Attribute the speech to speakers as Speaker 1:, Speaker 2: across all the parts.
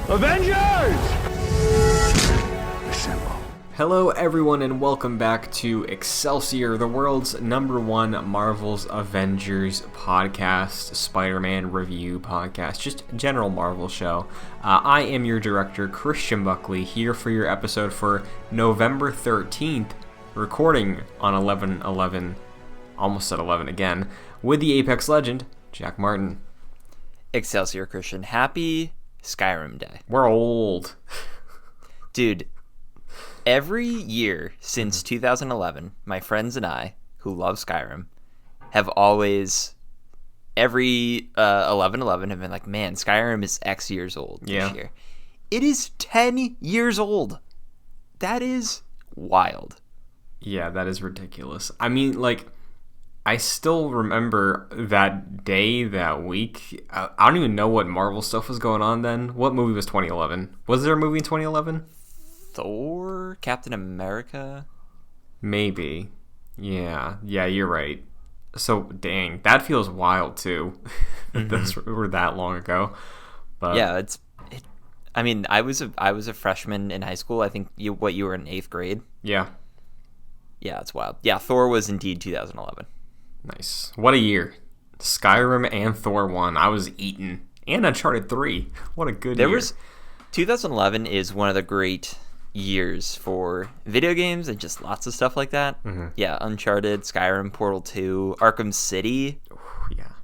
Speaker 1: Avengers! Assemble.
Speaker 2: Hello everyone and welcome back to Excelsior, the world's #1 Marvel's Avengers podcast, Spider-Man review podcast, just general Marvel show. I am your director, Christian Buckley, here for your episode for November 13th, recording on 11/11, almost at 11 again, with the Apex legend, Jack Martin.
Speaker 3: Excelsior, Christian. Happy Skyrim Day.
Speaker 2: We're old.
Speaker 3: Dude, every year since 2011, my friends and I, who love Skyrim, have always, every 11/11, have been like, man, Skyrim is X years old this year. It is 10 years old. That is wild.
Speaker 2: Yeah, that is ridiculous. I mean, like, I still remember that day, that week. I don't even know what Marvel stuff was going on then. What movie was 2011? Was there a movie in 2011?
Speaker 3: Thor? Captain America?
Speaker 2: Maybe. Yeah, you're right. So, dang, that feels wild, too. Those were that long ago. But
Speaker 3: yeah, I mean, I was a freshman in high school. I think you were in 8th grade?
Speaker 2: Yeah.
Speaker 3: Yeah, it's wild. Yeah, Thor was indeed 2011.
Speaker 2: Nice. What a year. Skyrim and Thor 1. I was eaten. And Uncharted 3. What a good year.
Speaker 3: 2011 is one of the great years for video games and just lots of stuff like that. Mm-hmm. Yeah, Uncharted, Skyrim, Portal 2, Arkham City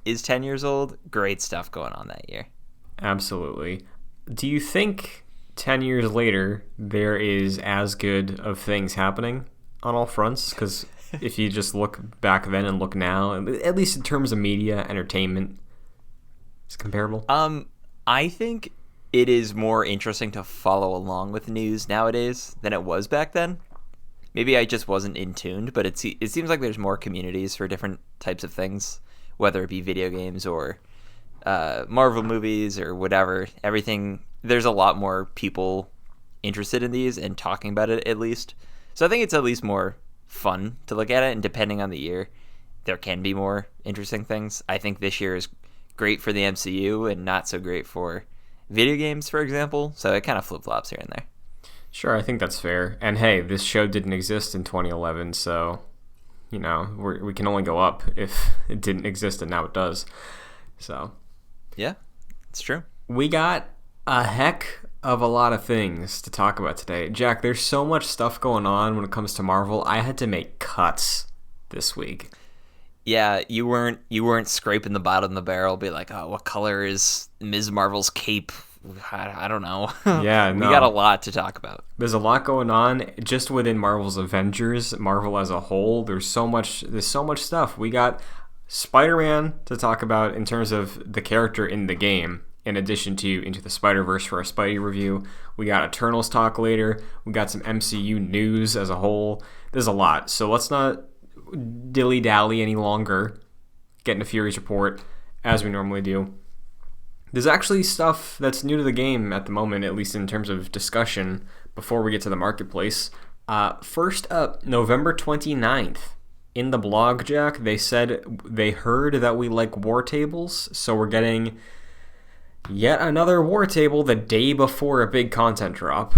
Speaker 3: is 10 years old. Great stuff going on that year.
Speaker 2: Absolutely. Do you think 10 years later there is as good of things happening on all fronts? Because if you just look back then and look now, at least in terms of media, entertainment, it's comparable.
Speaker 3: I think it is more interesting to follow along with news nowadays than it was back then. Maybe I just wasn't in tuned, but it seems like there's more communities for different types of things, whether it be video games or Marvel movies or whatever. Everything, there's a lot more people interested in these and talking about it at least. So I think it's at least more fun to look at it, and depending on the year, there can be more interesting things. I think this year is great for the MCU and not so great for video games, for example, so it kind of flip-flops here and there.
Speaker 2: Sure, I think that's fair. And hey, this show didn't exist in 2011, so, you know, we can only go up if it didn't exist, and now it does. So,
Speaker 3: yeah, it's true.
Speaker 2: We got a heck of a lot of things to talk about today. Jack, there's so much stuff going on when it comes to Marvel. I had to make cuts this week.
Speaker 3: Yeah, you weren't scraping the bottom of the barrel, be like, oh, what color is Ms. Marvel's cape? I don't know.
Speaker 2: Yeah, no.
Speaker 3: We got a lot to talk about.
Speaker 2: There's a lot going on just within Marvel's Avengers, Marvel as a whole. There's so much stuff. We got Spider-Man to talk about in terms of the character in the game, in addition to Into the Spider-Verse for our Spidey review. We got Eternals talk later. We got some MCU news as a whole. There's a lot. So let's not dilly-dally any longer. Get into Fury's report, as we normally do. There's actually stuff that's new to the game at the moment, at least in terms of discussion, before we get to the marketplace. First up, November 29th. In the blog, Jack, they said they heard that we like war tables, so we're getting yet another war table the day before a big content drop.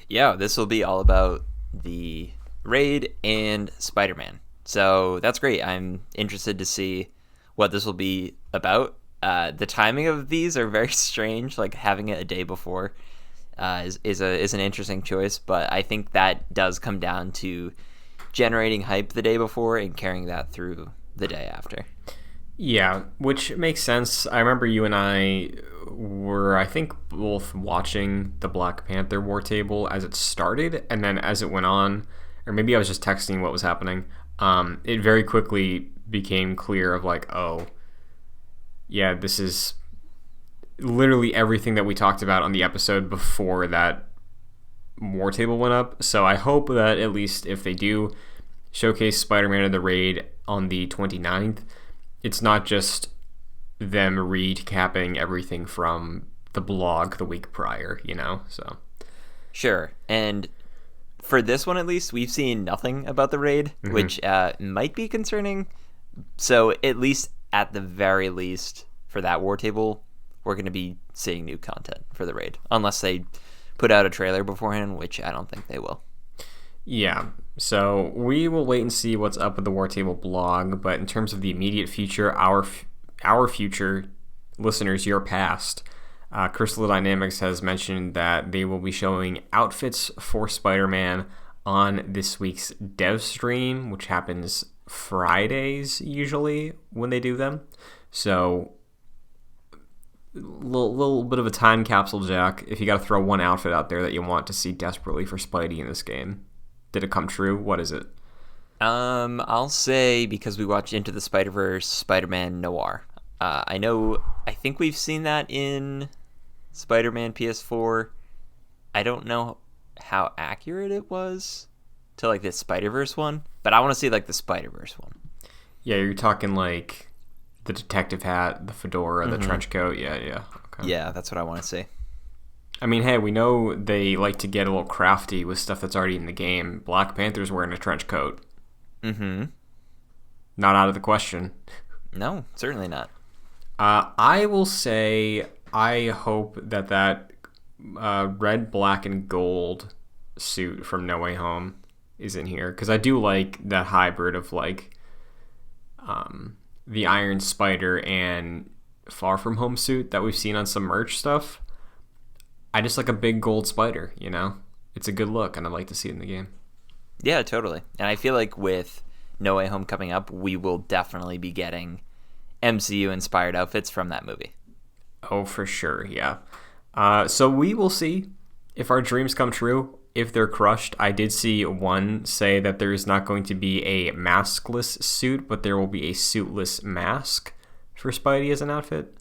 Speaker 3: Yeah, this will be all about the Raid and Spider-Man. So that's great. I'm interested to see what this will be about. The timing of these are very strange, like having it a day before is an interesting choice, but I think that does come down to generating hype the day before and carrying that through the day after.
Speaker 2: Yeah, which makes sense. I remember you and I were, I think, both watching the Black Panther War Table as it started, and then as it went on, or maybe I was just texting what was happening, it very quickly became clear of like, oh, yeah, this is literally everything that we talked about on the episode before that War Table went up. So I hope that at least if they do showcase Spider-Man in the Raid on the 29th, it's not just them recapping everything from the blog the week prior, you know? So
Speaker 3: sure. And for this one, at least, we've seen nothing about the Raid, which might be concerning. So at least at the very least for that War Table, we're going to be seeing new content for the raid, unless they put out a trailer beforehand, which I don't think they will.
Speaker 2: Yeah, so we will wait and see what's up with the War Table blog, but in terms of the immediate future, our future, listeners, your past, Crystal Dynamics has mentioned that they will be showing outfits for Spider-Man on this week's dev stream, which happens Fridays usually when they do them. So little bit of a time capsule, Jack. If you got to throw one outfit out there that you want to see desperately for Spidey in this game, did it come true? What is it?
Speaker 3: I'll say, because we watched Into the Spider-Verse, Spider-Man Noir. I think we've seen that in Spider-Man PS4. I don't know how accurate it was to like the Spider-Verse one, but I want to see like the Spider-Verse one.
Speaker 2: Yeah, you're talking like the detective hat, the fedora, the trench coat. Yeah. Okay.
Speaker 3: Yeah, that's what I want to see.
Speaker 2: I mean, hey, we know they like to get a little crafty with stuff that's already in the game. Black Panther's wearing a trench coat.
Speaker 3: Mm-hmm.
Speaker 2: Not out of the question.
Speaker 3: No, certainly not.
Speaker 2: I will say I hope that red, black, and gold suit from No Way Home is in here, because I do like that hybrid of like the Iron Spider and Far From Home suit that we've seen on some merch stuff. I just like a big gold spider, you know? It's a good look, and I'd like to see it in the game.
Speaker 3: Yeah, totally. And I feel like with No Way Home coming up, we will definitely be getting MCU-inspired outfits from that movie.
Speaker 2: Oh, for sure, yeah. So we will see if our dreams come true, if they're crushed. I did see one say that there is not going to be a maskless suit, but there will be a suitless mask for Spidey as an outfit.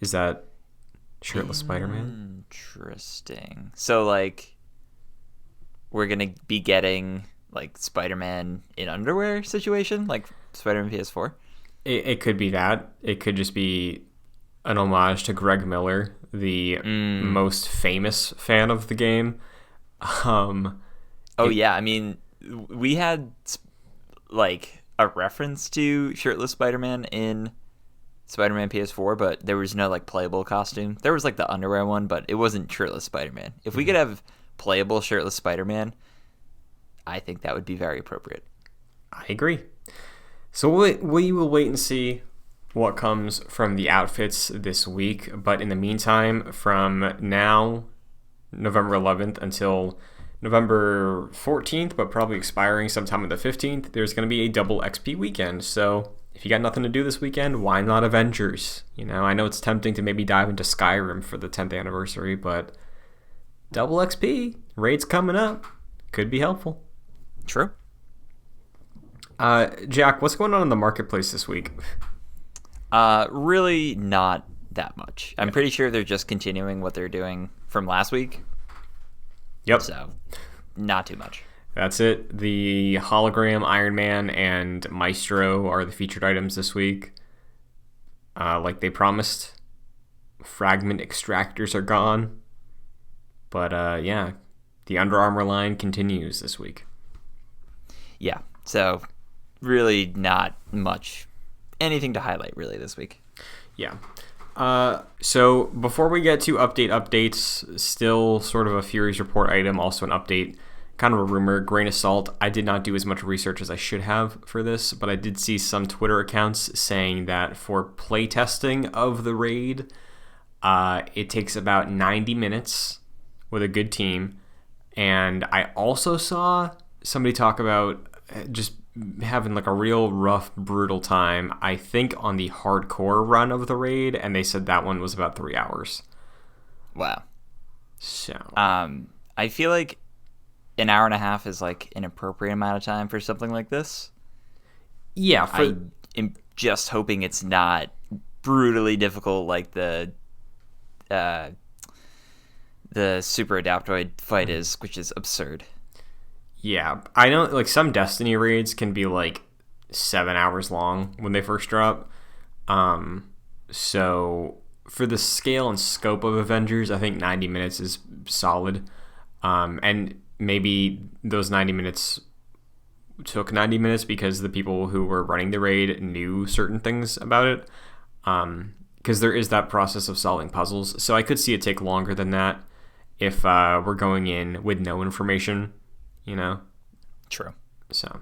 Speaker 2: Is that shirtless Spider-Man?
Speaker 3: Interesting. So, like, we're going to be getting, like, Spider-Man in underwear situation? Like Spider-Man PS4?
Speaker 2: It could be that. It could just be an homage to Greg Miller, the most famous fan of the game.
Speaker 3: Yeah. I mean, we had, like, a reference to shirtless Spider-Man in Spider-Man PS4, but there was no, like, playable costume. There was, like, the underwear one, but it wasn't shirtless Spider-Man. If we could have playable shirtless Spider-Man, I think that would be very appropriate.
Speaker 2: I agree. So we will wait and see what comes from the outfits this week. But in the meantime, from now, November 11th, until November 14th, but probably expiring sometime on the 15th, there's going to be a double XP weekend. So if you got nothing to do this weekend, why not Avengers? You know, I know it's tempting to maybe dive into Skyrim for the 10th anniversary, but double XP, raid's coming up, could be helpful.
Speaker 3: True.
Speaker 2: Jack, what's going on in the marketplace this week?
Speaker 3: Really not that much. I'm pretty sure they're just continuing what they're doing from last week.
Speaker 2: Yep.
Speaker 3: So, not too much.
Speaker 2: That's it. The hologram Iron Man and Maestro are the featured items this week. Like they promised. Fragment extractors are gone. But yeah, the Under Armour line continues this week.
Speaker 3: Yeah, so really not much, anything to highlight really this week.
Speaker 2: Yeah. So before we get to updates, still sort of a Fury's Report item, also an update, kind of a rumor, grain of salt. I did not do as much research as I should have for this, but I did see some Twitter accounts saying that for playtesting of the raid, it takes about 90 minutes with a good team. And I also saw somebody talk about just having like a real rough, brutal time, I think, on the hardcore run of the raid, and they said that one was about 3 hours.
Speaker 3: Wow.
Speaker 2: So
Speaker 3: I feel like an hour and a half is like an appropriate amount of time for something like this.
Speaker 2: Yeah,
Speaker 3: I am just hoping it's not brutally difficult like the Super Adaptoid fight is, which is absurd.
Speaker 2: Yeah, I know, like, some Destiny raids can be, like, 7 hours long when they first drop. So, for the scale and scope of Avengers, I think 90 minutes is solid. And maybe those 90 minutes took 90 minutes because the people who were running the raid knew certain things about it. because there is that process of solving puzzles. So I could see it take longer than that if we're going in with no information,
Speaker 3: True.
Speaker 2: So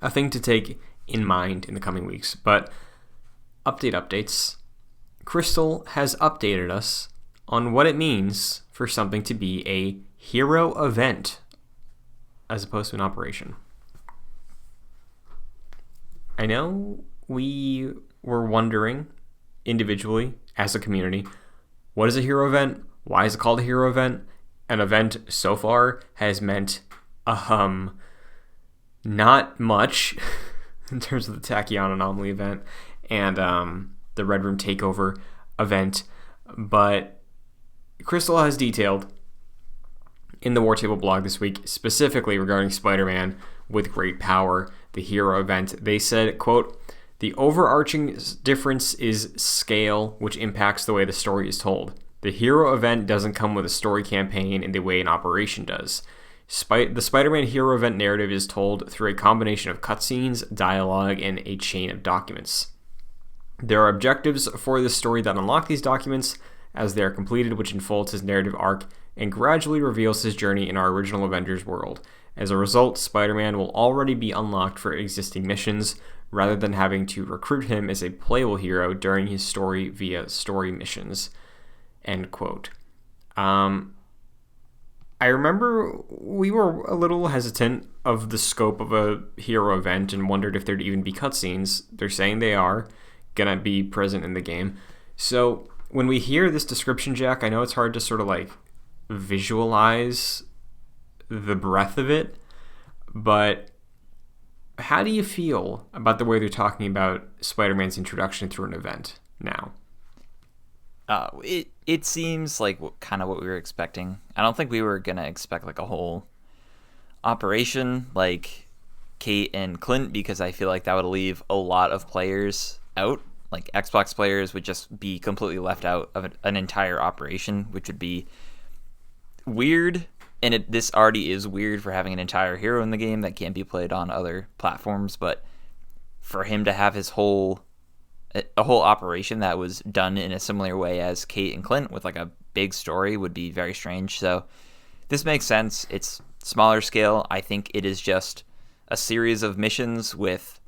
Speaker 2: a thing to take in mind in the coming weeks. But updates. Crystal has updated us on what it means for something to be a hero event as opposed to an operation. I know we were wondering individually as a community, what is a hero event? Why is it called a hero event? An event so far has meant not much in terms of the Tachyon Anomaly event and the Red Room Takeover event, but Crystal has detailed in the War Table blog this week, specifically regarding Spider-Man with great power, the hero event. They said, quote, "The overarching difference is scale, which impacts the way the story is told. The hero event doesn't come with a story campaign in the way an operation does. The Spider-Man hero event narrative is told through a combination of cutscenes, dialogue, and a chain of documents. There are objectives for the story that unlock these documents as they are completed, which unfolds his narrative arc and gradually reveals his journey in our original Avengers world. As a result, Spider-Man will already be unlocked for existing missions, rather than having to recruit him as a playable hero during his story via story missions." End quote. I remember we were a little hesitant of the scope of a hero event and wondered if there'd even be cutscenes. They're saying they are gonna be present in the game. So when we hear this description, Jack, I know it's hard to sort of like visualize the breadth of it, but how do you feel about the way they're talking about Spider-Man's introduction through an event now?
Speaker 3: It seems like kind of what we were expecting. I don't think we were going to expect like a whole operation like Kate and Clint, because I feel like that would leave a lot of players out. Like Xbox players would just be completely left out of an entire operation, which would be weird. And this already is weird for having an entire hero in the game that can't be played on other platforms. But for him to have a whole operation that was done in a similar way as Kate and Clint with like a big story would be very strange. So this makes sense. It's smaller scale. I think it is just a series of missions with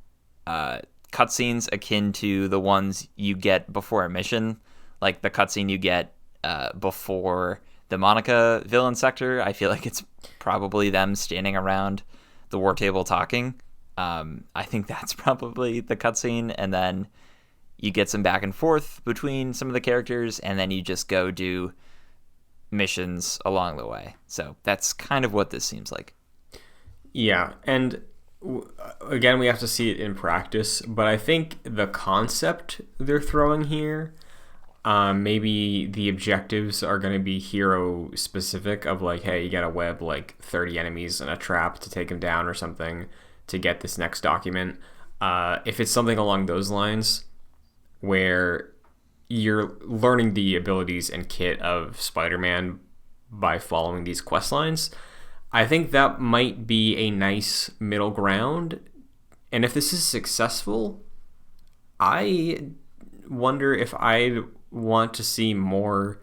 Speaker 3: cutscenes akin to the ones you get before a mission, like the cutscene you get before the Monica villain sector. I feel like it's probably them standing around the war table talking. I think that's probably the cutscene, and then you get some back and forth between some of the characters, and then you just go do missions along the way. So that's kind of what this seems like.
Speaker 2: Yeah, and again, we have to see it in practice, but I think the concept they're throwing here, maybe the objectives are going to be hero specific, of like, hey, you got to web like 30 enemies in a trap to take them down or something to get this next document. If it's something along those lines, where you're learning the abilities and kit of Spider-Man by following these quest lines, I think that might be a nice middle ground. And if this is successful, I wonder if I'd want to see more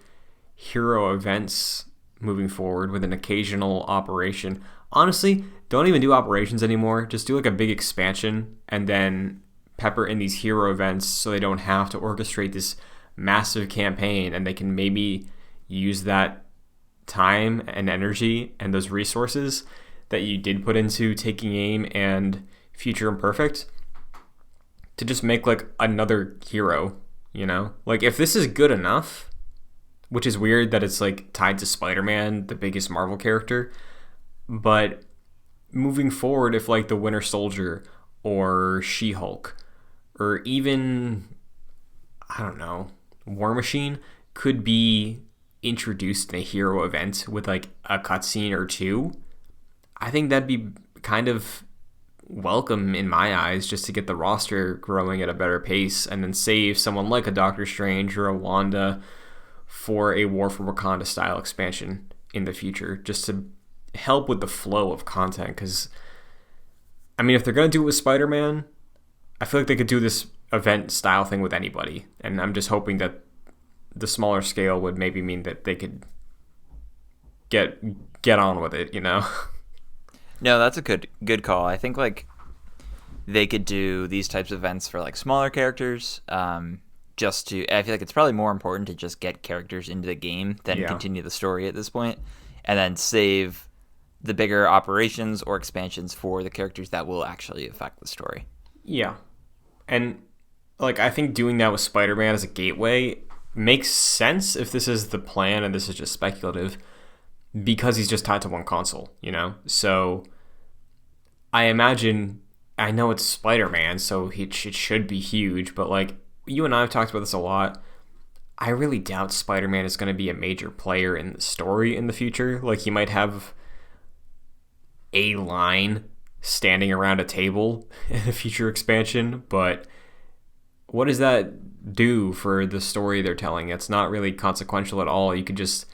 Speaker 2: hero events moving forward with an occasional operation. Honestly, don't even do operations anymore. Just do like a big expansion and then pepper in these hero events so they don't have to orchestrate this massive campaign, and they can maybe use that time and energy and those resources that you did put into Taking Aim and Future Imperfect to just make like another hero, Like if this is good enough, which is weird that it's like tied to Spider-Man, the biggest Marvel character, but moving forward, if like the Winter Soldier or She-Hulk or even, I don't know, War Machine could be introduced in a hero event with like a cutscene or two, I think that'd be kind of welcome in my eyes, just to get the roster growing at a better pace, and then save someone like a Doctor Strange or a Wanda for a War for Wakanda style expansion in the future, just to help with the flow of content. Because I mean, if they're gonna do it with Spider-Man, I feel like they could do this event style thing with anybody. And I'm just hoping that the smaller scale would maybe mean that they could get on with it, you know?
Speaker 3: No, that's a good call. I think like they could do these types of events for like smaller characters. Just to, I feel like it's probably more important to just get characters into the game than continue the story at this point, and then save the bigger operations or expansions for the characters that will actually affect the story.
Speaker 2: Yeah. And like I think doing that with Spider-Man as a gateway makes sense if this is the plan and this is just speculative, because he's just tied to one console, you know? So I imagine, I know it's Spider-Man, so it should be huge, but like you and I have talked about this a lot. I really doubt Spider-Man is going to be a major player in the story in the future. Like he might have a line standing around a table in a future expansion, but what does that do for the story they're telling? It's not really consequential at all. You could just,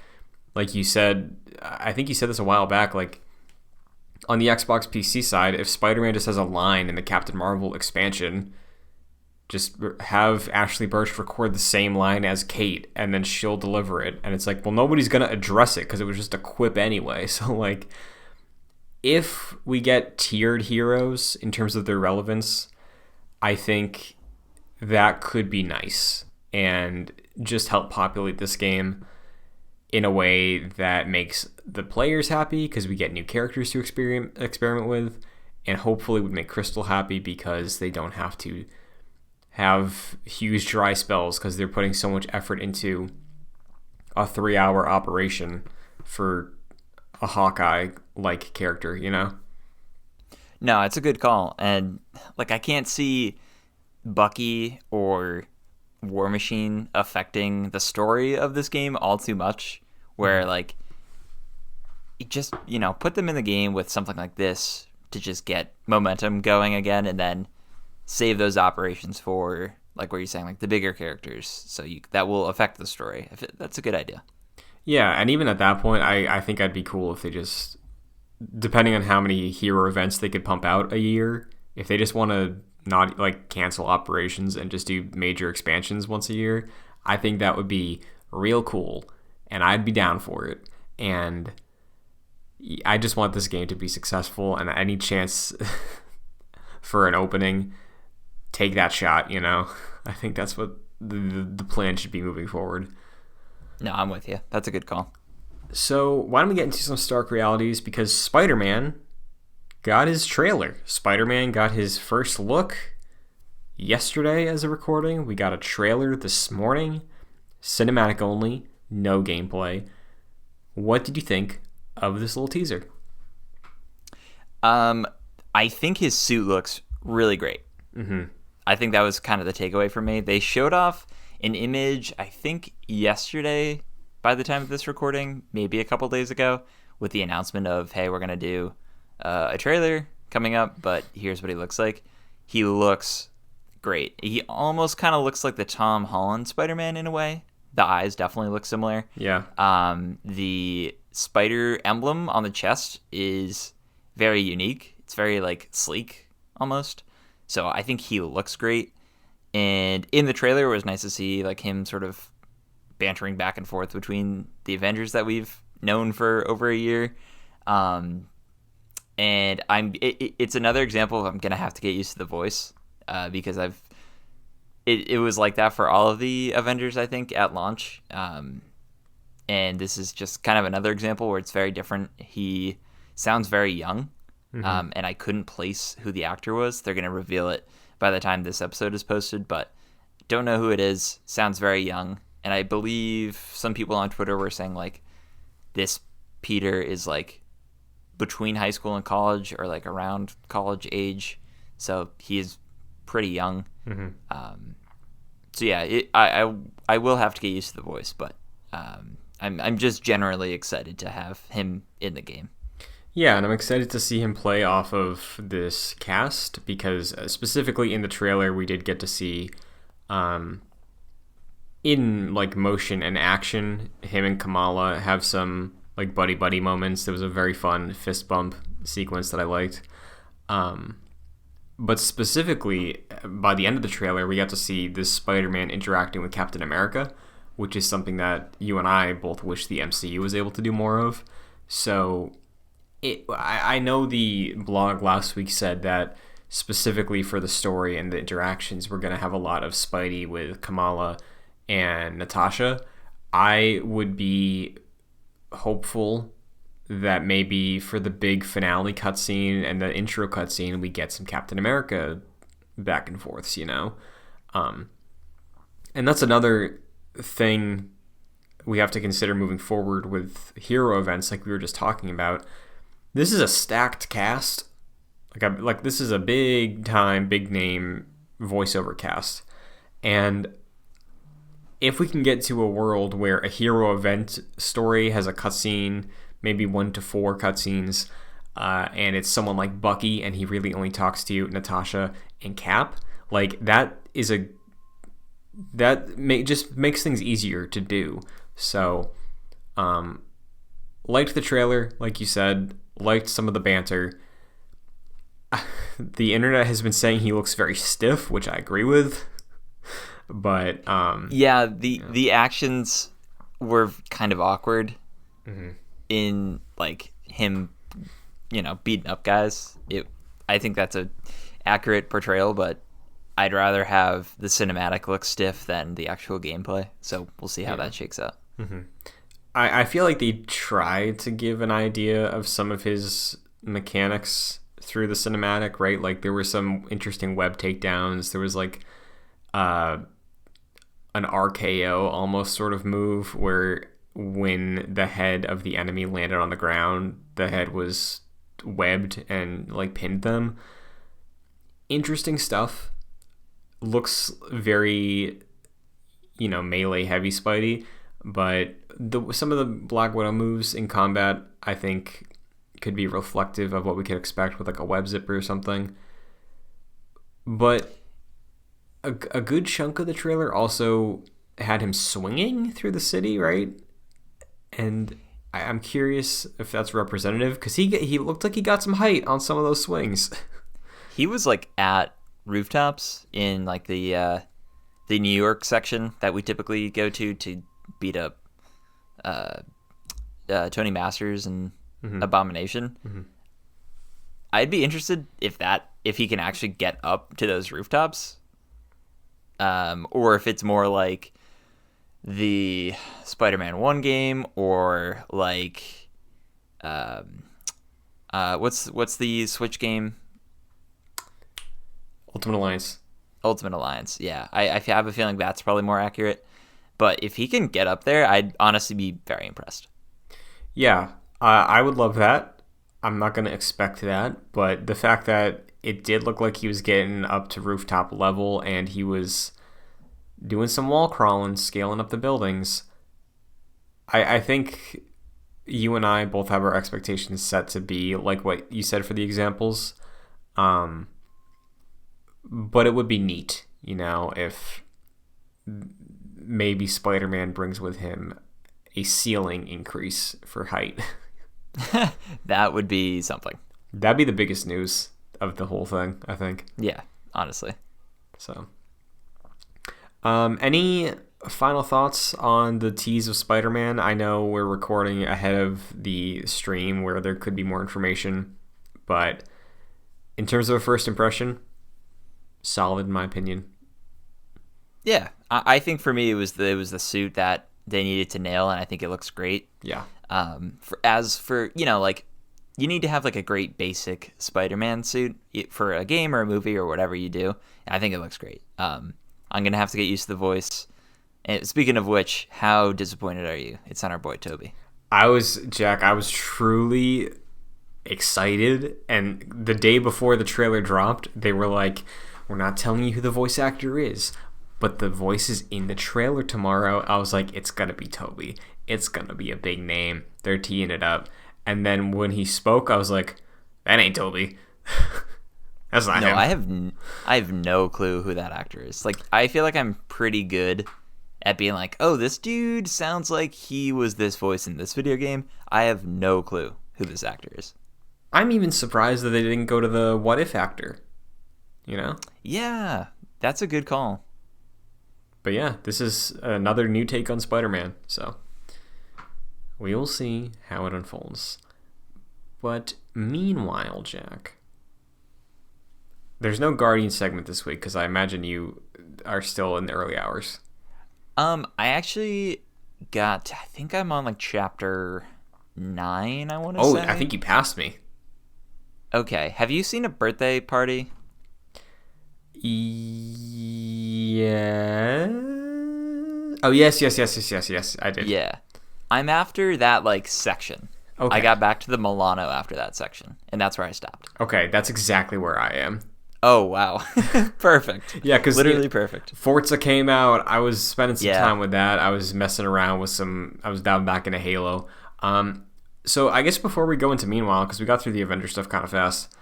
Speaker 2: like you said, I think you said this a while back, like on the Xbox PC side, if Spider-Man just has a line in the Captain Marvel expansion, just have Ashley Birch record the same line as Kate and then she'll deliver it. And it's like, well, nobody's going to address it because it was just a quip anyway. So like, if we get tiered heroes in terms of their relevance, I think that could be nice and just help populate this game in a way that makes the players happy because we get new characters to experiment with, and hopefully would make Crystal happy because they don't have to have huge dry spells because they're putting so much effort into a 3-hour operation for a Hawkeye-like character, you know?
Speaker 3: No, it's a good call. And like I can't see Bucky or War Machine affecting the story of this game all too much, where like you just, you know, put them in the game with something like this to just get momentum going again, and then save those operations for, like what you're saying, like the bigger characters, so that will affect the story. That's a good idea.
Speaker 2: Yeah, and even at that point, I think I'd be cool if they just, depending on how many hero events they could pump out a year, if they just want to not like cancel operations and just do major expansions once a year, I think that would be real cool, and I'd be down for it. And I just want this game to be successful, and any chance for an opening, take that shot, you know? I think that's what the plan should be moving forward.
Speaker 3: No, I'm with you. That's a good call.
Speaker 2: So why don't we get into some stark realities, because Spider-Man got his trailer. Spider-Man got his first look yesterday as a recording. We got a trailer this morning, cinematic only, no gameplay. What did you think of this little teaser?
Speaker 3: I think his suit looks really great.
Speaker 2: Mm-hmm.
Speaker 3: I think that was kind of the takeaway for me. They showed off an image, I think yesterday by the time of this recording, maybe a couple days ago, with the announcement of, hey, we're going to do a trailer coming up, but here's what he looks like. He looks great. He almost kind of looks like the Tom Holland Spider-Man in a way. The eyes definitely look similar.
Speaker 2: Yeah.
Speaker 3: The spider emblem on the chest is very unique. It's very like sleek almost. So I think he looks great. And in the trailer, it was nice to see like him sort of bantering back and forth between the Avengers that we've known for over a year. And it's another example of I'm gonna have to get used to the voice because it was like that for all of the Avengers, I think, at launch. And this is just kind of another example where it's very different. He sounds very young, and I couldn't place who the actor was. They're gonna reveal it by the time this episode is posted, but don't know who it is. Sounds very young. And I believe some people on Twitter were saying like this Peter is like between high school and college, or like around college age. So he is pretty young. So yeah, I will have to get used to the voice, but I'm just generally excited to have him in the game.
Speaker 2: Yeah, and I'm excited to see him play off of this cast, because specifically in the trailer we did get to see in like motion and action, him and Kamala have some like buddy moments. There was a very fun fist bump sequence that I liked. But specifically, by the end of the trailer, we got to see this Spider-Man interacting with Captain America, which is something that you and I both wish the MCU was able to do more of. So I know the blog last week said that specifically for the story and the interactions, we're going to have a lot of Spidey with Kamala and Natasha. I would be hopeful that maybe for the big finale cutscene and the intro cutscene, we get some Captain America back and forths, you know? And that's another thing we have to consider moving forward with hero events like we were just talking about. This is a stacked cast. Like this is a big time, big name voiceover cast. And if we can get to a world where a hero event story has a cutscene, maybe 1 to 4 cutscenes, and it's someone like Bucky and he really only talks to Natasha and Cap, like just makes things easier to do. So, liked the trailer, like you said, liked some of the banter. The internet has been saying he looks very stiff, which I agree with. But
Speaker 3: the actions were kind of awkward in like him, beating up guys. I think that's a accurate portrayal, but I'd rather have the cinematic look stiff than the actual gameplay. So we'll see how that shakes out.
Speaker 2: Mm-hmm. I feel like they tried to give an idea of some of his mechanics through the cinematic, right? Like there were some interesting web takedowns. There was like an RKO almost sort of move where when the head of the enemy landed on the ground, the head was webbed and like pinned them. Interesting stuff. Looks very, melee heavy Spidey, but some of the Black Widow moves in combat, I think, could be reflective of what we could expect with like a web zipper or something. But a good chunk of the trailer also had him swinging through the city, right? And I'm curious if that's representative, because he looked like he got some height on some of those swings.
Speaker 3: He was like at rooftops in like the New York section that we typically go to beat up Tony Masters and Abomination. Mm-hmm. I'd be interested if he can actually get up to those rooftops, or if it's more like the Spider-Man 1 game, or like what's the Switch game? Ultimate Alliance. Yeah, I have a feeling that's probably more accurate. But if he can get up there, I'd honestly be very impressed.
Speaker 2: Yeah, I would love that. I'm not going to expect that, but the fact that it did look like he was getting up to rooftop level and he was doing some wall crawling, scaling up the buildings, I think you and I both have our expectations set to be like what you said for the examples. But it would be neat, if maybe Spider-Man brings with him a ceiling increase for height.
Speaker 3: That would be something.
Speaker 2: That'd be the biggest news of the whole thing, I think.
Speaker 3: Yeah, honestly.
Speaker 2: So, any final thoughts on the tease of Spider-Man? I know we're recording ahead of the stream where there could be more information, but in terms of a first impression, solid in my opinion.
Speaker 3: Yeah, I think for me it was the suit that they needed to nail, and I think it looks great.
Speaker 2: Yeah.
Speaker 3: For like, you need to have like a great basic Spider-Man suit for a game or a movie or whatever you do. And I think it looks great. I'm gonna have to get used to the voice. And speaking of which, how disappointed are you? It's not our boy Toby.
Speaker 2: I was truly excited, and the day before the trailer dropped, they were like, "We're not telling you who the voice actor is, but the voice is in the trailer tomorrow." I was like, it's gonna be Toby. It's gonna be a big name. They're teeing it up. And then when he spoke, I was like, that ain't Toby. That's not him.
Speaker 3: I have no clue who that actor is. Like, I feel like I'm pretty good at being like, oh, this dude sounds like he was this voice in this video game. I have no clue who this actor is.
Speaker 2: I'm even surprised that they didn't go to the What If actor. you know?
Speaker 3: Yeah, that's a good call.
Speaker 2: But yeah, this is another new take on Spider-Man, so we will see how it unfolds. But meanwhile, Jack, there's no Guardian segment this week because I imagine you are still in the early hours.
Speaker 3: I actually I think I'm on like chapter 9, I want to
Speaker 2: Oh,
Speaker 3: say.
Speaker 2: I think you passed me.
Speaker 3: Okay, have you seen A Birthday Party?
Speaker 2: Yeah. Oh, yes, I did.
Speaker 3: Yeah. I'm after that like section.
Speaker 2: Okay.
Speaker 3: I got back to the Milano after that section, and that's where I stopped.
Speaker 2: Okay, that's exactly where I am.
Speaker 3: Oh, wow. Perfect.
Speaker 2: Yeah, because
Speaker 3: literally perfect.
Speaker 2: Forza came out. I was spending some
Speaker 3: Yeah.
Speaker 2: time with that. I was messing around with I was down back into Halo. So I guess before we go into Meanwhile, because we got through the Avengers stuff kind of fast,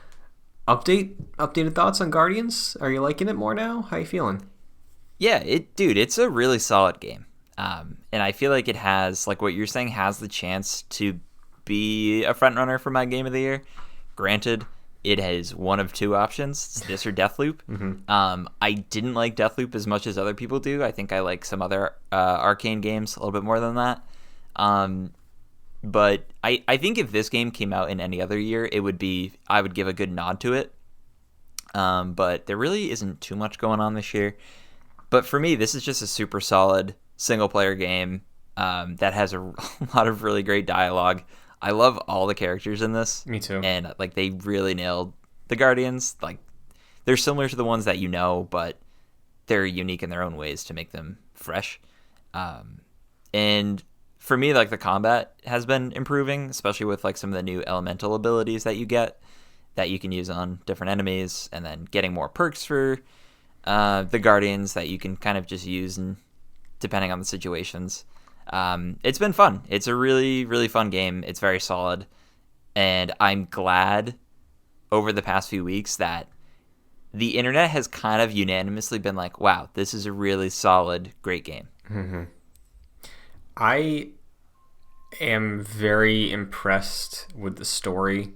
Speaker 2: updated thoughts on Guardians? Are you liking it more now? How you feeling?
Speaker 3: Yeah, it's a really solid game. And I feel like it has, like what you're saying, has the chance to be a front runner for my game of the year. Granted, it has one of two options: it's this or Deathloop. I didn't like Deathloop as much as other people do. I think I like some other Arcane games a little bit more than that. But I think if this game came out in any other year, I would give a good nod to it. But there really isn't too much going on this year. But for me, this is just a super solid single-player game that has a lot of really great dialogue. I love all the characters in this.
Speaker 2: Me too.
Speaker 3: And like they really nailed the Guardians. Like they're similar to the ones that you know, but they're unique in their own ways to make them fresh. And for me, like the combat has been improving, especially with like some of the new elemental abilities that you get that you can use on different enemies, and then getting more perks for the Guardians that you can kind of just use depending on the situations. It's been fun. It's a really, really fun game. It's very solid. And I'm glad over the past few weeks that the internet has kind of unanimously been like, wow, this is a really solid, great game.
Speaker 2: Mm-hmm. I am very impressed with the story.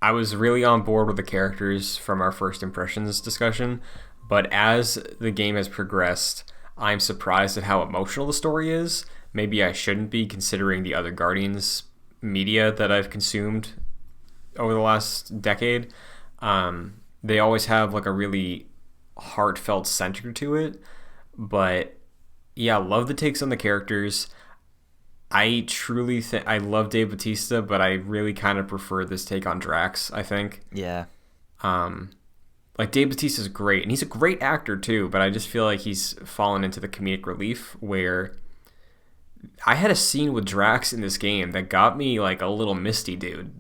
Speaker 2: I was really on board with the characters from our first impressions discussion, but as the game has progressed, I'm surprised at how emotional the story is. Maybe I shouldn't be, considering the other Guardians media that I've consumed over the last decade. They always have like a really heartfelt center to it, but yeah, love the takes on the characters. I truly think I love Dave Bautista, but I really kind of prefer this take on Drax, I think.
Speaker 3: Yeah.
Speaker 2: Like Dave Bautista's great, and he's a great actor too, but I just feel like he's fallen into the comedic relief where I had a scene with Drax in this game that got me like a little misty, dude.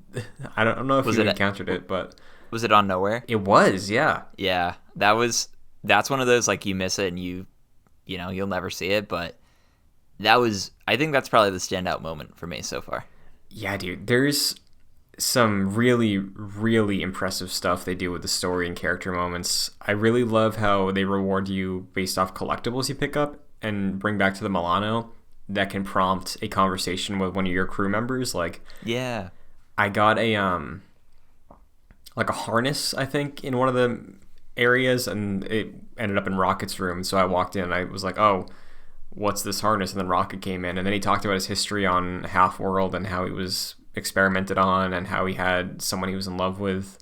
Speaker 2: I don't know if you encountered it, but
Speaker 3: was it on Nowhere?
Speaker 2: It was, yeah.
Speaker 3: Yeah. That's one of those like you miss it and you'll never see it, but I think that's probably the standout moment for me so far.
Speaker 2: Yeah, dude. There's some really, really impressive stuff they do with the story and character moments. I really love how they reward you based off collectibles you pick up and bring back to the Milano that can prompt a conversation with one of your crew members. Like,
Speaker 3: yeah,
Speaker 2: I got a harness, I think, in one of the areas, and it ended up in Rocket's room. So I walked in and I was like, oh, what's this harness? And then Rocket came in, and then he talked about his history on Half-World and how he was experimented on and how he had someone he was in love with.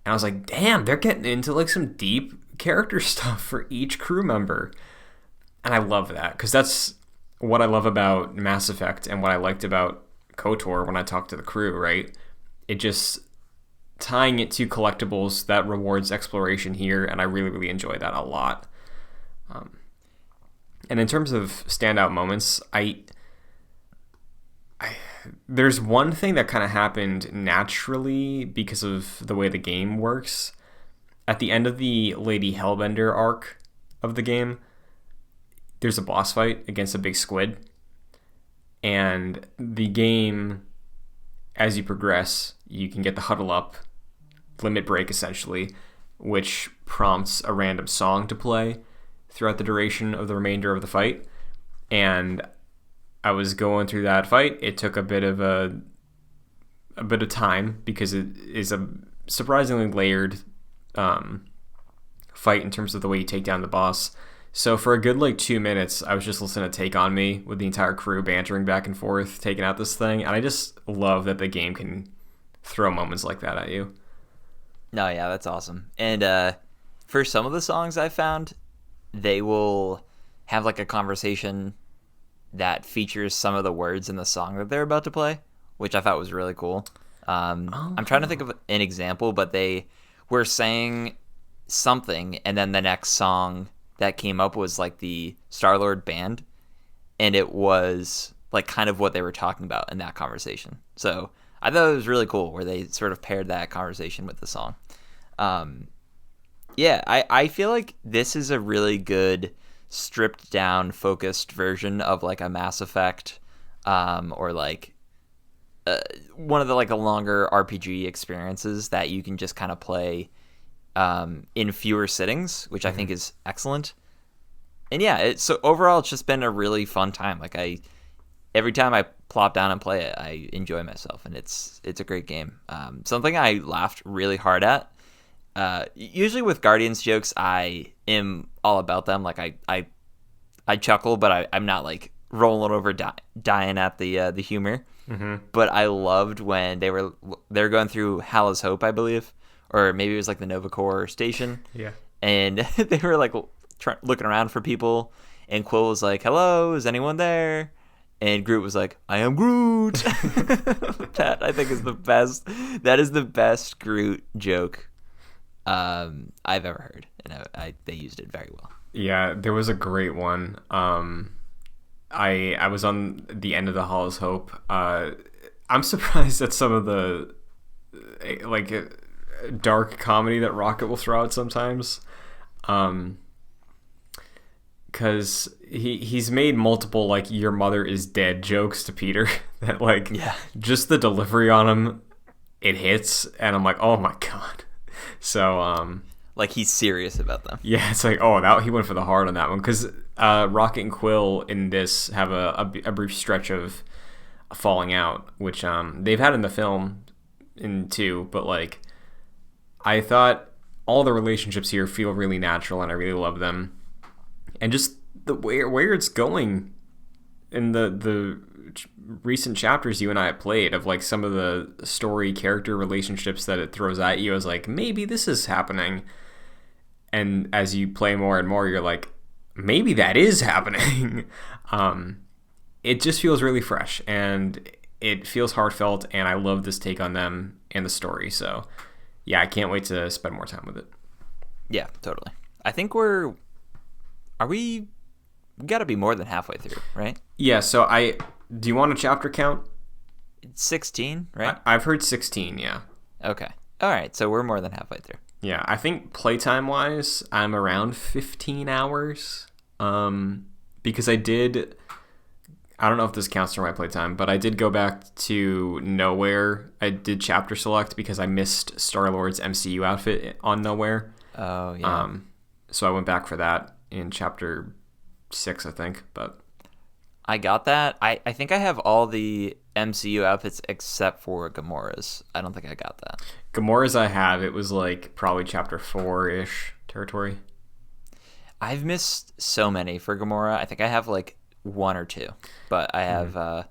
Speaker 2: And I was like, damn, they're getting into like some deep character stuff for each crew member. And I love that, because that's what I love about Mass Effect and what I liked about KOTOR when I talked to the crew, right? It just tying it to collectibles that rewards exploration here, and I really, really enjoy that a lot. And in terms of standout moments, there's one thing that kind of happened naturally because of the way the game works. At the end of the Lady Hellbender arc of the game, there's a boss fight against a big squid. And the game, as you progress, you can get the huddle up, limit break essentially, which prompts a random song to play throughout the duration of the remainder of the fight. And I was going through that fight. It took a bit of time because it is a surprisingly layered fight in terms of the way you take down the boss. So for a good like 2 minutes, I was just listening to Take On Me with the entire crew bantering back and forth, taking out this thing. And I just love that the game can throw moments like that at you.
Speaker 3: No, yeah, that's awesome. And for some of the songs I found, they will have like a conversation that features some of the words in the song that they're about to play, which I thought was really cool. I'm trying to think of an example, but they were saying something, and then the next song that came up was like the Star-Lord band, and it was like kind of what they were talking about in that conversation. So I thought it was really cool where they sort of paired that conversation with the song. Yeah, I feel like this is a really good stripped down, focused version of like a Mass Effect, or like one of the like a longer RPG experiences that you can just kind of play in fewer sittings, which I think is excellent. And yeah, so overall, it's just been a really fun time. Like every time I plop down and play it, I enjoy myself, and it's a great game. Something I laughed really hard at. Usually with Guardians jokes, I am all about them. Like I chuckle, but I'm not like rolling over dying at the humor. Mm-hmm. But I loved when they were going through Hala's Hope, I believe, or maybe it was like the Nova Corps station.
Speaker 2: Yeah. And
Speaker 3: they were like looking around for people, and Quill was like, "Hello, is anyone there?" And Groot was like, "I am Groot." That I think is the best. That is the best Groot joke I've ever heard, and they used it very well.
Speaker 2: Yeah, there was a great one. I was on the end of the Hala's Hope. I'm surprised at some of the like dark comedy that Rocket will throw out sometimes. Because he's made multiple like "your mother is dead" jokes to Peter that like just the delivery on him, it hits, and I'm like, oh my god. So
Speaker 3: like he's serious about them.
Speaker 2: Yeah, it's like, oh, that he went for the hard on that one, because Rocket and Quill in this have a brief stretch of falling out, which they've had in the film in 2, but like I thought all the relationships here feel really natural, and I really love them. And just the where it's going in the recent chapters you and I have played, of like some of the story character relationships that it throws at you, as like, maybe this is happening. And as you play more and more, you're like, maybe that is happening. It just feels really fresh, and it feels heartfelt, and I love this take on them and the story. So yeah, I can't wait to spend more time with it.
Speaker 3: Yeah, totally. I think we got to be more than halfway through, right?
Speaker 2: Yeah, so do you want a chapter count?
Speaker 3: It's 16, right?
Speaker 2: I've heard 16, yeah.
Speaker 3: Okay. All right, so we're more than halfway through.
Speaker 2: Yeah, I think playtime-wise, I'm around 15 hours. Because I don't know if this counts for my playtime, but I did go back to Nowhere. I did chapter select because I missed Star-Lord's MCU outfit on Nowhere.
Speaker 3: Oh, yeah.
Speaker 2: So I went back for that in chapter 6, I think, but
Speaker 3: I got that. I think I have all the MCU outfits except for Gamora's. I don't think I got that.
Speaker 2: Gamora's I have. It was like probably chapter 4-ish territory.
Speaker 3: I've missed so many for Gamora. I think I have like 1 or 2, but I have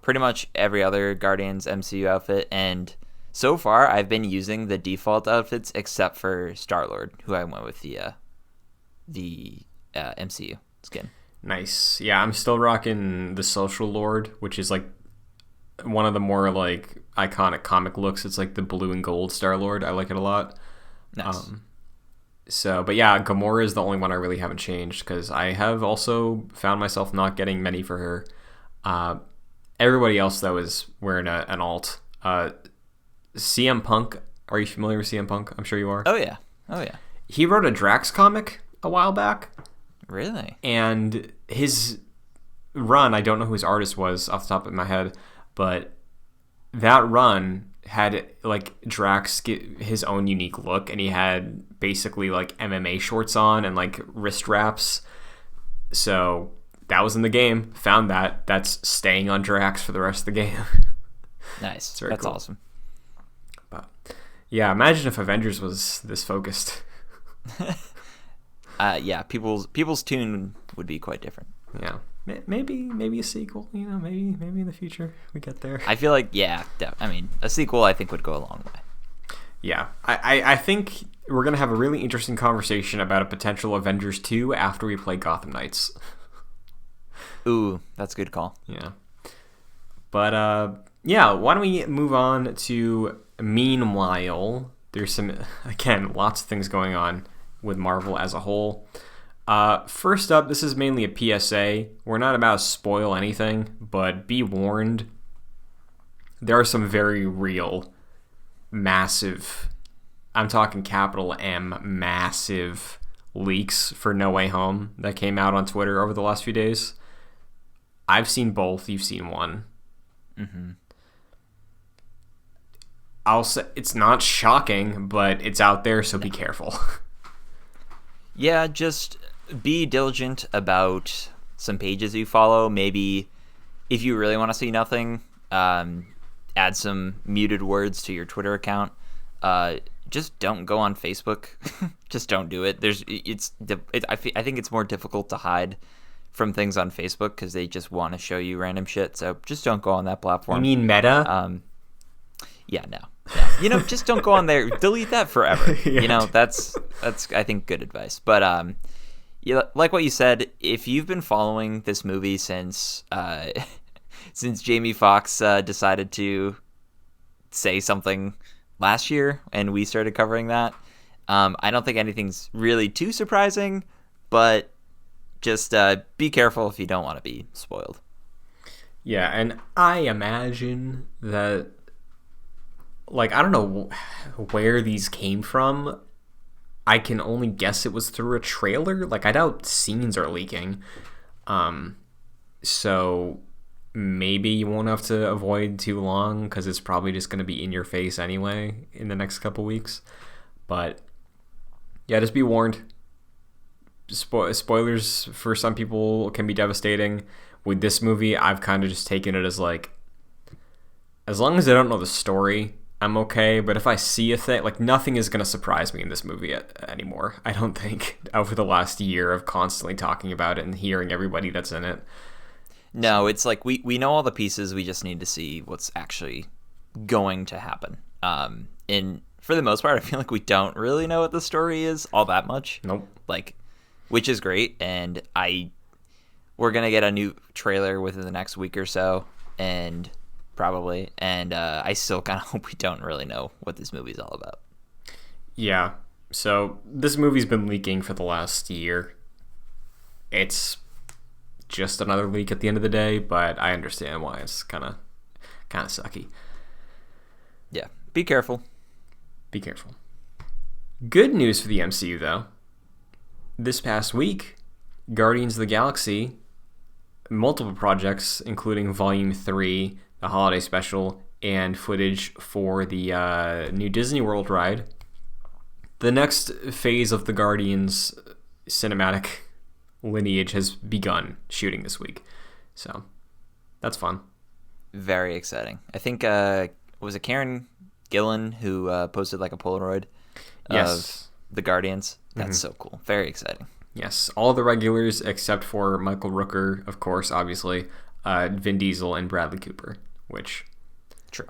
Speaker 3: pretty much every other Guardians MCU outfit, and so far I've been using the default outfits except for Star-Lord, who I went with the MCU skin.
Speaker 2: Nice. Yeah, I'm still rocking the Social Lord, which is like one of the more like iconic comic looks. It's like the blue and gold Star-Lord. I like it a lot.
Speaker 3: Nice.
Speaker 2: But yeah, Gamora is the only one I really haven't changed, because I have also found myself not getting many for her. Everybody else, though, is wearing an alt. CM Punk, are you familiar with CM Punk? I'm sure you are.
Speaker 3: Oh, yeah.
Speaker 2: He wrote a Drax comic a while back.
Speaker 3: Really?
Speaker 2: And his run, I don't know who his artist was off the top of my head, but that run had like Drax get his own unique look, and he had basically like MMA shorts on and like wrist wraps. So that was in the game. Found that. That's staying on Drax for the rest of the game.
Speaker 3: Nice. That's cool. Awesome.
Speaker 2: But yeah, imagine if Avengers was this focused.
Speaker 3: yeah, people's tune would be quite different.
Speaker 2: Yeah. Maybe a sequel, maybe in the future we get there.
Speaker 3: I feel like, yeah, I mean, a sequel I think would go a long way.
Speaker 2: Yeah, I think we're going to have a really interesting conversation about a potential Avengers 2 after we play Gotham Knights.
Speaker 3: Ooh, that's a good call.
Speaker 2: Yeah. But, yeah, why don't we move on to meanwhile, there's again, lots of things going on with Marvel as a whole. First up, this is mainly a PSA. We're not about to spoil anything, but be warned, there are some very real, massive, I'm talking capital M, massive leaks for No Way Home that came out on Twitter over the last few days. I've seen both. You've seen one.
Speaker 3: Mm-hmm.
Speaker 2: I'll say it's not shocking, but it's out there, so be careful.
Speaker 3: Yeah, just be diligent about some pages you follow. Maybe if you really want to see nothing, add some muted words to your Twitter account. Just don't go on Facebook. Just don't do it. I think it's more difficult to hide from things on Facebook because they just want to show you random shit. So just don't go on that platform.
Speaker 2: You mean Meta?
Speaker 3: Yeah, no. Just don't go on there. Delete that forever.
Speaker 2: Yeah.
Speaker 3: That's I think good advice. But like what you said, if you've been following this movie since Jamie Foxx decided to say something last year and we started covering that, I don't think anything's really too surprising, but just be careful if you don't want to be spoiled.
Speaker 2: Yeah, and I imagine that, like, I don't know where these came from. I can only guess it was through a trailer. Like, I doubt scenes are leaking. So maybe you won't have to avoid too long because it's probably just going to be in your face anyway in the next couple weeks. But yeah, just be warned. Spoilers for some people can be devastating. With this movie, I've kind of just taken it as like, as long as I don't know the story, I'm okay. But if I see a thing, like, nothing is going to surprise me in this movie anymore. I don't think, over the last year of constantly talking about it and hearing everybody that's in it.
Speaker 3: No, it's like we know all the pieces. We just need to see what's actually going to happen. And for the most part, I feel like we don't really know what the story is all that much.
Speaker 2: Nope.
Speaker 3: Like, which is great. And we're going to get a new trailer within the next week or so. And probably. And I still kind of hope we don't really know what this movie's all about.
Speaker 2: Yeah. So this movie's been leaking for the last year. It's just another leak at the end of the day, but I understand why it's kind of sucky.
Speaker 3: Yeah. Be careful.
Speaker 2: Be careful. Good news for the MCU, though. This past week, Guardians of the Galaxy, multiple projects, including Volume 3, the holiday special, and footage for the new Disney World ride. The next phase of the Guardians cinematic lineage has begun shooting this week. So, that's fun.
Speaker 3: Very exciting. I think, was it Karen Gillan who posted like a Polaroid of the Guardians? That's so cool. Very exciting.
Speaker 2: Yes, all the regulars except for Michael Rooker, of course, obviously, Vin Diesel and Bradley Cooper, which...
Speaker 3: True.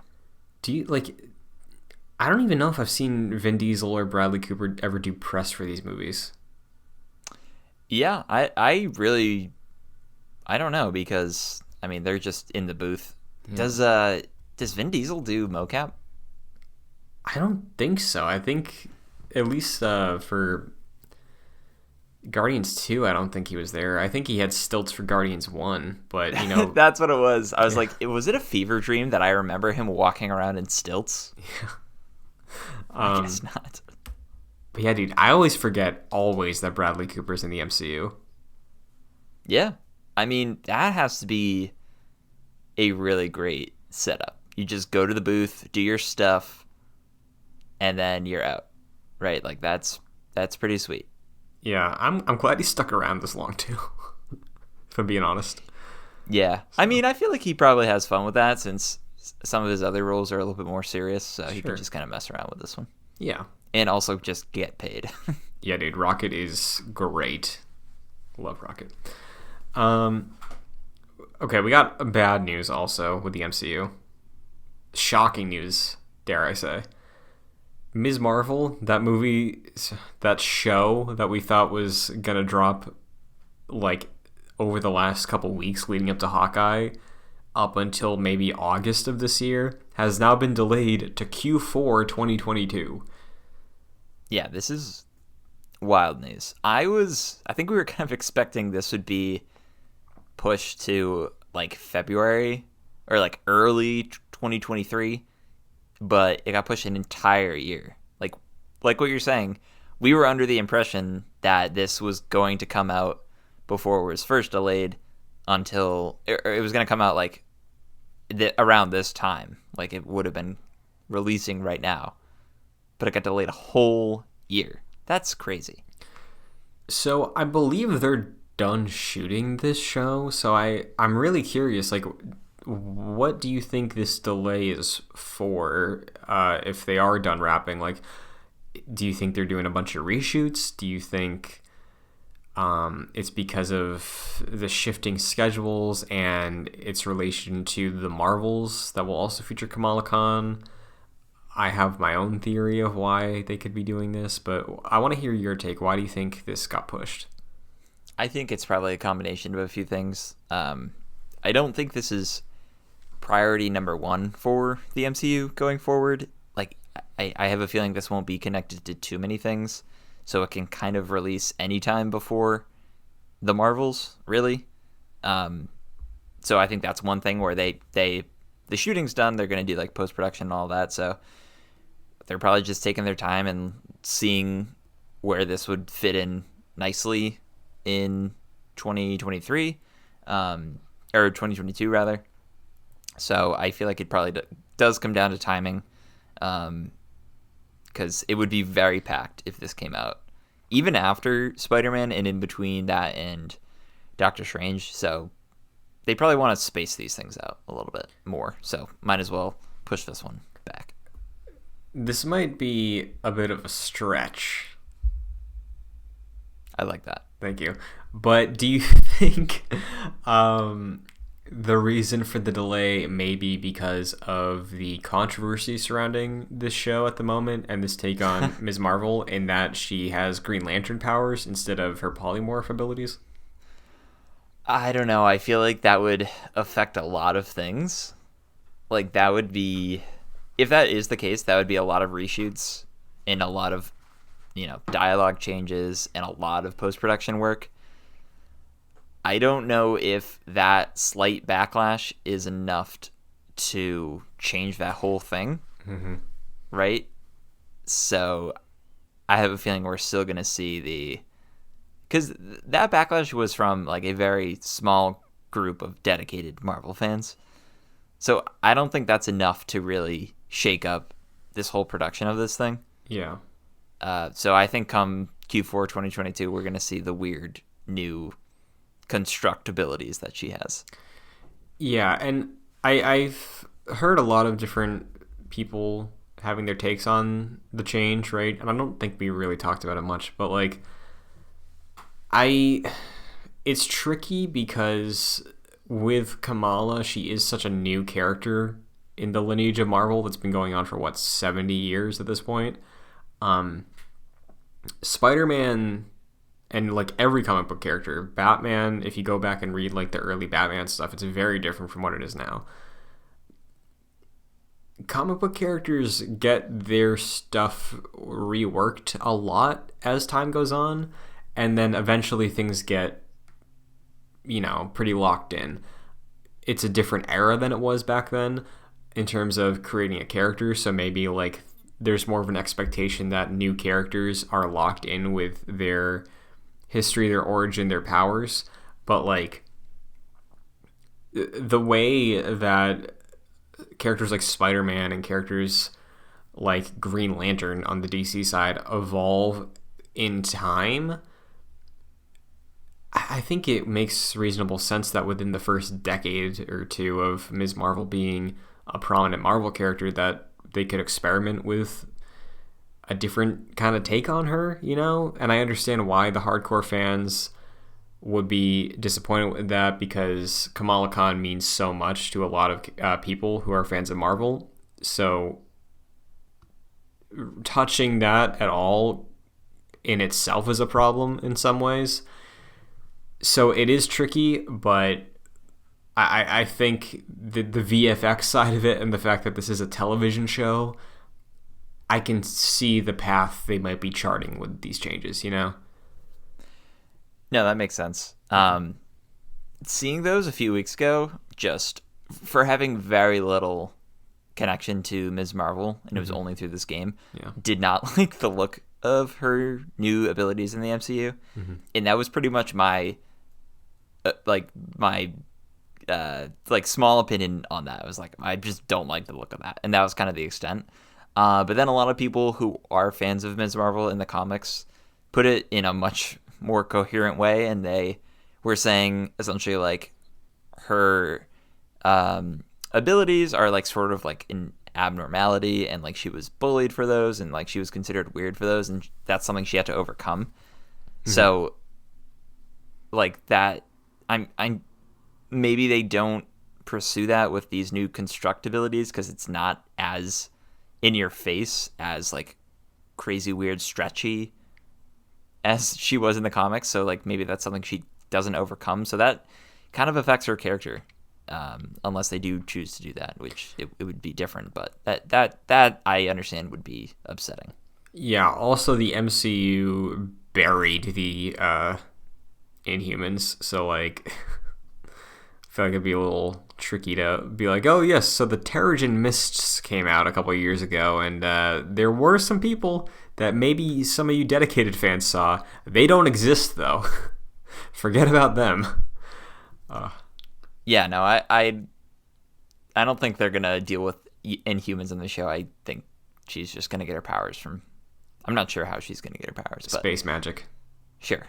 Speaker 2: Do you, like... I don't even know if I've seen Vin Diesel or Bradley Cooper ever do press for these movies.
Speaker 3: Yeah, I really... I don't know, because, I mean, they're just in the booth. Yeah. Does Vin Diesel do mocap?
Speaker 2: I don't think so. I think, at least for Guardians 2, I don't think he was there. I think he had stilts for Guardians 1, but, you know...
Speaker 3: That's what it was. I was like, was it a fever dream that I remember him walking around in stilts?
Speaker 2: Yeah.
Speaker 3: I guess not.
Speaker 2: But yeah, dude, I always forget that Bradley Cooper's in the MCU.
Speaker 3: Yeah. I mean, that has to be a really great setup. You just go to the booth, do your stuff, and then you're out. Right? Like, that's pretty sweet.
Speaker 2: Yeah, I'm glad he stuck around this long, too, if I'm being honest.
Speaker 3: Yeah. So. I mean, I feel like he probably has fun with that since some of his other roles are a little bit more serious, so he can just kind of mess around with this one.
Speaker 2: Yeah.
Speaker 3: And also just get paid.
Speaker 2: Yeah, dude, Rocket is great. Love Rocket. Um, okay, we got bad news also with the MCU. Shocking news, dare I say. Ms. Marvel, that movie, that show that we thought was gonna drop like over the last couple weeks leading up to Hawkeye, up until maybe August of this year, has now been delayed to Q4 2022.
Speaker 3: Yeah, this is wild news. I think we were kind of expecting this would be pushed to like February or like early 2023, but it got pushed an entire year. Like what you're saying, we were under the impression that this was going to come out before it was first delayed until it was going to come out like around this time. Like it would have been releasing right now, but it got delayed a whole year. That's crazy.
Speaker 2: So I believe they're done shooting this show. So I'm really curious, like, what do you think this delay is for? If they are done wrapping, like, do you think they're doing a bunch of reshoots? Do you think it's because of the shifting schedules and its relation to the Marvels that will also feature Kamala Khan? I have my own theory of why they could be doing this, but I want to hear your take. Why do you think this got pushed?
Speaker 3: I think it's probably a combination of a few things. I don't think this is priority number one for the MCU going forward. Like, I have a feeling this won't be connected to too many things, so it can kind of release anytime before the Marvels, really. So I think that's one thing where the shooting's done, they're going to do like post-production and all that, so they're probably just taking their time and seeing where this would fit in nicely in 2023, or 2022 rather. So I feel like it probably does come down to timing, because it would be very packed if this came out even after Spider-Man and in between that and Doctor Strange. So they probably want to space these things out a little bit more. So might as well push this one back.
Speaker 2: This might be a bit of a stretch.
Speaker 3: I like that.
Speaker 2: Thank you. But do you think the reason for the delay may be because of the controversy surrounding this show at the moment and this take on Ms. Marvel, in that she has Green Lantern powers instead of her polymorph abilities?
Speaker 3: I don't know. I feel like that would affect a lot of things. Like, that would be... If that is the case, that would be a lot of reshoots and a lot of, dialogue changes and a lot of post-production work. I don't know if that slight backlash is enough to change that whole thing, right? So I have a feeling we're still going to see because that backlash was from like a very small group of dedicated Marvel fans. So I don't think that's enough to really shake up this whole production of this thing.
Speaker 2: Yeah.
Speaker 3: So I think come Q4 2022, we're going to see the weird new construct abilities that she has.
Speaker 2: Yeah, and I've heard a lot of different people having their takes on the change, right? And I don't think we really talked about it much, but like, it's tricky because with Kamala, she is such a new character in the lineage of Marvel that's been going on for 70 years at this point. Spider-Man and like every comic book character, Batman, if you go back and read like the early Batman stuff, it's very different from what it is now. Comic book characters get their stuff reworked a lot as time goes on, and then eventually things get, pretty locked in. It's a different era than it was back then in terms of creating a character, so maybe like there's more of an expectation that new characters are locked in with their history, their origin, their powers. But like the way that characters like Spider-Man and characters like Green Lantern on the DC side evolve in time, I think it makes reasonable sense that within the first decade or two of Ms. Marvel being a prominent Marvel character, that they could experiment with a different kind of take on her, you know? And I understand why the hardcore fans would be disappointed with that, because Kamala Khan means so much to a lot of people who are fans of Marvel. So touching that at all in itself is a problem in some ways. So it is tricky, but I think the VFX side of it and the fact that this is a television show, I can see the path they might be charting with these changes, you know?
Speaker 3: No, that makes sense. Seeing those a few weeks ago, just for having very little connection to Ms. Marvel, and it was only through this game, did not like the look of her new abilities in the MCU. And that was pretty much my small opinion on that. I was like, I just don't like the look of that. And that was kind of the extent. But then a lot of people who are fans of Ms. Marvel in the comics put it in a much more coherent way, and they were saying essentially like her abilities are like sort of like an abnormality, and like she was bullied for those, and like she was considered weird for those, and that's something she had to overcome. So like that, I'm maybe they don't pursue that with these new construct abilities because it's not as in your face as like crazy weird stretchy as she was in the comics. So like maybe that's something she doesn't overcome, so that kind of affects her character, unless they do choose to do that, which it would be different, but that I understand would be upsetting.
Speaker 2: Yeah, also the MCU buried the Inhumans, so like I feel like it'd be a little tricky to be like, oh yes, so the Terrigen Mists came out a couple of years ago, and there were some people that maybe some of you dedicated fans saw. They don't exist though. Forget about them.
Speaker 3: Yeah, no, I don't think they're gonna deal with Inhumans in the show. I think she's just gonna get her powers from. I'm not sure how she's gonna get her powers. But
Speaker 2: space magic.
Speaker 3: Sure.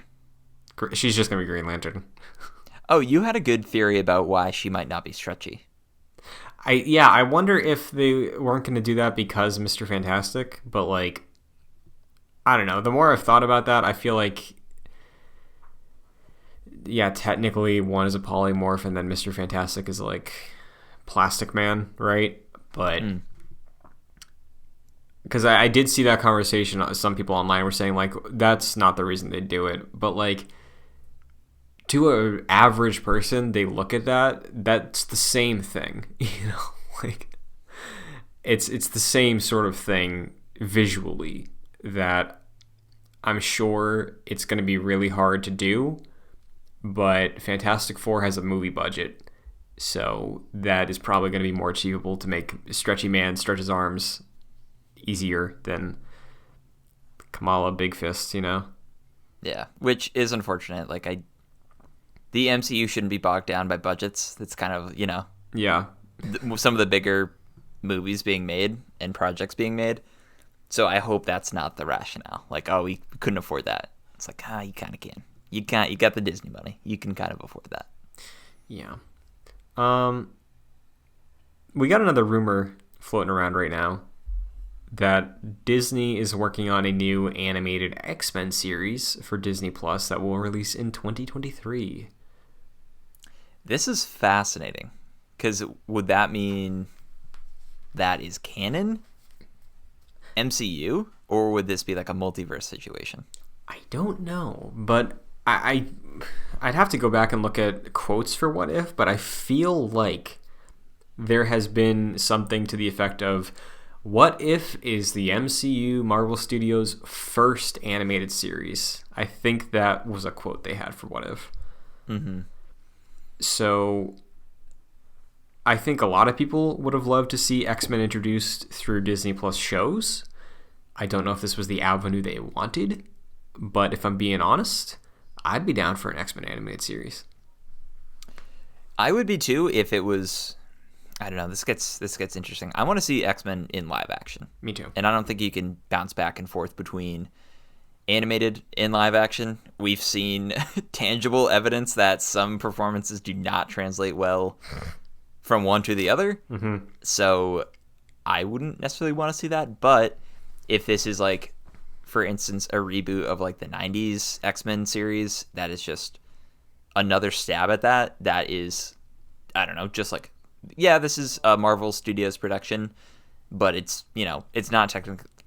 Speaker 2: She's just gonna be Green Lantern.
Speaker 3: Oh, you had a good theory about why she might not be stretchy.
Speaker 2: I wonder if they weren't going to do that because Mr. Fantastic, but like, I don't know. The more I've thought about that, I feel like, yeah, technically one is a polymorph and then Mr. Fantastic is like Plastic Man, right? But because I did see that conversation, some people online were saying like that's not the reason they do it, but like, to an average person, they look at that's the same thing, you know, like it's the same sort of thing visually that I'm sure it's going to be really hard to do, but Fantastic Four has a movie budget, so that is probably going to be more achievable to make Stretchy Man stretch his arms easier than Kamala Big Fist, you know?
Speaker 3: Yeah, which is unfortunate. Like the MCU shouldn't be bogged down by budgets. That's kind of, you know, some of the bigger movies being made and projects being made. So I hope that's not the rationale. Like, oh, we couldn't afford that. It's like, you kind of can. You got the Disney money. You can kind of afford that.
Speaker 2: Yeah. We got another rumor floating around right now that Disney is working on a new animated X-Men series for Disney Plus that will release in 2023.
Speaker 3: This is fascinating, because would that mean that is canon MCU, or would this be like a multiverse situation?
Speaker 2: I don't know, but I'd have to go back and look at quotes for What If, but I feel like there has been something to the effect of What If is the MCU Marvel Studios' first animated series. I think that was a quote they had for What If.
Speaker 3: Mm-hmm.
Speaker 2: So I think a lot of people would have loved to see X-Men introduced through Disney Plus shows. I don't know if this was the avenue they wanted, but if I'm being honest, I'd be down for an X-Men animated series.
Speaker 3: I would be too if it was. I don't know. This gets interesting. I want to see X-Men in live action.
Speaker 2: Me too.
Speaker 3: And I don't think you can bounce back and forth between animated and live action. We've seen tangible evidence that some performances do not translate well from one to the other.
Speaker 2: Mm-hmm.
Speaker 3: So I wouldn't necessarily want to see that. But if this is like, for instance, a reboot of like the 90s X-Men series, that is just another stab at that. That is, I don't know, just like, yeah, this is a Marvel Studios production, but it's, you know, it's not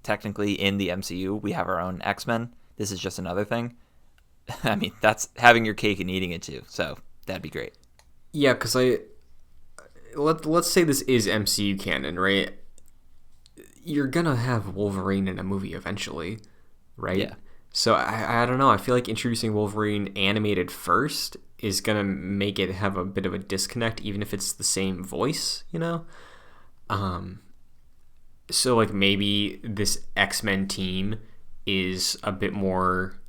Speaker 3: technically in the MCU. We have our own X-Men. This is just another thing. I mean, that's having your cake and eating it too. So that'd be great.
Speaker 2: Yeah, because let's say this is MCU canon, right? You're gonna have Wolverine in a movie eventually, right?
Speaker 3: Yeah.
Speaker 2: So I don't know. I feel like introducing Wolverine animated first is gonna make it have a bit of a disconnect, even if it's the same voice, you know. So like maybe this X-Men team is a bit more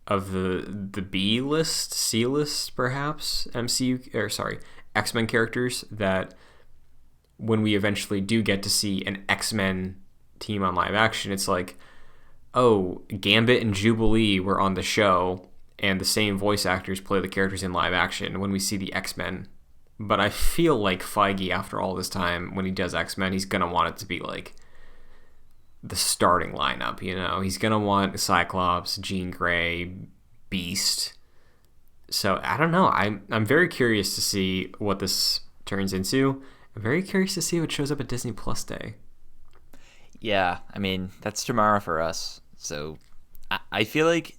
Speaker 2: of the B list, C list, perhaps X-Men characters that when we eventually do get to see an X-Men team on live action, it's like, oh, Gambit and Jubilee were on the show and the same voice actors play the characters in live action when we see the X-Men. But I feel like Feige, after all this time, when he does X-Men, he's going to want it to be like the starting lineup, you know? He's going to want Cyclops, Jean Grey, Beast. So I don't know. I'm very curious to see what this turns into. I'm very curious to see what shows up at Disney Plus Day.
Speaker 3: Yeah, I mean, that's tomorrow for us. So I feel like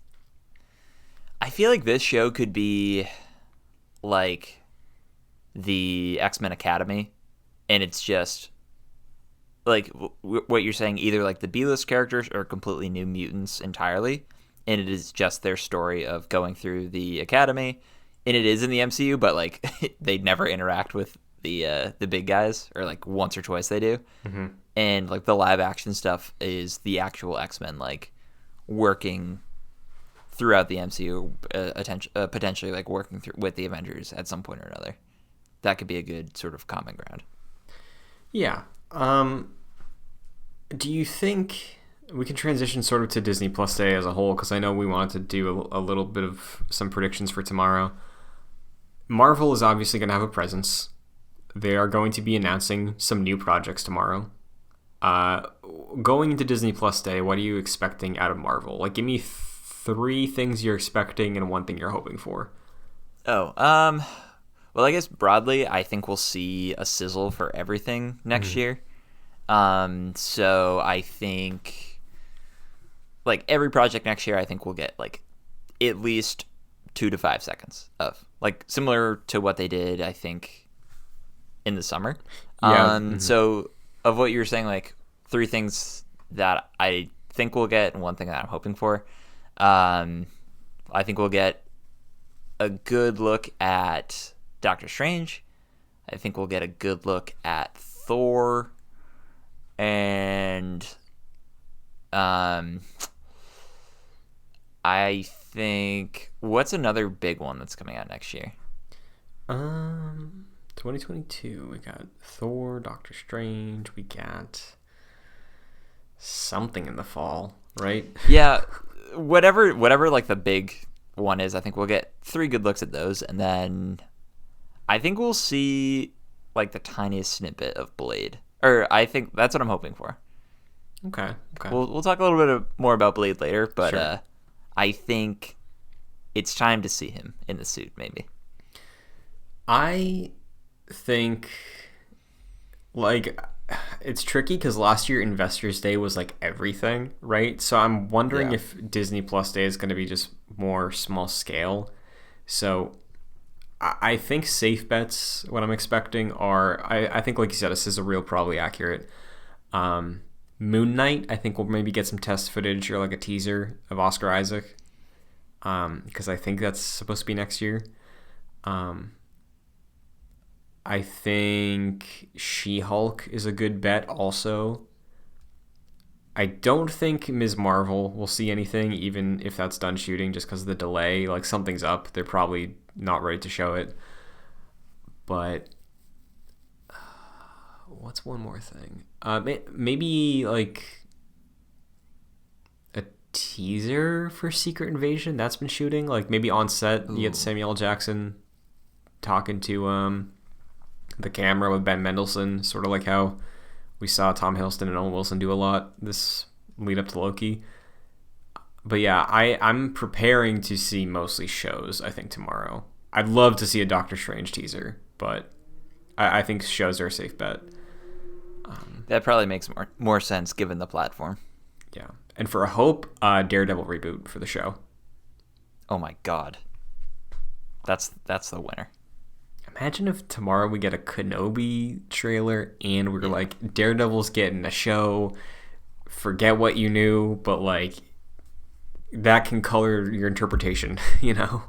Speaker 3: this show could be like the X-Men Academy, and it's just like what you're saying, either like the B-list characters or completely new mutants entirely, and it is just their story of going through the academy, and it is in the MCU, but like they never interact with the big guys, or like once or twice they do.
Speaker 2: Mm-hmm.
Speaker 3: And like the live action stuff is the actual X-Men like working throughout the MCU, potentially like working through with the Avengers at some point or another. That could be a good sort of common ground.
Speaker 2: Yeah. Do you think we can transition sort of to Disney Plus Day as a whole? Because I know we wanted to do a little bit of some predictions for tomorrow. Marvel is obviously going to have a presence. They are going to be announcing some new projects tomorrow. Going into Disney Plus Day, what are you expecting out of Marvel? Like, give me 3 things you're expecting and 1 thing you're hoping for.
Speaker 3: Well, I guess broadly, I think we'll see a sizzle for everything next year. So I think like every project next year, I think we'll get like at least 2 to 5 seconds of like similar to what they did, I think, in the summer.
Speaker 2: Yeah.
Speaker 3: So of what you were saying, like 3 things that I think we'll get and 1 thing that I'm hoping for. I think we'll get a good look at Doctor Strange. I think we'll get a good look at Thor. And I think, what's another big one that's coming out next year?
Speaker 2: 2022, we got Thor, Doctor Strange, we got something in the fall, right?
Speaker 3: Yeah, whatever like the big one is, I think we'll get 3 good looks at those, and then I think we'll see like the tiniest snippet of Blade. Or I think that's what I'm hoping for.
Speaker 2: Okay.
Speaker 3: We'll talk a little bit more about Blade later, but
Speaker 2: sure.
Speaker 3: I think it's time to see him in the suit, maybe.
Speaker 2: I think, like, it's tricky because last year Investors Day was like everything, right? So I'm wondering if Disney Plus Day is going to be just more small scale. So I think safe bets, what I'm expecting are, I think, like you said, a sizzle reel probably accurate. Moon Knight, I think we'll maybe get some test footage or like a teaser of Oscar Isaac, because I think that's supposed to be next year. I think She-Hulk is a good bet also. I don't think Ms. Marvel will see anything, even if that's done shooting, just because of the delay. Like, something's up. They're probably not ready to show it. But what's one more thing? Maybe like a teaser for Secret Invasion that's been shooting. Like maybe on set you get Samuel L. Jackson talking to the camera with Ben Mendelsohn, sort of like how We saw Tom Hiddleston and Owen Wilson do a lot this lead up to Loki. But yeah, I'm preparing to see mostly shows, I think, tomorrow. I'd love to see a Doctor Strange teaser, but I think shows are a safe bet.
Speaker 3: That probably makes more sense given the platform.
Speaker 2: Yeah. And for a hope, Daredevil reboot for the show.
Speaker 3: Oh my god. That's the winner.
Speaker 2: Imagine if tomorrow we get a Kenobi trailer and we're like, Daredevil's getting a show. Forget what you knew, but like that can color your interpretation, you know?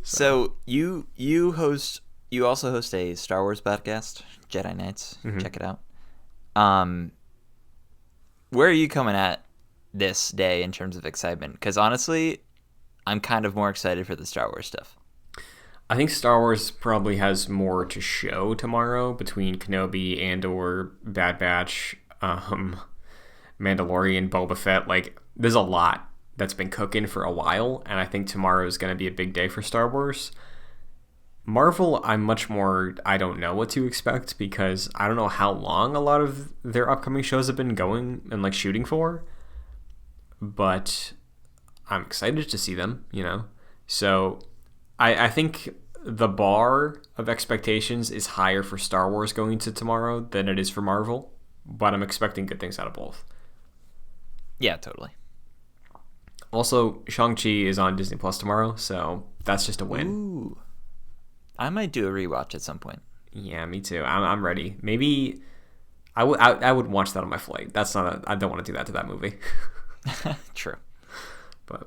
Speaker 3: So you also host a Star Wars podcast, Jedi Nights.
Speaker 2: Mm-hmm.
Speaker 3: Check it out. Where are you coming at this day in terms of excitement? Because honestly, I'm kind of more excited for the Star Wars stuff.
Speaker 2: I think Star Wars probably has more to show tomorrow between Kenobi, Andor, Bad Batch, Mandalorian, Boba Fett. Like, there's a lot that's been cooking for a while, and I think tomorrow is going to be a big day for Star Wars. Marvel, I don't know what to expect because I don't know how long a lot of their upcoming shows have been going and like shooting for, but I'm excited to see them, you know? So I think the bar of expectations is higher for Star Wars going to tomorrow than it is for Marvel, but I'm expecting good things out of both.
Speaker 3: Yeah, totally.
Speaker 2: Also, Shang-Chi is on Disney Plus tomorrow, so that's just a win.
Speaker 3: Ooh. I might do a rewatch at some point.
Speaker 2: Yeah, me too. I'm ready. Maybe I would watch that on my flight. I don't want to do that to that movie.
Speaker 3: True.
Speaker 2: But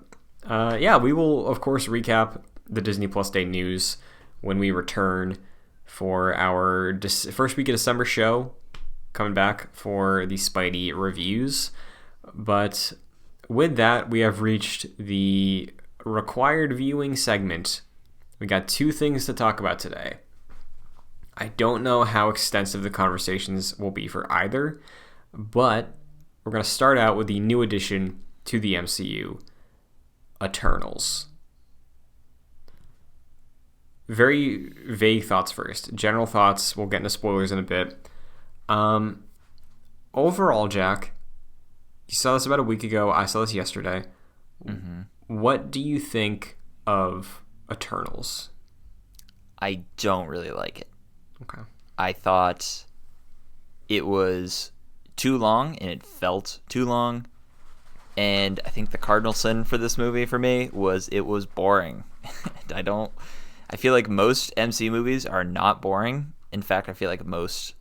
Speaker 2: yeah, we will of course recap the Disney Plus Day news when we return for our first week of December show, coming back for the Spidey reviews. But with that, we have reached the required viewing segment. We got two things to talk about today. I don't know how extensive the conversations will be for either, but we're going to start out with the new addition to the MCU, Eternals. Very vague thoughts first. General thoughts, we'll get into spoilers in a bit. Overall, Jack, you saw this about a week ago. I saw this yesterday.
Speaker 3: Mm-hmm.
Speaker 2: What do you think of Eternals?
Speaker 3: I don't really like it.
Speaker 2: Okay.
Speaker 3: I thought it was too long, and it felt too long. And I think the cardinal sin for this movie for me was it was boring. I feel like most MCU movies are not boring. In fact, I feel like most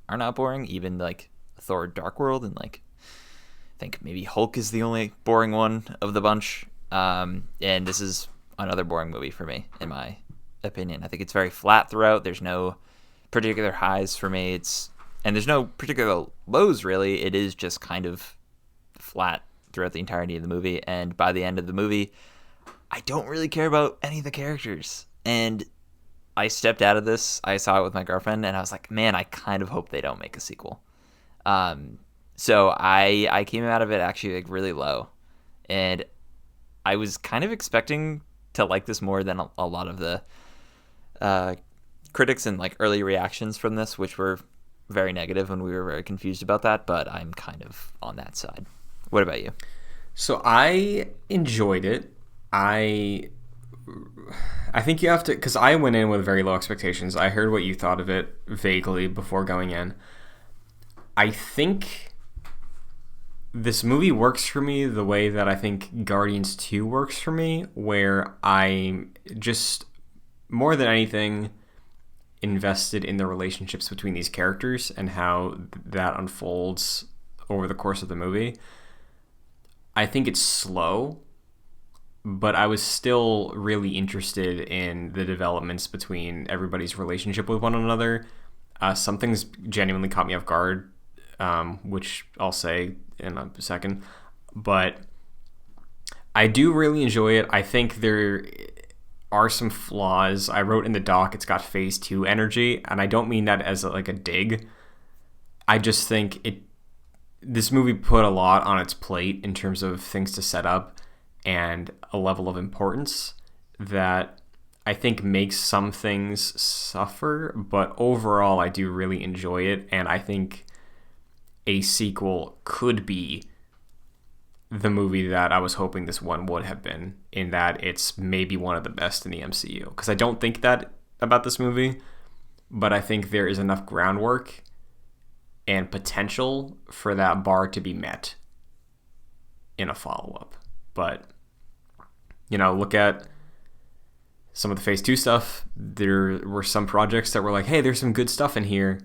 Speaker 3: are not boring. Even like Thor: Dark World, and like I think maybe Hulk is the only boring one of the bunch. And this is another boring movie for me, in my opinion. I think it's very flat throughout. There's no particular highs for me. And there's no particular lows, really. It is just kind of flat throughout the entirety of the movie. And by the end of the movie, I don't really care about any of the characters. And I stepped out of this. I saw it with my girlfriend, and I was like, man, I kind of hope they don't make a sequel. So I came out of it actually like really low. And I was kind of expecting to like this more than a lot of the critics and like early reactions from this, which were very negative, and we were very confused about that. But I'm kind of on that side. What about you?
Speaker 2: So I enjoyed it. I think you have to, because I went in with very low expectations. I heard what you thought of it vaguely before going in. I think this movie works for me the way that I think Guardians 2 works for me, where I'm just, more than anything, invested in the relationships between these characters and how that unfolds over the course of the movie. I think it's slow, but I was still really interested in the developments between everybody's relationship with one another. Some things genuinely caught me off guard, which I'll say in a second. But I do really enjoy it. I think there are some flaws. I wrote in the doc it's got phase 2 energy, and I don't mean that as like a dig. I just think this movie put a lot on its plate in terms of things to set up and a level of importance that I think makes some things suffer, but overall I do really enjoy it, and I think a sequel could be the movie that I was hoping this one would have been, in that it's maybe one of the best in the MCU. Because I don't think that about this movie, but I think there is enough groundwork and potential for that bar to be met in a follow-up. But, look at some of the Phase 2 stuff. There were some projects that were like, hey, there's some good stuff in here.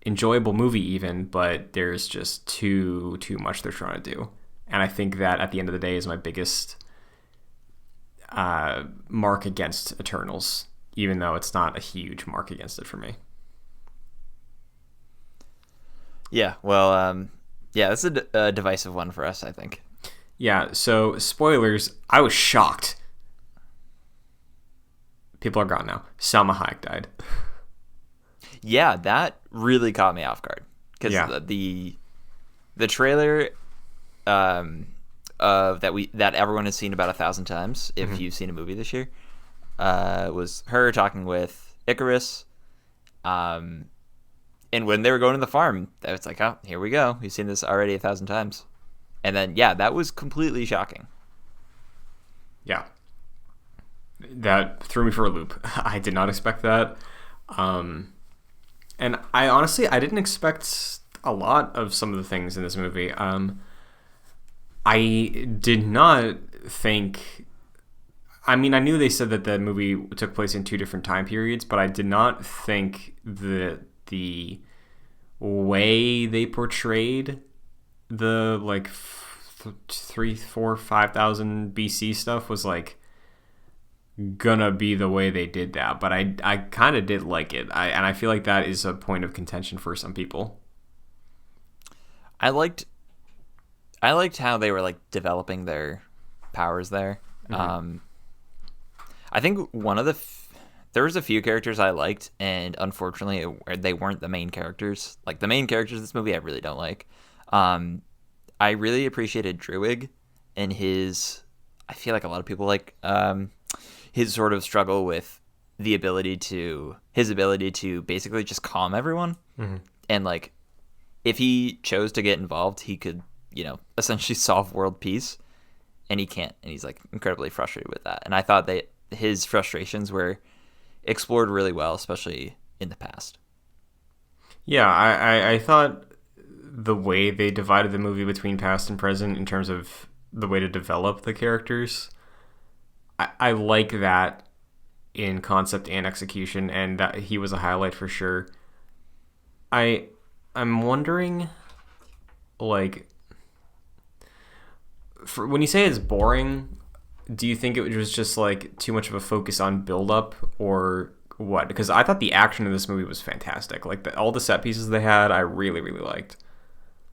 Speaker 2: Enjoyable movie even, but there's just too much they're trying to do. And I think that at the end of the day is my biggest mark against Eternals, even though it's not a huge mark against it for me.
Speaker 3: Yeah, well, this is a divisive one for us, I think.
Speaker 2: Yeah, so spoilers, I was shocked. People are gone now. Salma Hayek died.
Speaker 3: Yeah, that really caught me off guard. Because the trailer that everyone has seen about 1,000 times, if you've seen a movie this year, was her talking with Icarus. And when they were going to the farm, it's like, oh, here we go. We've seen this already 1,000 times. And then, that was completely shocking.
Speaker 2: Yeah. That threw me for a loop. I did not expect that. And I didn't expect a lot of some of the things in this movie. I did not think... I mean, I knew they said that the movie took place in 2 different time periods, but I did not think that the way they portrayed the, 3, 4, 5,000 BC stuff was, gonna be the way they did that. But I kind of did like it. And I feel like that is a point of contention for some people.
Speaker 3: I liked how they were developing their powers there. Mm-hmm. I think one of there was a few characters I liked, and unfortunately they weren't the main characters. The main characters of this movie I really don't like. I really appreciated Druig and his... I feel like a lot of people like his sort of struggle with his ability to basically just calm everyone. Mm-hmm. And if he chose to get involved, he could, essentially solve world peace, and he can't. And he's incredibly frustrated with that. And I thought that his frustrations were explored really well, especially in the past.
Speaker 2: Yeah, I thought the way they divided the movie between past and present in terms of the way to develop the characters, I like that in concept and execution, and that he was a highlight for sure. I'm wondering, for when you say it's boring, do you think it was just too much of a focus on build up, or what? Because I thought the action in this movie was fantastic. All the set pieces they had, I really, really liked.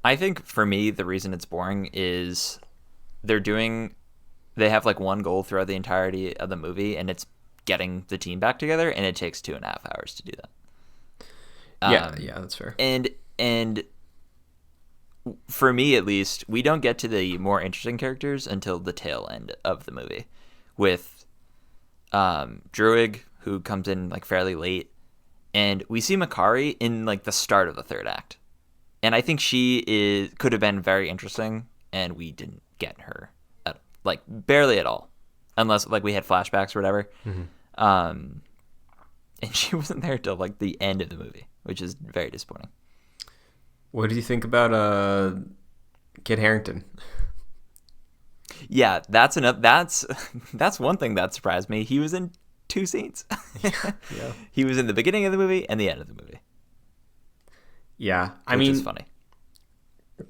Speaker 3: I think for me, the reason it's boring is they have one goal throughout the entirety of the movie, and it's getting the team back together, and it takes 2.5 hours to do that.
Speaker 2: Yeah, that's fair.
Speaker 3: And for me, at least, we don't get to the more interesting characters until the tail end of the movie, with Druig, who comes in fairly late, and we see Makari in the start of the third act, and I think she could have been very interesting, and we didn't get her barely at all, unless we had flashbacks or whatever. Mm-hmm. And she wasn't there till the end of the movie, which is very disappointing.
Speaker 2: What do you think about Kit Harington?
Speaker 3: Yeah, that's one thing that surprised me. He was in 2 scenes. Yeah. He was in the beginning of the movie and the end of the movie.
Speaker 2: Yeah,
Speaker 3: which is funny.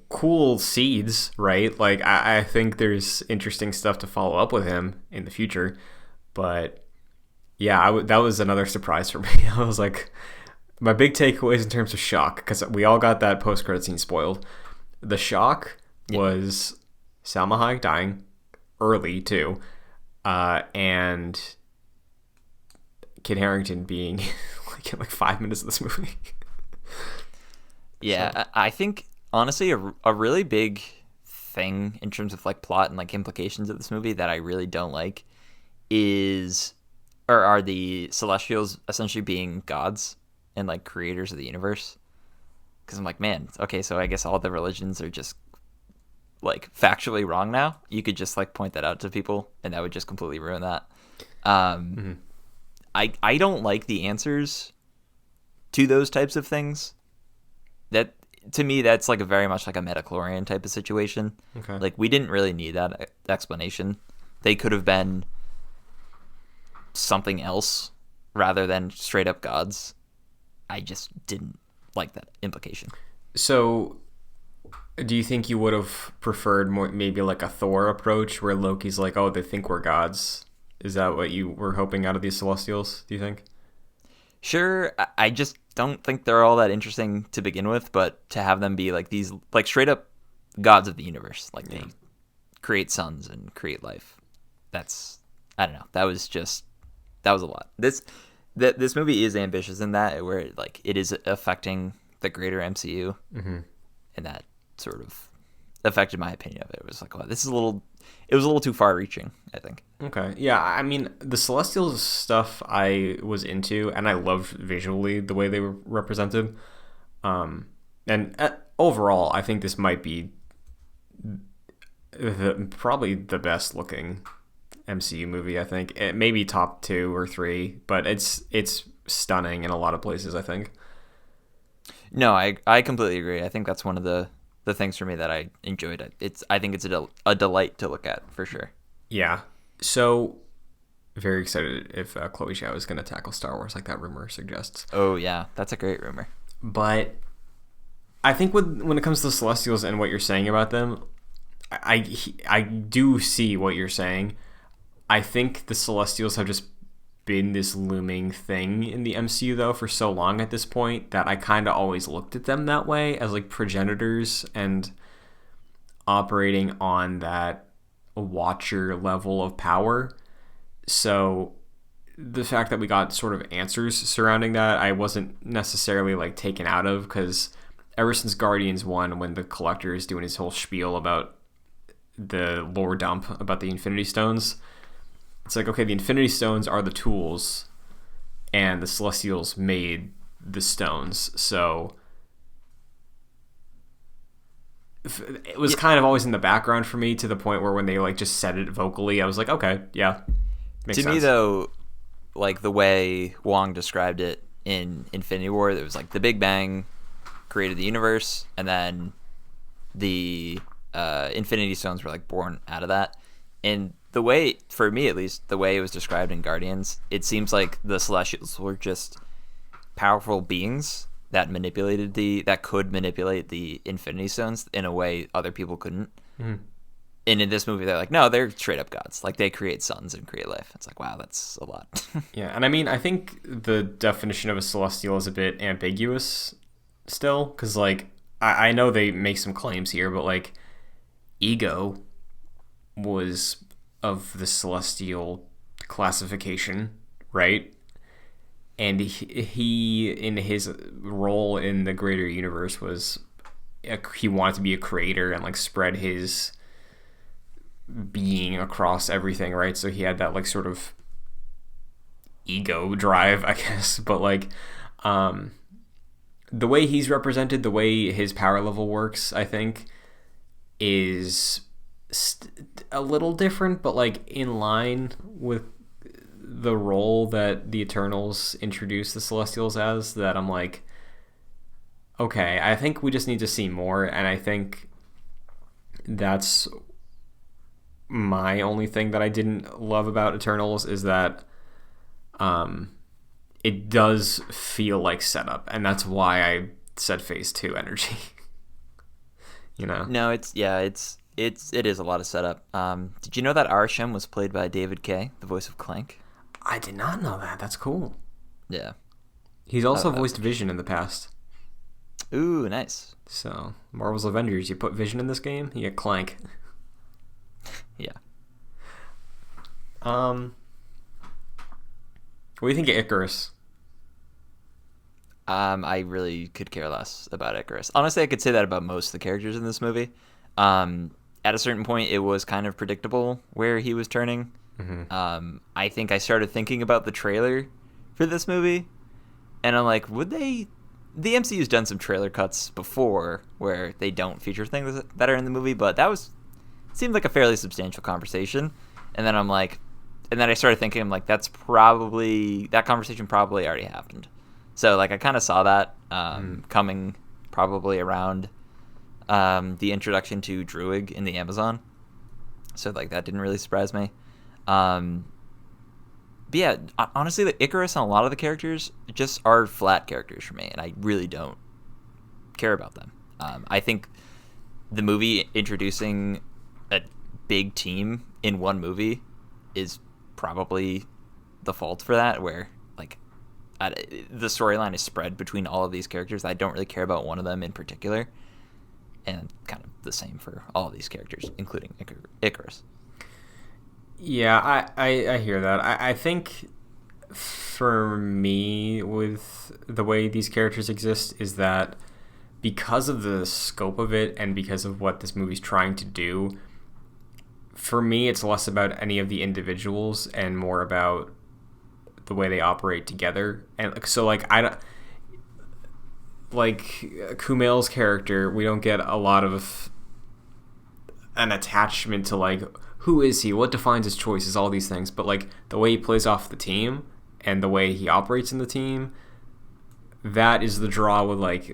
Speaker 2: Cool seeds, right? I think there's interesting stuff to follow up with him in the future, but yeah, that was another surprise for me. I was my big takeaways in terms of shock, because we all got that post-credit scene spoiled. The shock was Salma Hayek dying early too, and Kit Harington being in 5 minutes of this movie.
Speaker 3: Yeah, so. I think honestly a really big thing in terms of plot and implications of this movie that I really don't like is or are the Celestials essentially being gods and like creators of the universe? Because I'm like, man, okay, so I guess all the religions are just like factually wrong now. You could just like point that out to people, and that would just completely ruin that. I don't like the answers to those types of things. That to me, that's like a very much like a metachlorian type of situation.
Speaker 2: Okay.
Speaker 3: Like we didn't really need that explanation. They could have been something else rather than straight up gods. I just didn't like that implication.
Speaker 2: So, do you think you would have preferred more, maybe like a Thor approach where Loki's like, oh, they think we're gods? Is that what you were hoping out of these Celestials, do you think?
Speaker 3: Sure, I just don't think they're all that interesting to begin with, but to have them be like these, like straight up gods of the universe, like they create suns and create life. That's, I don't know. That was a lot. This movie is ambitious in that, where like it is affecting the greater MCU, and that sort of affected my opinion of it. It was like, wow, it was a little too far reaching, I think.
Speaker 2: Okay. Yeah, I mean, the Celestials stuff I was into, and I loved visually the way they were represented. And overall, I think this might be probably the best looking MCU movie, I think. It may be top 2 or 3, but it's stunning in a lot of places, I think.
Speaker 3: No, I completely agree. I think that's one of the things for me that I enjoyed. I think it's a delight to look at, for sure.
Speaker 2: Yeah. So, very excited if Chloe Zhao is going to tackle Star Wars like that rumor suggests.
Speaker 3: Oh, yeah. That's a great rumor.
Speaker 2: But I think when it comes to the Celestials and what you're saying about them, I do see what you're saying. I think the Celestials have just been this looming thing in the MCU, though, for so long at this point that I kind of always looked at them that way, as like progenitors and operating on that Watcher level of power. So the fact that we got sort of answers surrounding that, I wasn't necessarily like taken out of, because ever since Guardians 1, when the Collector is doing his whole spiel about the lore dump about the Infinity Stones, it's like, okay, the Infinity Stones are the tools, and the Celestials made the stones. So it was kind of always in the background for me, to the point where when they like just said it vocally, I was like, okay, yeah, makes sense.
Speaker 3: To me, though, like the way Wong described it in Infinity War, there was like the Big Bang created the universe, and then the Infinity Stones were like born out of that. And the way, for me at least, the way it was described in Guardians, it seems like the Celestials were just powerful beings that could manipulate the Infinity Stones in a way other people couldn't. And in this movie, they're like, no, they're straight up gods. Like, they create suns and create life. It's like, wow, that's a lot.
Speaker 2: Yeah, and I mean, I think the definition of a Celestial is a bit ambiguous still, because like I know they make some claims here, but like Ego was of the Celestial classification, right? And he in his role in the greater universe was he wanted to be a creator and like spread his being across everything, right? So he had that like sort of ego drive, I guess. But like the way he's represented, the way his power level works, I think is a little different, but like in line with the role that the Eternals introduced the Celestials as, that I'm like, okay, I think we just need to see more. And I think that's my only thing that I didn't love about Eternals, is that it does feel like setup, and that's why I said phase 2 energy. You know?
Speaker 3: No, it is a lot of setup. Did you know that Arishem was played by David Kaye, the voice of Clank?
Speaker 2: I did not know that. That's cool.
Speaker 3: Yeah.
Speaker 2: He's also voiced Vision in the past.
Speaker 3: Ooh, nice.
Speaker 2: So, Marvel's Avengers, you put Vision in this game, you get Clank.
Speaker 3: Yeah.
Speaker 2: What do you think of Icarus?
Speaker 3: I really could care less about Icarus. Honestly, I could say that about most of the characters in this movie. At a certain point, it was kind of predictable where he was turning. I think I started thinking about the trailer for this movie, and I'm like, would they? The MCU's done some trailer cuts before where they don't feature things that are in the movie, but that seemed like a fairly substantial conversation. And then I started thinking, I'm like, that conversation probably already happened. So like I kind of saw that coming probably around the introduction to Druig in the Amazon. So like that didn't really surprise me. But yeah, honestly, the Icarus and a lot of the characters just are flat characters for me, and I really don't care about them. I think the movie introducing a big team in one movie is probably the fault for that, where like the storyline is spread between all of these characters. I don't really care about one of them in particular, and kind of the same for all of these characters, including Icarus.
Speaker 2: Yeah, I hear that. I think for me, with the way these characters exist, is that because of the scope of it and because of what this movie's trying to do, for me, it's less about any of the individuals and more about the way they operate together. And so, like, I don't like Kumail's character. We don't get a lot of an attachment to like who is he, what defines his choices, all these things. But like the way he plays off the team and the way he operates in the team, that is the draw with like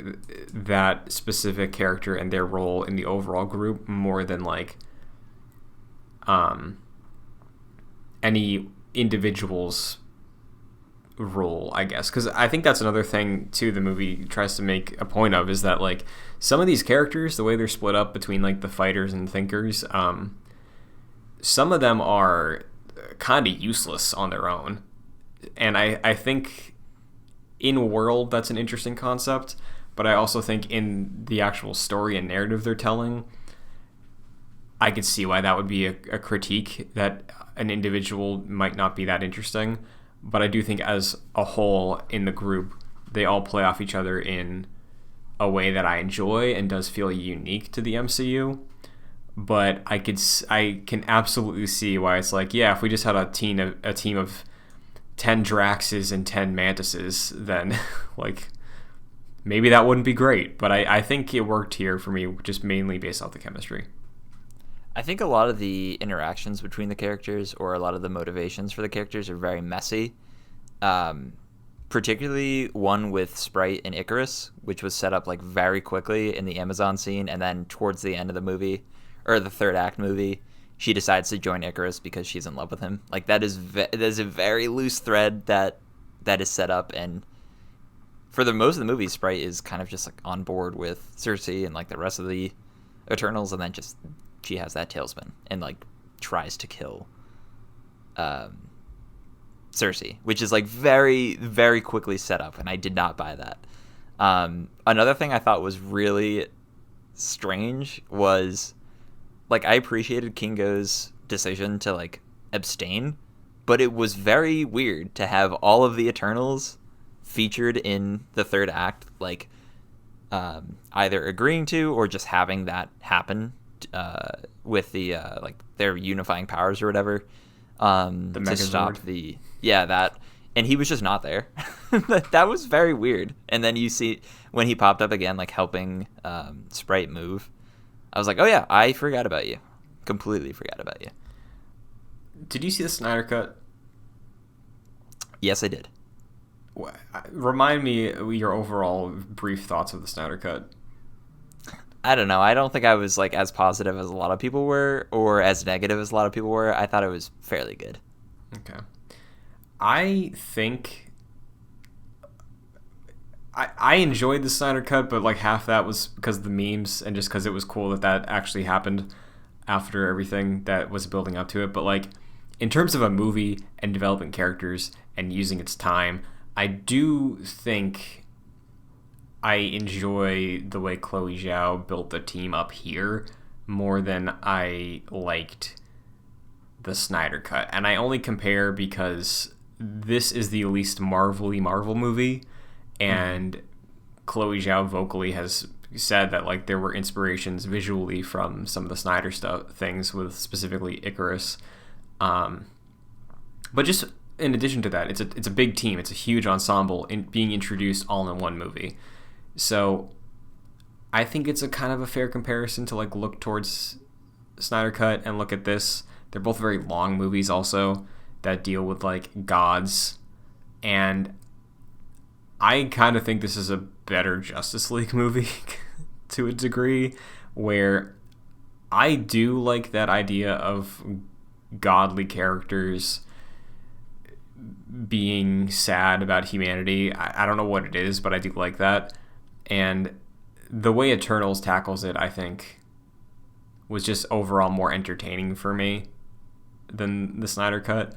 Speaker 2: that specific character and their role in the overall group more than like any individual's role, I guess. Because I think that's another thing too the movie tries to make a point of, is that like some of these characters, the way they're split up between like the fighters and thinkers, some of them are kind of useless on their own. And I think in world that's an interesting concept, but I also think in the actual story and narrative they're telling, I could see why that would be a critique, that an individual might not be that interesting. But I do think as a whole in the group, they all play off each other in a way that I enjoy and does feel unique to the MCU. But I can absolutely see why it's like, yeah, if we just had a team of 10 Draxes and 10 Mantises, then like maybe that wouldn't be great. But I think it worked here for me, just mainly based off the chemistry.
Speaker 3: I think a lot of the interactions between the characters, or a lot of the motivations for the characters, are very messy. Particularly one with Sprite and Icarus, which was set up like very quickly in the Amazon scene, and then towards the end of the movie, or the third act movie, she decides to join Icarus because she's in love with him. Like that is there's a very loose thread that is set up, and for the most of the movie, Sprite is kind of just like on board with Cersei and like the rest of the Eternals, and then just she has that tailspin and like tries to kill Cersei, which is like very, very quickly set up, and I did not buy that. Another thing I thought was really strange was, like, I appreciated Kingo's decision to like abstain, but it was very weird to have all of the Eternals featured in the third act, like either agreeing to or just having that happen with the like their unifying powers or whatever, to stop the that, and he was just not there. That was very weird. And then you see when he popped up again, like helping Sprite move, I was like, oh yeah, I forgot about you, completely forgot about you.
Speaker 2: Did you see the Snyder Cut?
Speaker 3: Yes, I did.
Speaker 2: Remind me your overall brief thoughts of the Snyder Cut.
Speaker 3: I don't know. I don't think I was like as positive as a lot of people were, or as negative as a lot of people were. I thought it was fairly good.
Speaker 2: Okay. I think I enjoyed the Snyder Cut, but like half that was because of the memes and just because it was cool that actually happened after everything that was building up to it. But like in terms of a movie and developing characters and using its time, I do think I enjoy the way Chloe Zhao built the team up here more than I liked the Snyder Cut. And I only compare because this is the least Marvel-y Marvel movie, and Chloe Zhao vocally has said that like there were inspirations visually from some of the Snyder things with specifically Icarus. But just in addition to that, it's a big team. It's a huge ensemble being introduced all in one movie. So I think it's a kind of a fair comparison to like look towards Snyder Cut and look at this. They're both very long movies also that deal with like gods, and I kind of think this is a better Justice League movie to a degree, where I do like that idea of godly characters being sad about humanity. I don't know what it is, but I do like that. And the way Eternals tackles it, I think, was just overall more entertaining for me than the Snyder Cut.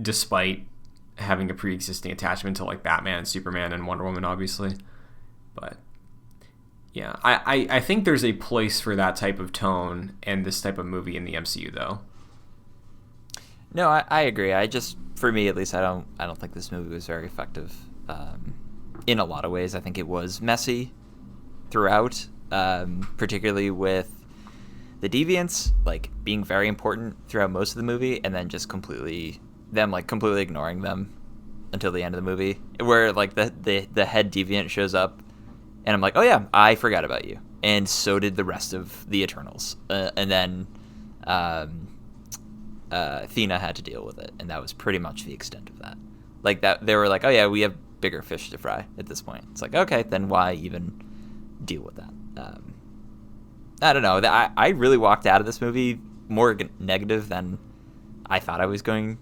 Speaker 2: Despite having a pre-existing attachment to like Batman and Superman and Wonder Woman, obviously. But yeah, I think there's a place for that type of tone and this type of movie in the MCU, though.
Speaker 3: No, I agree. For me at least, I don't think this movie was very effective. In a lot of ways, I think it was messy throughout, particularly with the deviants like being very important throughout most of the movie, and then just completely ignoring them until the end of the movie, where like the head deviant shows up, and I'm like, oh yeah, I forgot about you, and so did the rest of the Eternals, and then Athena had to deal with it, and that was pretty much the extent of that. Like that, they were like, oh yeah, we have bigger fish to fry at this point. It's like, okay, then why even deal with that? I don't know. I really walked out of this movie more negative than I thought I was going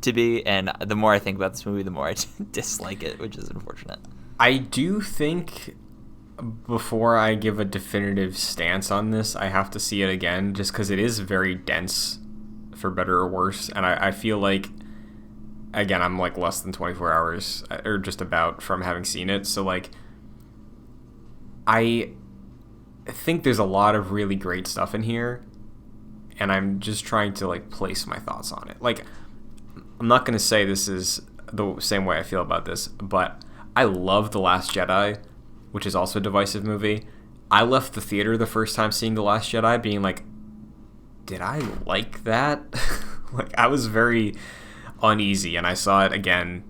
Speaker 3: to be, and the more I think about this movie, the more I dislike it, which is unfortunate.
Speaker 2: I do think before I give a definitive stance on this, I have to see it again, just because it is very dense, for better or worse, and I feel like, again, I'm like less than 24 hours, or just about, from having seen it, so like, I think there's a lot of really great stuff in here, and I'm just trying to like place my thoughts on it. Like, I'm not going to say this is the same way I feel about this, but I love The Last Jedi, which is also a divisive movie. I left the theater the first time seeing The Last Jedi being like, did I like that? Like, I was very uneasy, and I saw it again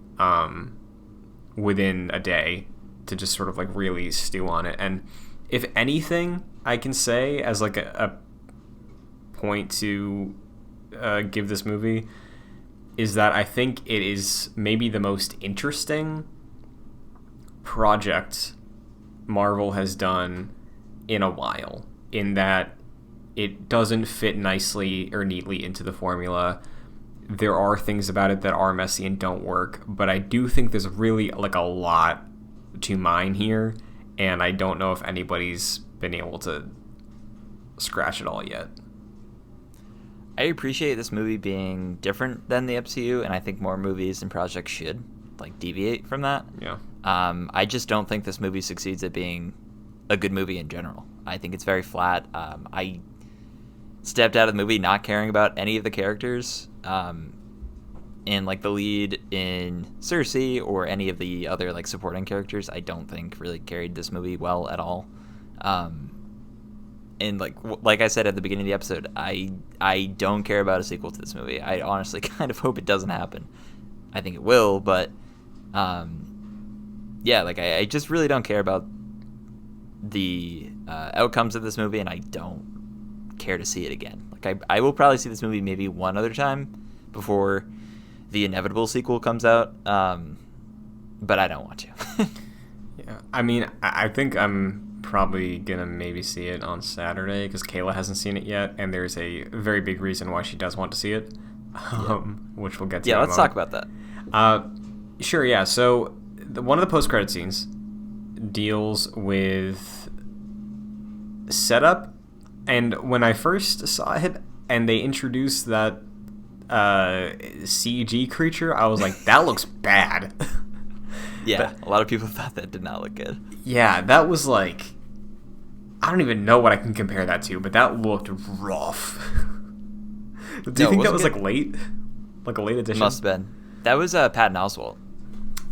Speaker 2: within a day to just sort of like really stew on it. And if anything I can say as like a point to give this movie is that I think it is maybe the most interesting project Marvel has done in a while, in that it doesn't fit nicely or neatly into the formula. There are things about it that are messy and don't work, but I do think there's really like a lot to mine here, and I don't know if anybody's been able to scratch it all yet.
Speaker 3: I appreciate this movie being different than the MCU, and I think more movies and projects should like deviate from that.
Speaker 2: Yeah.
Speaker 3: I just don't think this movie succeeds at being a good movie in general. I think it's very flat. I stepped out of the movie not caring about any of the characters, and like the lead in Cersei or any of the other like supporting characters, I don't think really carried this movie well at all. And like I said at the beginning of the episode, I don't care about a sequel to this movie. I honestly kind of hope it doesn't happen. I think it will, but yeah, like I just really don't care about the outcomes of this movie, and I don't care to see it again. Like I will probably see this movie maybe one other time before the inevitable sequel comes out, but I don't want to.
Speaker 2: Yeah, I mean, I think I'm probably gonna maybe see it on Saturday because Kayla hasn't seen it yet, and there's a very big reason why she does want to see it, which we'll get to.
Speaker 3: Yeah, let's talk about that.
Speaker 2: Sure. Yeah. So one of the post-credit scenes deals with setup, and when I first saw it and they introduced that CG creature, I was like, that looks bad.
Speaker 3: Yeah, a lot of people thought that did not look good.
Speaker 2: Yeah, that was like, I don't even know what I can compare that to, but that looked rough. Do you think that was good? Like late? Like a late edition?
Speaker 3: Must have been. That was Patton Oswalt.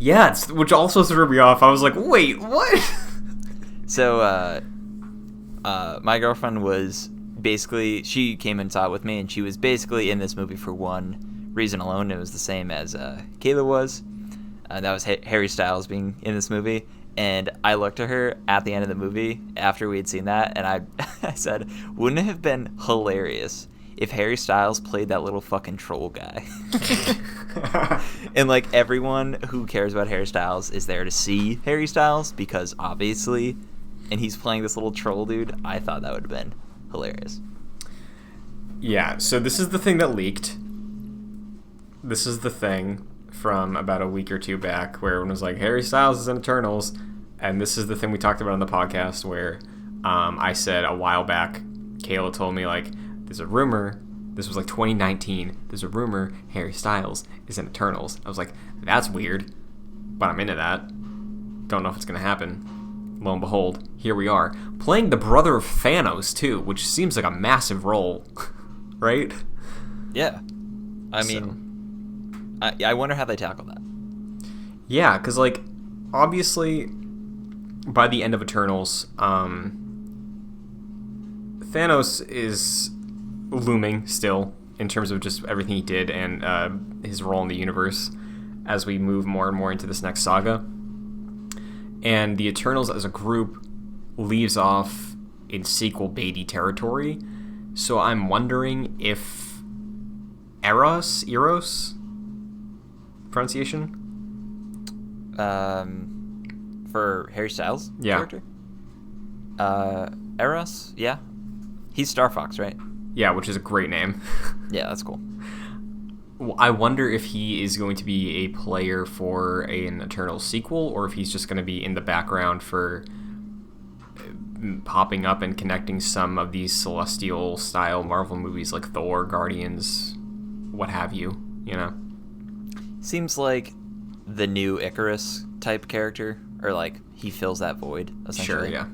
Speaker 2: Yeah, which also threw me off. I was like, wait, what?
Speaker 3: So, my girlfriend was basically, she came and saw it with me, and she was basically in this movie for one reason alone. It was the same as Kayla was. That was Harry Styles being in this movie. And I looked at her at the end of the movie after we had seen that, and I said, wouldn't it have been hilarious if Harry Styles played that little fucking troll guy? And, like, everyone who cares about Harry Styles is there to see Harry Styles because, obviously, and he's playing this little troll dude. I thought that would have been hilarious.
Speaker 2: Yeah, so this is the thing that leaked. This is the thing from about a week or two back where everyone was like, Harry Styles is in Eternals. And this is the thing we talked about on the podcast where I said a while back, Kayla told me, like, there's a rumor. This was like 2019. There's a rumor Harry Styles is in Eternals. I was like, that's weird, but I'm into that. Don't know if it's going to happen. Lo and behold, here we are. Playing the brother of Thanos, too, which seems like a massive role, right?
Speaker 3: Yeah. I mean, I wonder how they tackle that.
Speaker 2: Yeah, because, like, obviously, by the end of Eternals, Thanos is looming still in terms of just everything he did and his role in the universe as we move more and more into this next saga. And the Eternals as a group leaves off in sequel baity territory. So I'm wondering if Eros pronunciation?
Speaker 3: For Harry Styles'
Speaker 2: Yeah.
Speaker 3: character? Eros? Yeah. He's Star Fox, right?
Speaker 2: Yeah, which is a great name.
Speaker 3: Yeah, that's cool.
Speaker 2: I wonder if he is going to be a player for an Eternal sequel, or if he's just going to be in the background for popping up and connecting some of these celestial-style Marvel movies like Thor, Guardians, what have you, you know?
Speaker 3: Seems like the new Icarus type character, or like he fills that void, essentially.
Speaker 2: Sure, yeah.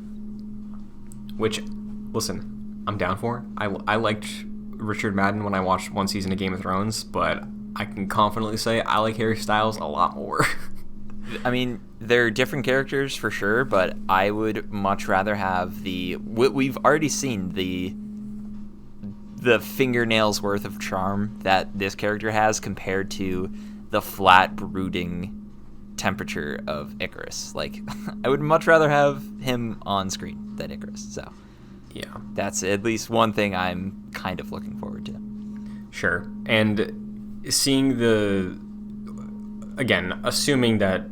Speaker 2: Which, listen, I'm down for. I liked Richard Madden when I watched one season of Game of Thrones, but I can confidently say I like Harry Styles a lot more.
Speaker 3: I mean, they're different characters for sure, but I would much rather have we've already seen the fingernails worth of charm that this character has compared to the flat brooding temperature of Icarus. Like, I would much rather have him on screen than Icarus. So
Speaker 2: yeah,
Speaker 3: that's at least one thing I'm kind of looking forward to.
Speaker 2: Sure. And seeing again, assuming that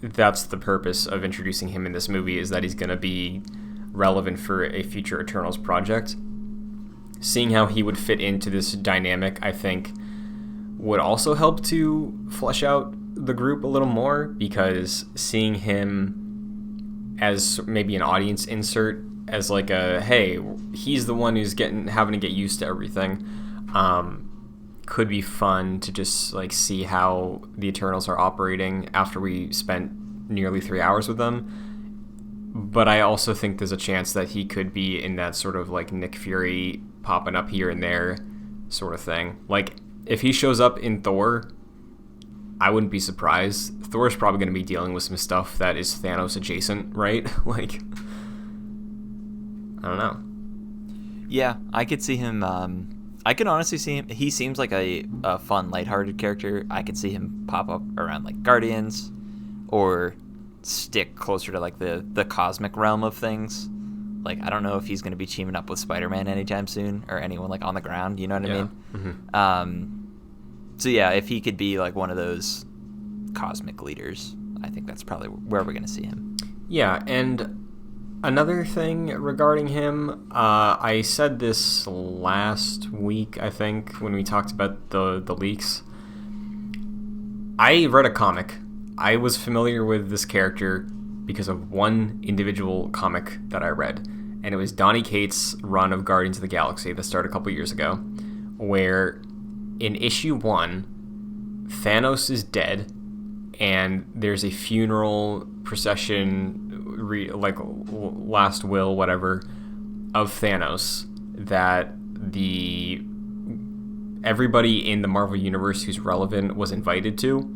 Speaker 2: that's the purpose of introducing him in this movie, is that he's going to be relevant for a future Eternals project. Seeing how he would fit into this dynamic, I think, would also help to flesh out the group a little more, because seeing him as maybe an audience insert, as like a, hey, he's the one who's having to get used to everything, could be fun to just like see how the Eternals are operating after we spent nearly 3 hours with them. But I also think there's a chance that he could be in that sort of like Nick Fury popping up here and there sort of thing. Like, if he shows up in Thor, I wouldn't be surprised. Thor's probably going to be dealing with some stuff that is Thanos adjacent, right? Like, I don't know.
Speaker 3: Yeah, I could see him. I can honestly see him. He seems like a fun, lighthearted character. I could see him pop up around like Guardians, or stick closer to like the cosmic realm of things. Like, I don't know if he's going to be teaming up with Spider-Man anytime soon, or anyone like on the ground. You know what I mean?
Speaker 2: Mm-hmm.
Speaker 3: So yeah, if he could be like one of those cosmic leaders, I think that's probably where we're going to see him.
Speaker 2: Yeah, and another thing regarding him, I said this last week, I think, when we talked about the leaks. I read a comic. I was familiar with this character because of one individual comic that I read, and it was Donny Cates' run of Guardians of the Galaxy that started a couple years ago, where in issue 1, Thanos is dead, and there's a funeral procession, like last will, whatever, of Thanos that everybody in the Marvel Universe who's relevant was invited to.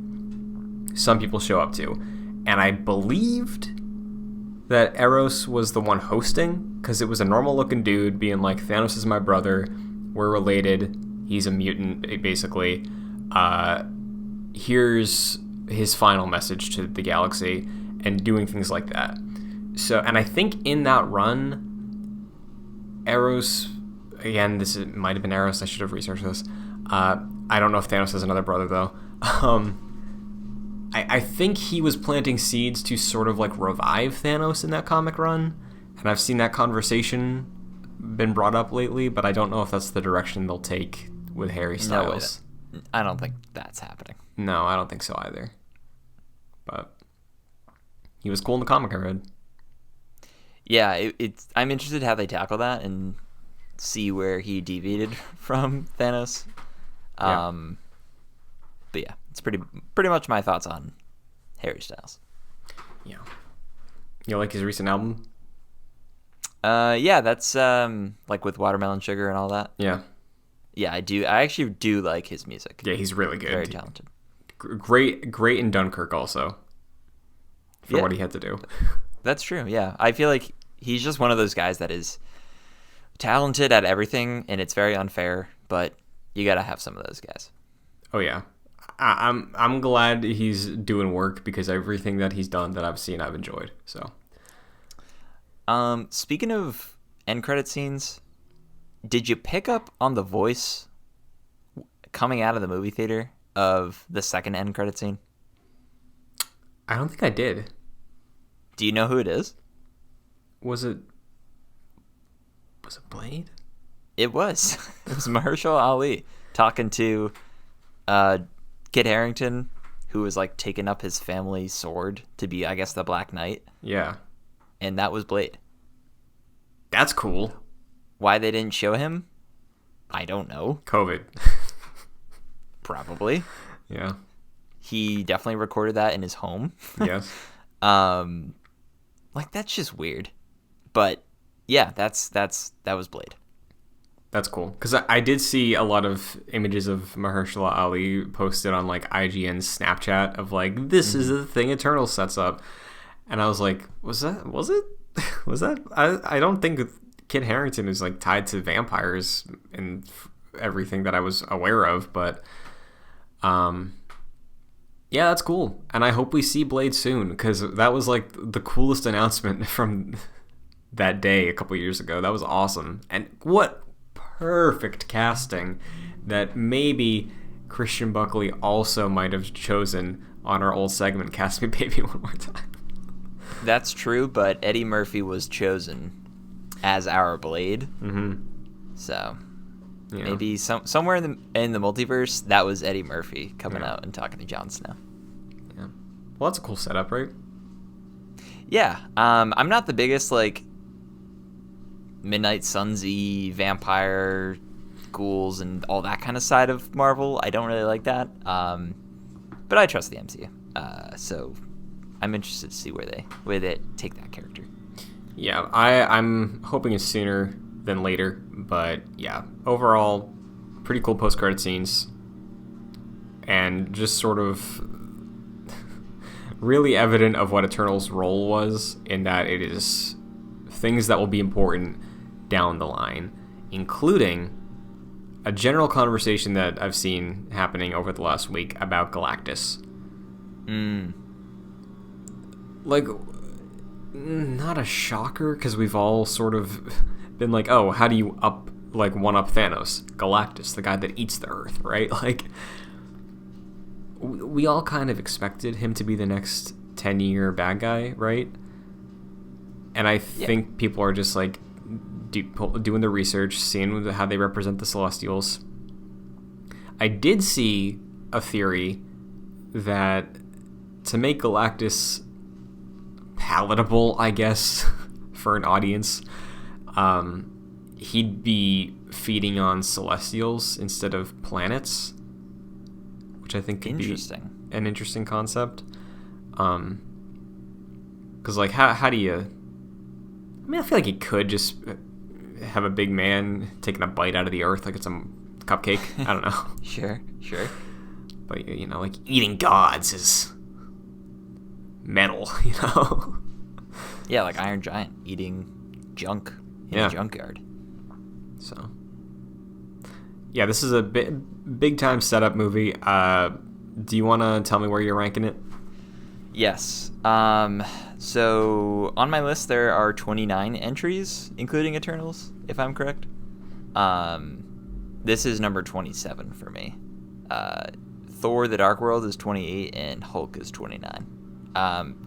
Speaker 2: Some people show up to. And I believed that Eros was the one hosting, because it was a normal-looking dude being like, Thanos is my brother, we're related, he's a mutant, basically. Here's his final message to the galaxy, and doing things like that. So, and I think in that run, Eros, again, might have been Eros, I should have researched this. I don't know if Thanos has another brother, though. I think he was planting seeds to sort of like revive Thanos in that comic run, and I've seen that conversation been brought up lately, but I don't know if that's the direction they'll take with Harry Styles.
Speaker 3: No, I don't think that's happening.
Speaker 2: No, I don't think so either. But he was cool in the comic I read.
Speaker 3: Yeah, I'm interested how they tackle that and see where he deviated from Thanos.
Speaker 2: Yeah.
Speaker 3: But yeah, it's pretty much my thoughts on Harry Styles.
Speaker 2: Yeah. You like his recent album?
Speaker 3: Yeah, that's like with Watermelon Sugar and all that.
Speaker 2: Yeah.
Speaker 3: Yeah, I do. I actually do like his music.
Speaker 2: Yeah, he's really good.
Speaker 3: Very talented.
Speaker 2: Great in Dunkirk also. For what he had to do.
Speaker 3: That's true. Yeah, I feel like he's just one of those guys that is talented at everything, and it's very unfair. But you gotta have some of those guys.
Speaker 2: Oh yeah, I'm glad he's doing work, because everything that he's done that I've seen, I've enjoyed. So,
Speaker 3: speaking of end credit scenes, did you pick up on the voice coming out of the movie theater of the second end credit scene?
Speaker 2: I don't think I did.
Speaker 3: Do you know who it is?
Speaker 2: Was it Blade?
Speaker 3: It was. It was Mahershala Ali talking to Kit Harington, who was like taking up his family sword to be, I guess, the Black Knight.
Speaker 2: Yeah.
Speaker 3: And that was Blade.
Speaker 2: That's cool.
Speaker 3: Why they didn't show him, I don't know.
Speaker 2: COVID.
Speaker 3: Probably.
Speaker 2: Yeah.
Speaker 3: He definitely recorded that in his home.
Speaker 2: Yes.
Speaker 3: Like, that's just weird. But yeah, that was Blade.
Speaker 2: That's cool, because I did see a lot of images of Mahershala Ali posted on like IGN's Snapchat of like, this is the thing Eternals sets up, and I was like, was it? I don't think Kit Harington is like tied to vampires and everything that I was aware of, but yeah, that's cool, and I hope we see Blade soon, because that was like the coolest announcement from that day a couple years ago. That was awesome, and what perfect casting that maybe Christian Buckley also might have chosen on our old segment, Cast Me Baby One More Time.
Speaker 3: That's true, but Eddie Murphy was chosen as our Blade.
Speaker 2: Mm-hmm.
Speaker 3: So maybe somewhere in the multiverse, that was Eddie Murphy coming out and talking to Jon Snow.
Speaker 2: Yeah. Well, that's a cool setup, right?
Speaker 3: Yeah. I'm not the biggest like Midnight Suns-y vampire ghouls and all that kind of side of Marvel. I don't really like that. But I trust the MCU. So I'm interested to see where they take that character.
Speaker 2: Yeah, I'm hoping it's sooner than later, but yeah, overall, pretty cool post-credit scenes, and just sort of really evident of what Eternals' role was, in that it is things that will be important down the line, including a general conversation that I've seen happening over the last week about Galactus. Like, not a shocker, because we've all sort of been like, oh, how do you one-up Thanos? Galactus, the guy that eats the Earth, right? Like, we all kind of expected him to be the next 10-year bad guy, right? And I think people are just like doing the research, seeing how they represent the Celestials. I did see a theory that to make Galactus palatable, I guess, for an audience, he'd be feeding on Celestials instead of planets, which I think could be an interesting concept. Because, like, how do you... I mean, I feel like he could just have a big man taking a bite out of the earth like it's a cupcake. I don't know.
Speaker 3: Sure.
Speaker 2: But, you know, like, eating gods is metal, you know?
Speaker 3: Yeah, like Iron Giant eating junk in a junkyard.
Speaker 2: So, yeah, this is a big time setup movie. Do you want to tell me where you're ranking it?
Speaker 3: Yes. So on my list there are 29 entries, including Eternals, if I'm correct. This is number 27 for me. Thor: The Dark World is 28, and Hulk is 29.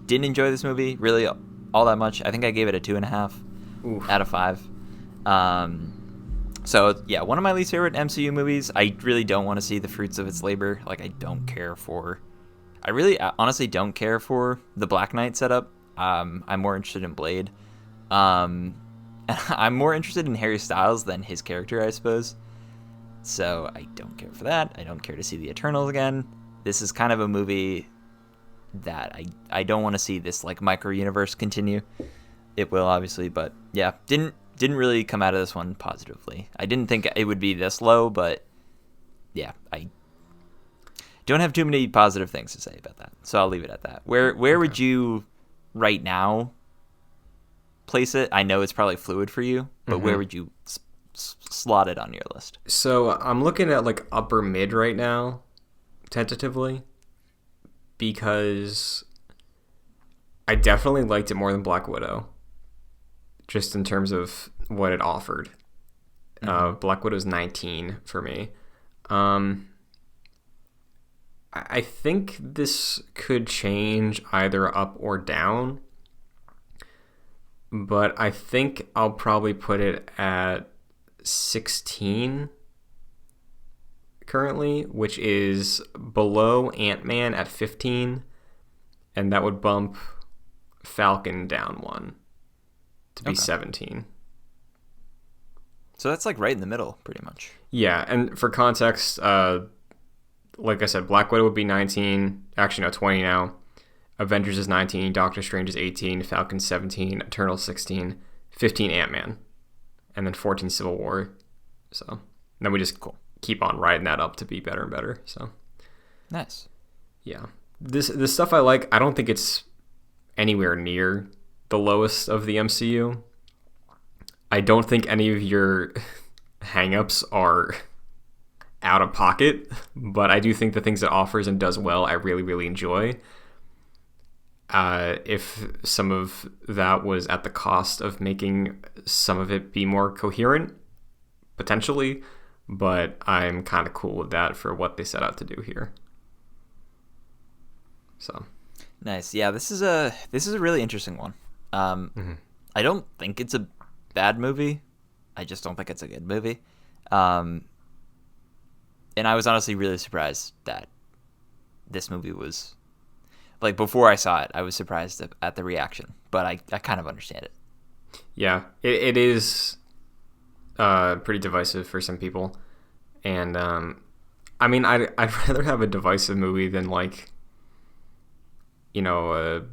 Speaker 3: Didn't enjoy this movie really all that much. I think I gave it a 2.5 out of 5. So yeah, one of my least favorite MCU movies. I really don't want to see the fruits of its labor. Like, I really honestly don't care for the Black Knight setup. I'm more interested in Blade. I'm more interested in Harry Styles than his character, I suppose. So I don't care for that. I don't care to see the Eternals again. This is kind of a movie that I don't want to see this like micro universe continue. It will obviously, but yeah, didn't really come out of this one positively. I didn't think it would be this low, but yeah, I don't have too many positive things to say about that. So I'll leave it at that. Where would you right now place it? I know it's probably fluid for you, but where would you slot it on your list?
Speaker 2: So I'm looking at like upper mid right now, tentatively, because I definitely liked it more than Black Widow, just in terms of what it offered. Black Widow's 19 for me. I think this could change either up or down, but I think I'll probably put it at 16 currently, which is below Ant-Man at 15, and that would bump Falcon down one to be 17.
Speaker 3: So that's like right in the middle, pretty much.
Speaker 2: Yeah, and for context, like I said, Black Widow would be 19. Actually, no, 20 now. Avengers is 19. Doctor Strange is 18. Falcon 17. Eternals 16. 15 Ant-Man. And then 14 Civil War. So then we just keep on riding that up to be better and better. So
Speaker 3: nice.
Speaker 2: Yeah. This stuff I like, I don't think it's anywhere near the lowest of the MCU. I don't think any of your hang-ups are out of pocket, but I do think the things it offers and does well, I really, really enjoy. If some of that was at the cost of making some of it be more coherent, potentially, but I'm kind of cool with that for what they set out to do here. So
Speaker 3: nice. Yeah, this is a really interesting one. I don't think it's a bad movie. I just don't think it's a good movie. And I was honestly really surprised that this movie was, like, before I saw it, I was surprised at the reaction, but I kind of understand it.
Speaker 2: Yeah, it is pretty divisive for some people. And, I mean, I'd rather have a divisive movie than, like, you know,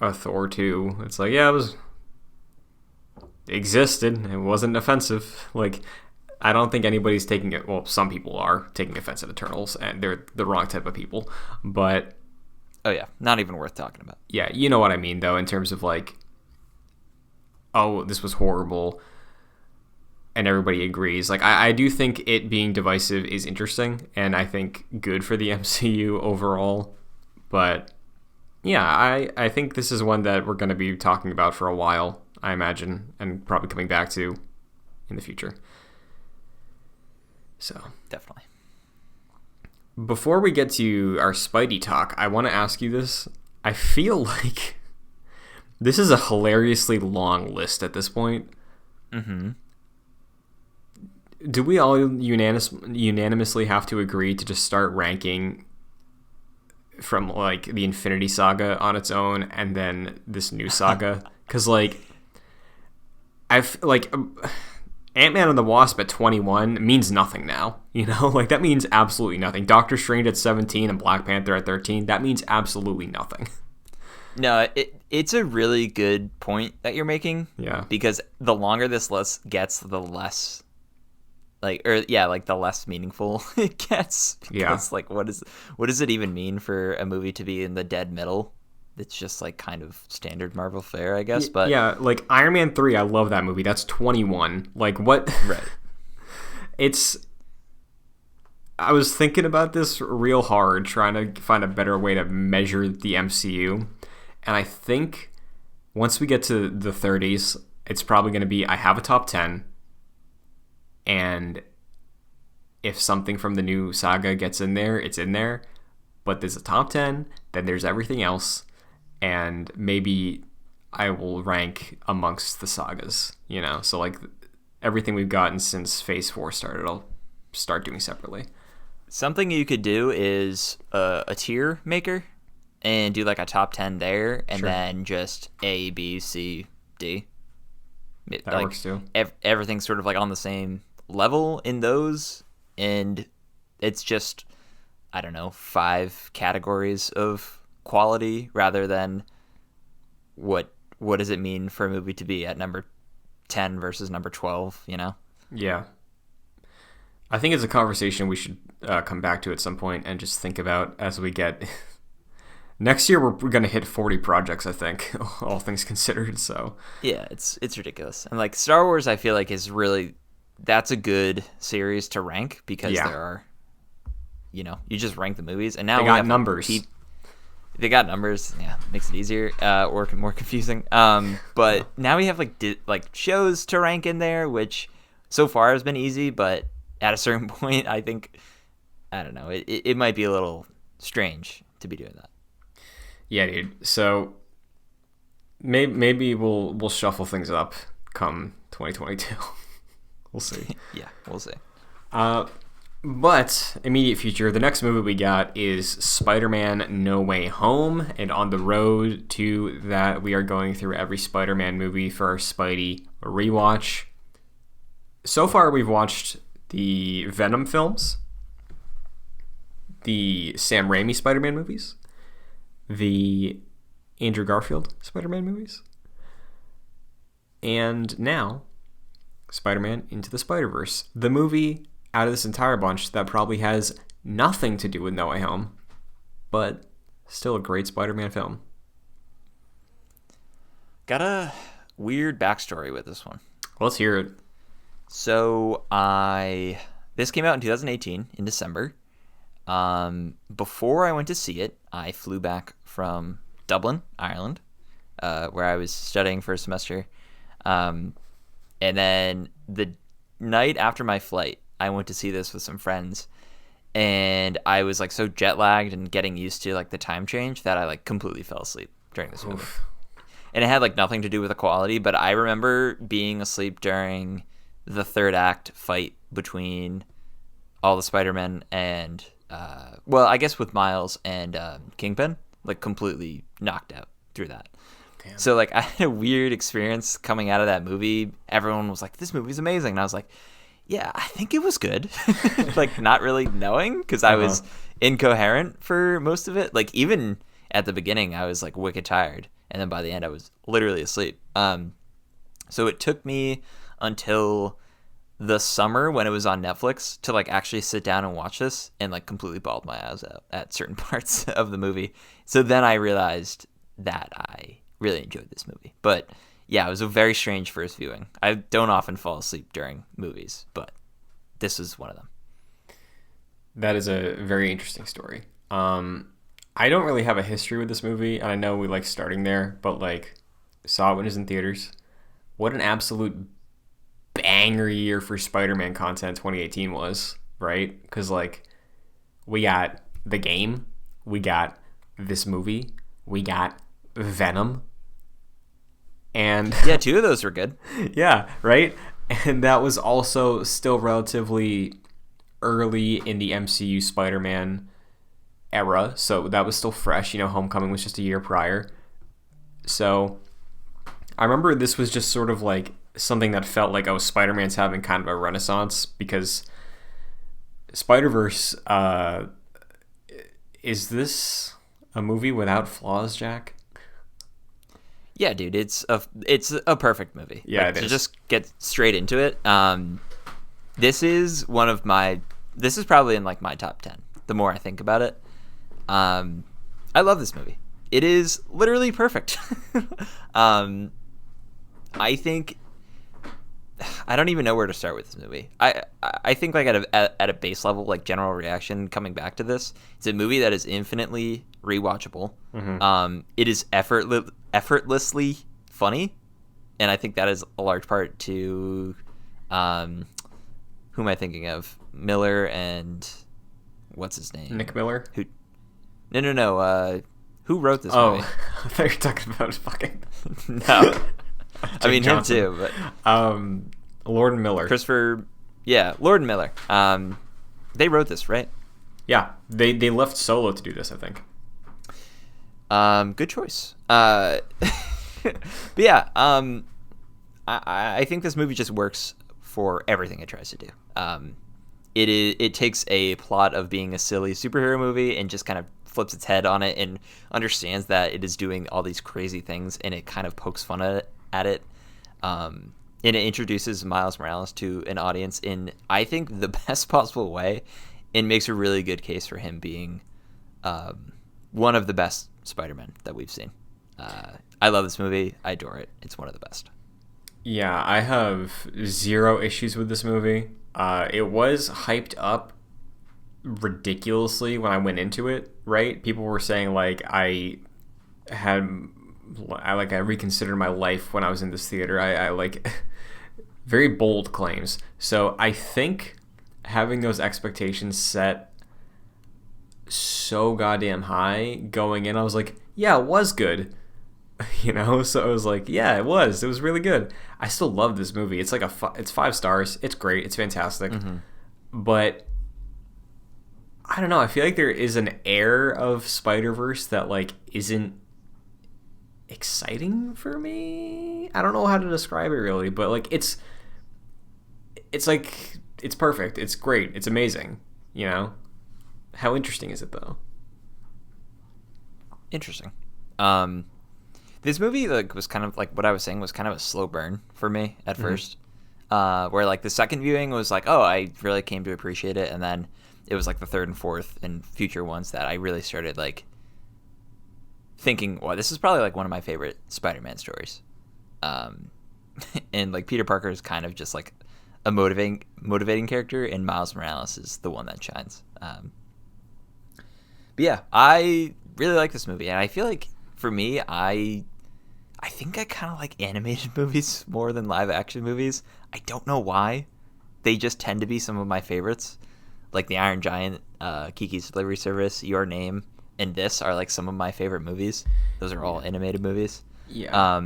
Speaker 2: a Thor 2. It's like, yeah, it existed. It wasn't offensive. Like, I don't think anybody's taking it. Well, some people are taking offense at Eternals, and they're the wrong type of people. But
Speaker 3: oh yeah, not even worth talking about.
Speaker 2: Yeah, you know what I mean, though, in terms of like, oh, this was horrible, and everybody agrees. Like, I do think it being divisive is interesting, and I think good for the MCU overall. But yeah, I think this is one that we're going to be talking about for a while, I imagine, and probably coming back to in the future. So
Speaker 3: definitely.
Speaker 2: Before we get to our Spidey talk, I want to ask you this. I feel like this is a hilariously long list at this point.
Speaker 3: Mm-hmm.
Speaker 2: Do we all unanimously have to agree to just start ranking from like the Infinity Saga on its own and then this new saga? Because like Ant-Man and the Wasp at 21 means nothing now, you know? Like, that means absolutely nothing. Doctor Strange at 17 and Black Panther at 13, that means absolutely nothing.
Speaker 3: No, it's a really good point that you're making.
Speaker 2: Yeah.
Speaker 3: Because the longer this list gets, the less, the less meaningful it gets. Because, like, what does it even mean for a movie to be in the dead middle it's just like kind of standard Marvel fare, I guess. But
Speaker 2: yeah, like Iron Man 3, I love that movie. That's 21. Like what?
Speaker 3: Right.
Speaker 2: It's. I was thinking about this real hard, trying to find a better way to measure the MCU, and I think once we get to the 30s, it's probably going to be I have a top 10, and if something from the new saga gets in there, it's in there. But there's a top 10, then there's everything else, and maybe I will rank amongst the sagas, you know? So, like, everything we've gotten since Phase 4 started, I'll start doing separately.
Speaker 3: Something you could do is a tier maker and do, like, a top 10 there, and then just A, B, C, D.
Speaker 2: That
Speaker 3: like,
Speaker 2: works, too.
Speaker 3: Everything's sort of, like, on the same level in those, and it's just, I don't know, 5 categories of quality rather than what does it mean for a movie to be at number 10 versus number 12, you know?
Speaker 2: Yeah. I think it's a conversation we should come back to at some point and just think about as we get... Next year, we're going to hit 40 projects, I think, all things considered, so...
Speaker 3: Yeah, it's ridiculous. And, like, Star Wars, I feel like, is really... That's a good series to rank because there are... You know, you just rank the movies, and now
Speaker 2: they got numbers.
Speaker 3: They got numbers. Yeah, makes it easier or more confusing. But now we have like shows to rank in there, which so far has been easy. But at a certain point, I think I don't know. It might be a little strange to be doing that.
Speaker 2: Yeah, dude. So maybe we'll shuffle things up come 2022. We'll see.
Speaker 3: Yeah, we'll see.
Speaker 2: But immediate future, the next movie we got is Spider-Man No Way Home, and on the road to that, we are going through every Spider-Man movie for our Spidey rewatch. So far, we've watched the Venom films, the Sam Raimi Spider-Man movies, the Andrew Garfield Spider-Man movies, and now Spider-Man Into the Spider-Verse, the movie out of this entire bunch that probably has nothing to do with No Way Home, but still a great Spider-Man film.
Speaker 3: Got a weird backstory with this one.
Speaker 2: Let's hear it.
Speaker 3: So this came out in 2018 in December. Before I went to see it, I flew back from Dublin, Ireland, where I was studying for a semester. And then the night after my flight, I went to see this with some friends, and I was like so jet lagged and getting used to like the time change that I like completely fell asleep during this movie. And it had like nothing to do with the quality, but I remember being asleep during the third act fight between all the Spider-Men and I guess with Miles and Kingpin, like completely knocked out through that. Damn. So like I had a weird experience coming out of that movie. Everyone was like, "This movie's amazing," and I was like, yeah, I think it was good. Like, not really knowing because I was incoherent for most of it. Like, even at the beginning, I was, like, wicked tired. And then by the end, I was literally asleep. So it took me until the summer when it was on Netflix to, like, actually sit down and watch this and, like, completely bawled my eyes out at certain parts of the movie. So then I realized that I really enjoyed this movie. But... yeah, it was a very strange first viewing. I don't often fall asleep during movies, but this was one of them.
Speaker 2: That is a very interesting story. I don't really have a history with this movie, and I know we like starting there, but like saw it when it was in theaters. What an absolute banger year for Spider-Man content 2018 was, right? Because like we got the game, we got this movie, we got Venom. And
Speaker 3: yeah, 2 of those were good.
Speaker 2: Yeah, right? And that was also still relatively early in the MCU Spider-Man era, so that was still fresh. You know, Homecoming was just a year prior. So I remember this was just sort of like something that felt like, oh, Spider-Man's having kind of a renaissance, because Spider-Verse, is this a movie without flaws, Jack?
Speaker 3: Yeah, dude, it's a perfect movie.
Speaker 2: Yeah,
Speaker 3: like,
Speaker 2: it
Speaker 3: to
Speaker 2: is.
Speaker 3: just get straight into it. This is probably in like my top 10. The more I think about it, I love this movie. it is literally perfect. I think I don't even know where to start with this movie. I think like at a base level, like general reaction coming back to this, it's a movie that is infinitely rewatchable. It is effortlessly funny, and I think that is a large part to who am I thinking of? Miller and what's his name?
Speaker 2: Nick Miller.
Speaker 3: Who? No. Who wrote this movie?
Speaker 2: I thought you were talking about fucking
Speaker 3: No. I mean
Speaker 2: Johnson.
Speaker 3: him too, but
Speaker 2: Lord Miller.
Speaker 3: Christopher, yeah, Lord Miller. They wrote this, right?
Speaker 2: Yeah, they left Solo to do this, I think.
Speaker 3: Good choice. But yeah, I think this movie just works for everything it tries to do. It takes a plot of being a silly superhero movie and just kind of flips its head on it and understands that it is doing all these crazy things, and it kind of pokes fun at it. And it introduces Miles Morales to an audience in, I think, the best possible way, and makes a really good case for him being one of the best Spider-Men that we've seen. I love this movie. I adore it. It's one of the best.
Speaker 2: Yeah, I have zero issues with this movie. It was hyped up ridiculously when I went into it, right? People were saying like I reconsidered my life when I was in this theater. I like very bold claims. So I think having those expectations set so goddamn high going in, I was like, yeah, it was good. So I was like, yeah, it was really good. I still love this movie. It's like it's 5 stars. It's great. It's fantastic. But I don't know. I feel like there is an air of Spider-Verse that like isn't exciting for me. I don't know how to describe it really, but like it's like it's perfect. It's great. It's amazing. How interesting is it though?
Speaker 3: Interesting. This movie like was kind of like what I was saying was kind of a slow burn for me at first. Where like the second viewing was like, oh, I really came to appreciate it, and then it was like the third and fourth and future ones that I really started like thinking, well, this is probably like one of my favorite Spider-Man stories. And like Peter Parker is kind of just like a motivating character, and Miles Morales is the one that shines. But yeah, I really like this movie, and I feel like for me, I think I kind of like animated movies more than live action movies. I don't know why. They just tend to be some of my favorites. Like The Iron Giant, Kiki's Delivery Service, Your Name, and this are like some of my favorite movies. Those are all animated movies.
Speaker 2: Yeah.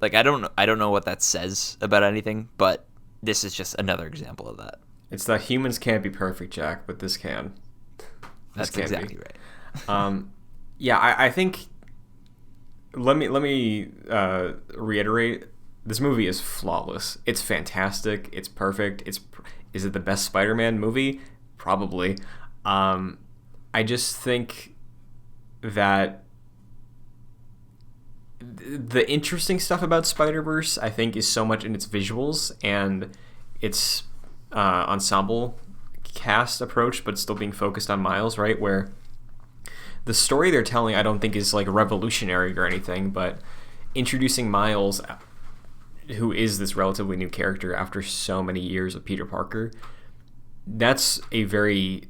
Speaker 3: Like I don't know what that says about anything, but this is just another example of that.
Speaker 2: It's that humans can't be perfect, Jack, but this can.
Speaker 3: That's exactly right.
Speaker 2: Yeah, I think. Let me reiterate. This movie is flawless. It's fantastic. It's perfect. Is it the best Spider-Man movie? Probably. I just think that the interesting stuff about Spider-Verse, I think, is so much in its visuals and its ensemble cast approach, but still being focused on Miles, right? Where the story they're telling, I don't think is like revolutionary or anything, but introducing Miles, who is this relatively new character after so many years of Peter Parker, that's a very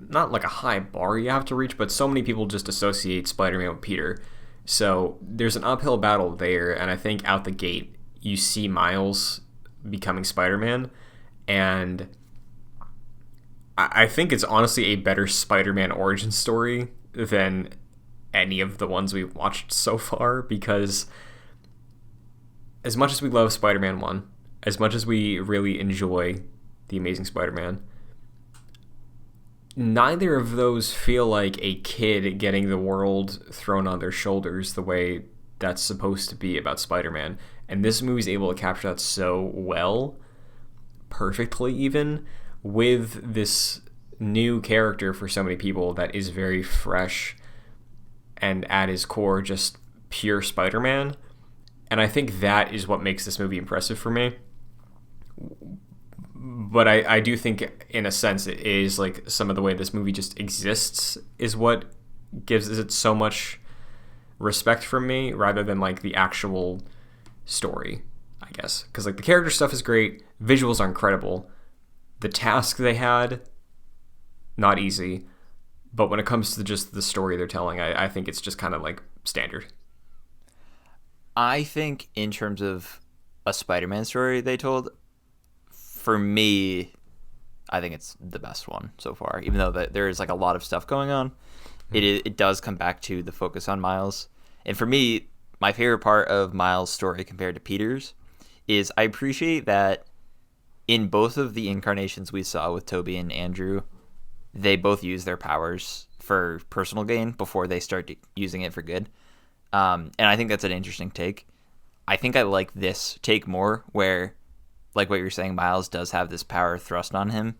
Speaker 2: not like a high bar you have to reach, but so many people just associate Spider-Man with Peter. So there's an uphill battle there, and I think out the gate you see Miles becoming Spider-Man, and I think it's honestly a better Spider-Man origin story than any of the ones we've watched so far, because as much as we love Spider-Man 1, as much as we really enjoy The Amazing Spider-Man, neither of those feel like a kid getting the world thrown on their shoulders the way that's supposed to be about Spider-Man. And this movie's able to capture that so well, perfectly even, with this new character for so many people that is very fresh and at his core just pure Spider-Man. And I think that is what makes this movie impressive for me. But I do think, in a sense, it is like some of the way this movie just exists is what gives it so much respect from me rather than like the actual story, I guess. Because like the character stuff is great, visuals are incredible. The task they had, not easy. But when it comes to just the story they're telling, I think it's just kind of like standard.
Speaker 3: I think in terms of a Spider-Man story they told, for me, I think it's the best one so far. Even though there is like a lot of stuff going on, it does come back to the focus on Miles. And for me, my favorite part of Miles' story compared to Peter's is I appreciate that in both of the incarnations we saw with Toby and Andrew, they both use their powers for personal gain before they start using it for good. And I think that's an interesting take. I think I like this take more where, like what you're saying, Miles does have this power thrust on him.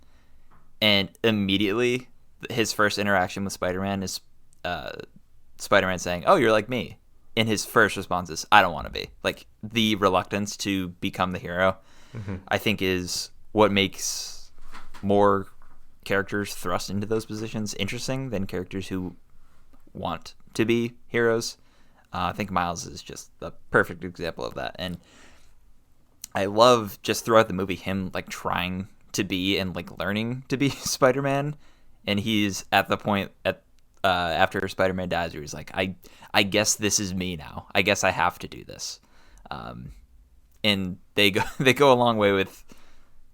Speaker 3: And immediately, his first interaction with Spider-Man is Spider-Man saying, "Oh, you're like me." And his first response is, "I don't want to be." Like, the reluctance to become the hero, I think, is what makes more characters thrust into those positions interesting than characters who want to be heroes. I think Miles is just the perfect example of that. And I love just throughout the movie him like trying to be and like learning to be Spider-Man. And he's at the point after Spider-Man dies where he's like, I guess this is me now. I guess I have to do this. And they go a long way with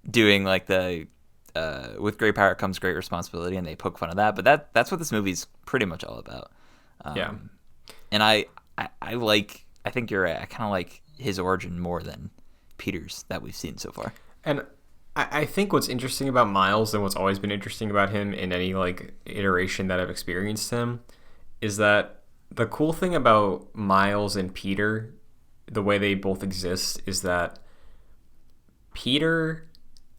Speaker 3: doing like the with great power comes great responsibility, and they poke fun of that. But that's what this movie's pretty much all about.
Speaker 2: Yeah.
Speaker 3: And I think you're right. I kind of like his origin more than Peter's that we've seen so far.
Speaker 2: And I think what's interesting about Miles and what's always been interesting about him in any like iteration that I've experienced him is that the cool thing about Miles and Peter, the way they both exist, is that Peter,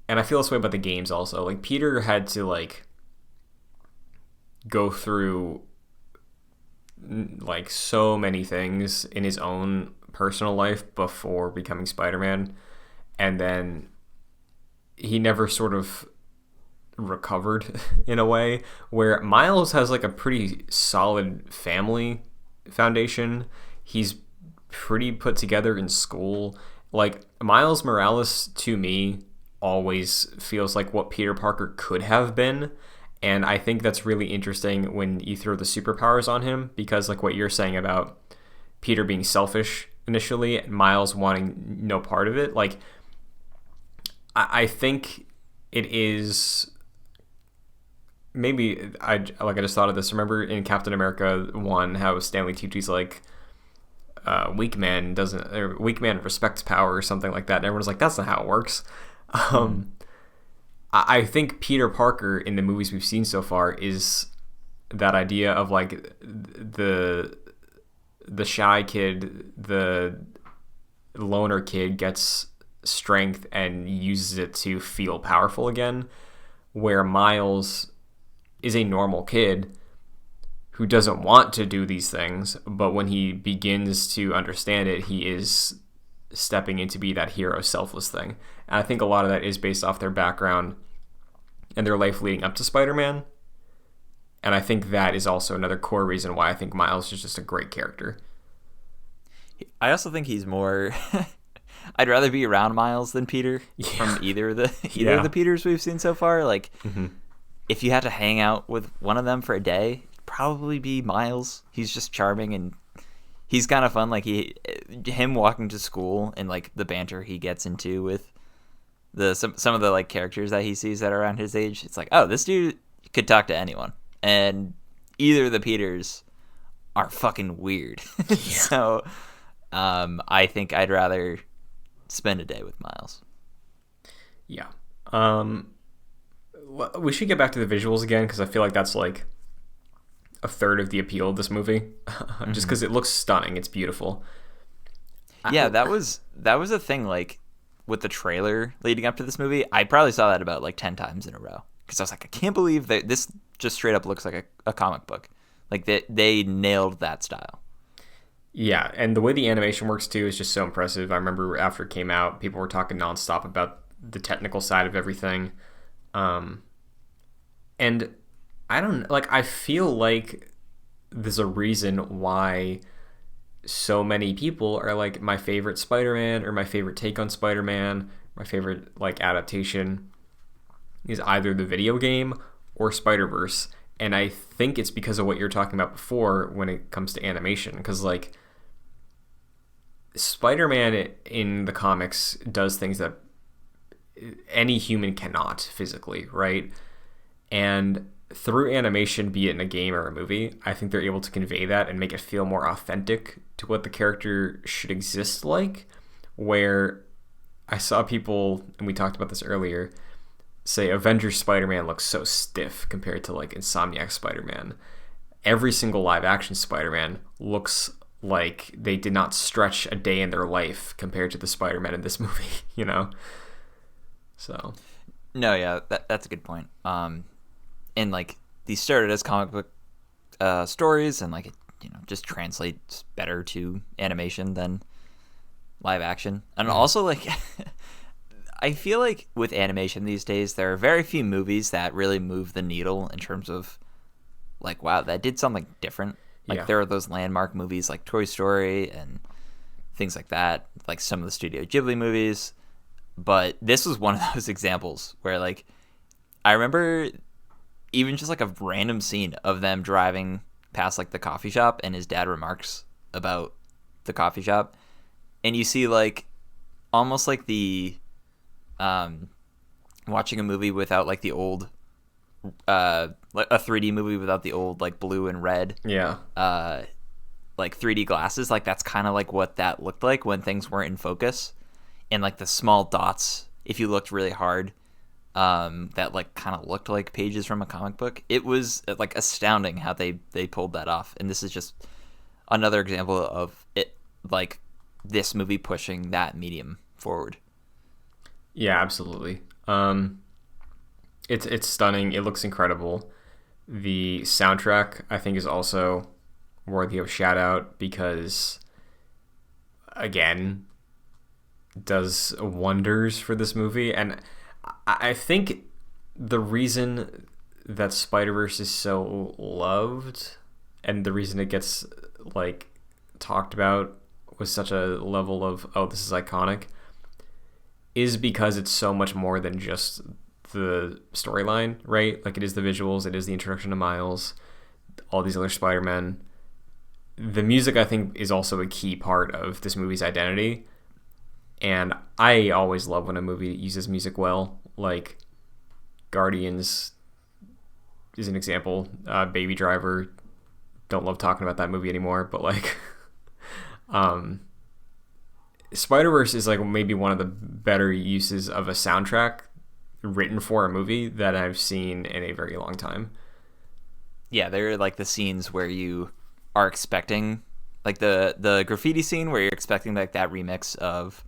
Speaker 2: and I feel this way about the games also, like Peter had to like go through like so many things in his own personal life before becoming Spider-Man, and then he never sort of recovered in a way, where Miles has like a pretty solid family foundation. He's pretty put together in school. Like Miles Morales to me always feels like what Peter Parker could have been. And I think that's really interesting when you throw the superpowers on him, because like what you're saying about Peter being selfish initially and Miles wanting no part of it, like I think it is maybe I just thought of this. Remember in Captain America 1 how Stanley Tucci's like weak man respects power or something like that, and everyone's like, that's not how it works. I think Peter Parker in the movies we've seen so far is that idea of like the shy kid, the loner kid gets strength and uses it to feel powerful again, where Miles is a normal kid who doesn't want to do these things, but when he begins to understand it, he is stepping in to be that hero selfless thing. And I think a lot of that is based off their background and their life leading up to Spider-Man. And I think that is also another core reason why I think Miles is just a great character.
Speaker 3: I also think he's more I'd rather be around Miles than Peter from either of the Peters we've seen so far. Like if you had to hang out with one of them for a day, it'd probably be Miles. He's just charming and he's kind of fun. Like him walking to school and like the banter he gets into with some of the like characters that he sees that are around his age. It's like, oh, this dude could talk to anyone. And either of the Peters are fucking weird. Yeah. So I think I'd rather spend a day with Miles.
Speaker 2: Yeah. We should get back to the visuals again, because I feel like that's like a third of the appeal of this movie. Just because it looks stunning. It's beautiful.
Speaker 3: Yeah, that was a thing, like with the trailer leading up to this movie. I probably saw that about like 10 times in a row, because I was like, I can't believe that this just straight up looks like a comic book. Like they nailed that style.
Speaker 2: Yeah, and the way the animation works too is just so impressive. I remember after it came out, people were talking nonstop about the technical side of everything. And I feel like there's a reason why so many people are like, my favorite Spider-Man or my favorite take on Spider-Man, my favorite like adaptation is either the video game or Spider-Verse. And I think it's because of what you're talking about before when it comes to animation. Because, like, Spider-Man in the comics does things that any human cannot physically, right? And through animation, be it in a game or a movie, I think they're able to convey that and make it feel more authentic to what the character should exist like. Where I saw people, and we talked about this earlier, say Avengers Spider-Man looks so stiff compared to like Insomniac Spider-Man. Every single live action Spider-Man looks like they did not stretch a day in their life compared to the Spider-Man in this movie, you know? So.
Speaker 3: No, yeah, that's a good point. And like these started as comic book stories, and like it, just translates better to animation than live action. And also like I feel like with animation these days, there are very few movies that really move the needle in terms of like, wow, that did something different. Like there are those landmark movies like Toy Story and things like that, like some of the Studio Ghibli movies. But this was one of those examples where like I remember even just like a random scene of them driving past like the coffee shop and his dad remarks about the coffee shop, and you see like almost like the watching a movie without like the old like a 3D movie without the old like blue and red like 3D glasses, like that's kind of like what that looked like when things weren't in focus, and like the small dots if you looked really hard that like kind of looked like pages from a comic book. It was like astounding how they pulled that off, and this is just another example of it, like this movie pushing that medium forward.
Speaker 2: Yeah, absolutely. It's stunning. It looks incredible. The soundtrack, I think, is also worthy of shout out because, again, does wonders for this movie. And I think the reason that Spider-Verse is so loved and the reason it gets like talked about with such a level of, oh, this is iconic, is because it's so much more than just the storyline, right? Like it is the visuals, it is the introduction to Miles, all these other Spider-Men. The music, I think, is also a key part of this movie's identity. And I always love when a movie uses music well. Like Guardians is an example. Baby Driver, don't love talking about that movie anymore, but like Spider-Verse is like maybe one of the better uses of a soundtrack written for a movie that I've seen in a very long time.
Speaker 3: Yeah, they're like the scenes where you are expecting like the graffiti scene where you're expecting like that remix of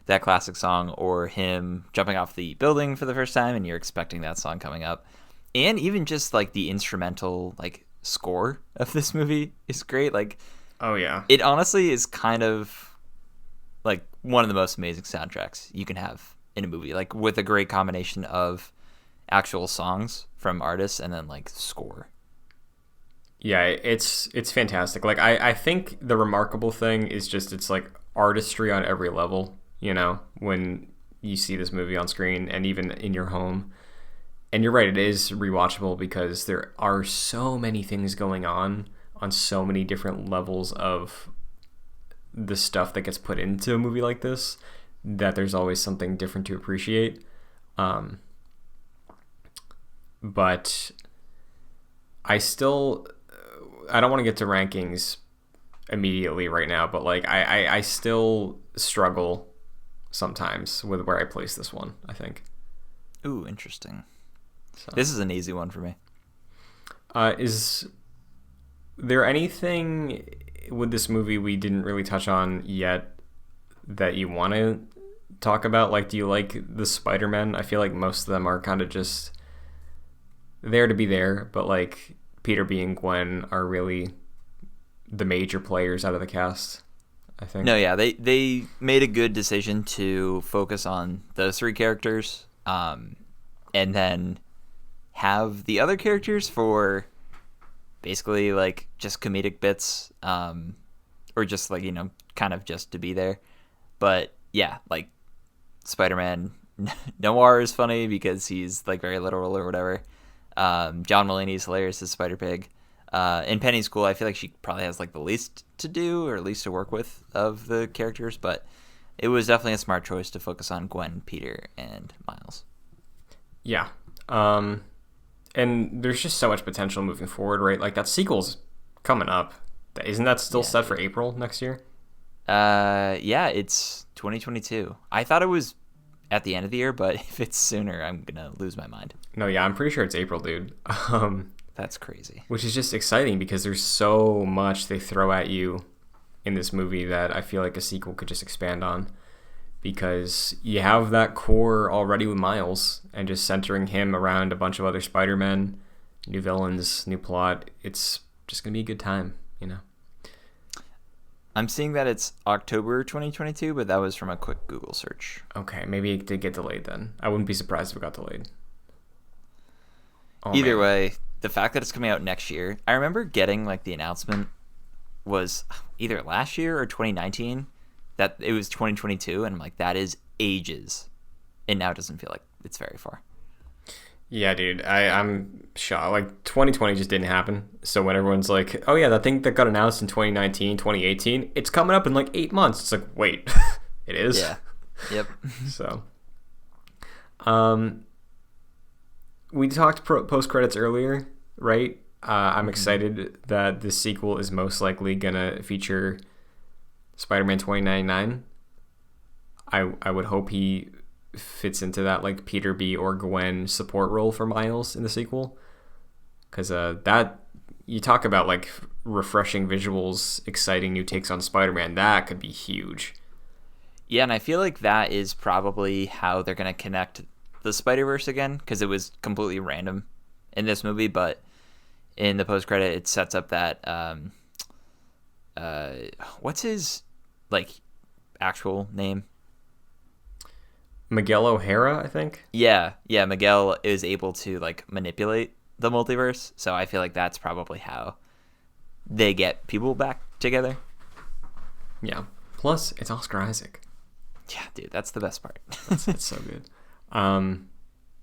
Speaker 3: that classic song, or him jumping off the building for the first time and you're expecting that song coming up. And even just like the instrumental like score of this movie is great. Like,
Speaker 2: oh yeah,
Speaker 3: it honestly is kind of like one of the most amazing soundtracks you can have in a movie, like with a great combination of actual songs from artists and then like score.
Speaker 2: Yeah, it's fantastic. Like I think the remarkable thing is just it's like artistry on every level, you know, when you see this movie on screen and even in your home. And you're right, it is rewatchable because there are so many things going on so many different levels of the stuff that gets put into a movie like this, that there's always something different to appreciate. But I don't want to get to rankings immediately right now, but like I still struggle sometimes with where I place this one, I think.
Speaker 3: Ooh, interesting.
Speaker 2: So.
Speaker 3: This is an easy one for me.
Speaker 2: Is there anything with this movie we didn't really touch on yet that you want to talk about? Like, do you like the Spider-Men? I feel like most of them are kind of just there to be there, but like Peter B and Gwen are really the major players out of the cast, I think.
Speaker 3: No, yeah, they made a good decision to focus on those three characters, and then have the other characters for basically like just comedic bits, or just like, kind of just to be there. But yeah, like Spider-Man Noir is funny because he's like very literal or whatever. John Mulaney's hilarious as Spider-Pig. And Penny's cool. I feel like she probably has like the least to do or least to work with of the characters, but it was definitely a smart choice to focus on Gwen, Peter, and Miles.
Speaker 2: Yeah. And there's just so much potential moving forward, right? Like that sequel's coming up. Isn't that still set for April next year?
Speaker 3: Yeah, it's 2022. I thought it was at the end of the year, but if it's sooner, I'm gonna lose my mind.
Speaker 2: No, yeah, I'm pretty sure it's April, dude.
Speaker 3: That's crazy.
Speaker 2: Which is just exciting because there's so much they throw at you in this movie that I feel like a sequel could just expand on. Because you have that core already with Miles and just centering him around a bunch of other Spider-Men, new villains, new plot. It's just going to be a good time,
Speaker 3: I'm seeing that it's October 2022, but that was from a quick Google search.
Speaker 2: Okay, maybe it did get delayed then. I wouldn't be surprised if it got delayed.
Speaker 3: Either way, the fact that it's coming out next year, I remember getting like the announcement was either last year or 2019 that it was 2022, and I'm like, that is ages, and now it doesn't feel like it's very far.
Speaker 2: Yeah, dude, I'm shocked. Like 2020 just didn't happen. So when everyone's like, "Oh yeah, that thing that got announced in 2019, 2018, it's coming up in like 8 months," it's like, wait, it is.
Speaker 3: Yeah. Yep.
Speaker 2: So, we talked post credits earlier, right? I'm excited that the sequel is most likely gonna feature Spider-Man 2099. I would hope he fits into that like Peter B or Gwen support role for Miles in the sequel, because that, you talk about like refreshing visuals, exciting new takes on Spider-Man, that could be huge.
Speaker 3: Yeah, and I feel like that is probably how they're gonna connect the Spider-Verse again, because it was completely random in this movie, but in the post-credit it sets up that what's his like actual name?
Speaker 2: Miguel O'Hara, I think.
Speaker 3: Yeah, Miguel is able to like manipulate the multiverse, so I feel like that's probably how they get people back together.
Speaker 2: Yeah. Plus, it's Oscar Isaac.
Speaker 3: Yeah, dude, that's the best part.
Speaker 2: It's so good.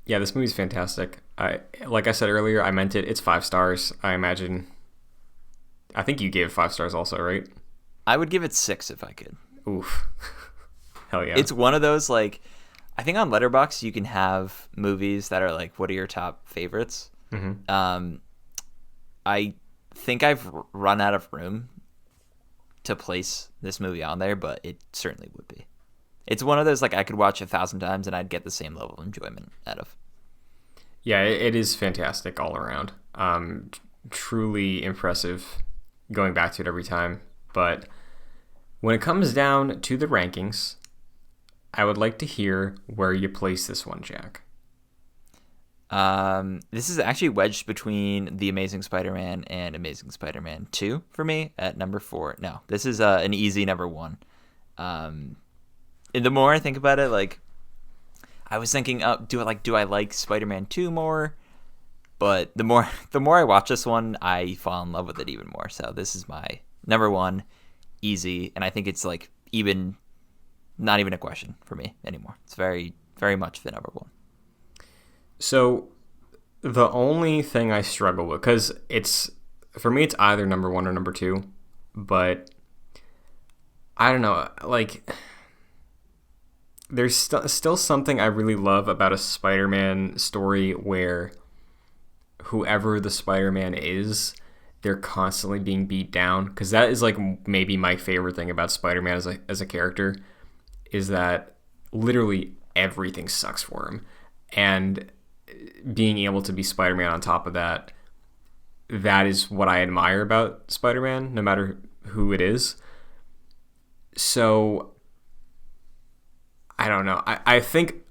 Speaker 2: Yeah, this movie's fantastic. Like I said earlier, I meant it. It's 5 stars. I think you gave 5 stars also, right?
Speaker 3: I would give it 6 if I could.
Speaker 2: Oof. Hell yeah.
Speaker 3: It's one of those, like, I think on Letterboxd you can have movies that are like, what are your top favorites?
Speaker 2: Mm-hmm.
Speaker 3: I think I've run out of room to place this movie on there, but it certainly would be. It's one of those, like, I could watch 1,000 times and I'd get the same level of enjoyment out of.
Speaker 2: Yeah, it is fantastic all around. Truly impressive going back to it every time. But when it comes down to the rankings, I would like to hear where you place this one, Jack.
Speaker 3: This is actually wedged between The Amazing Spider-Man and Amazing Spider-Man 2 for me at number 4. No, this is an easy number 1. And the more I think about it, like, I was thinking, do I like Spider-Man 2 more? But the more I watch this one, I fall in love with it even more. So this is my number 1, easy, and I think it's like not even a question for me anymore. It's very, very much the number 1.
Speaker 2: So the only thing I struggle with, because for me it's either number 1 or number 2, but I don't know, like, there's still something I really love about a Spider-Man story where whoever the Spider-Man is, they're constantly being beat down, because that is like maybe my favorite thing about Spider-Man as a character, is that literally everything sucks for him, and being able to be Spider-Man on top of that, that is what I admire about Spider-Man, no matter who it is. So I don't know. I think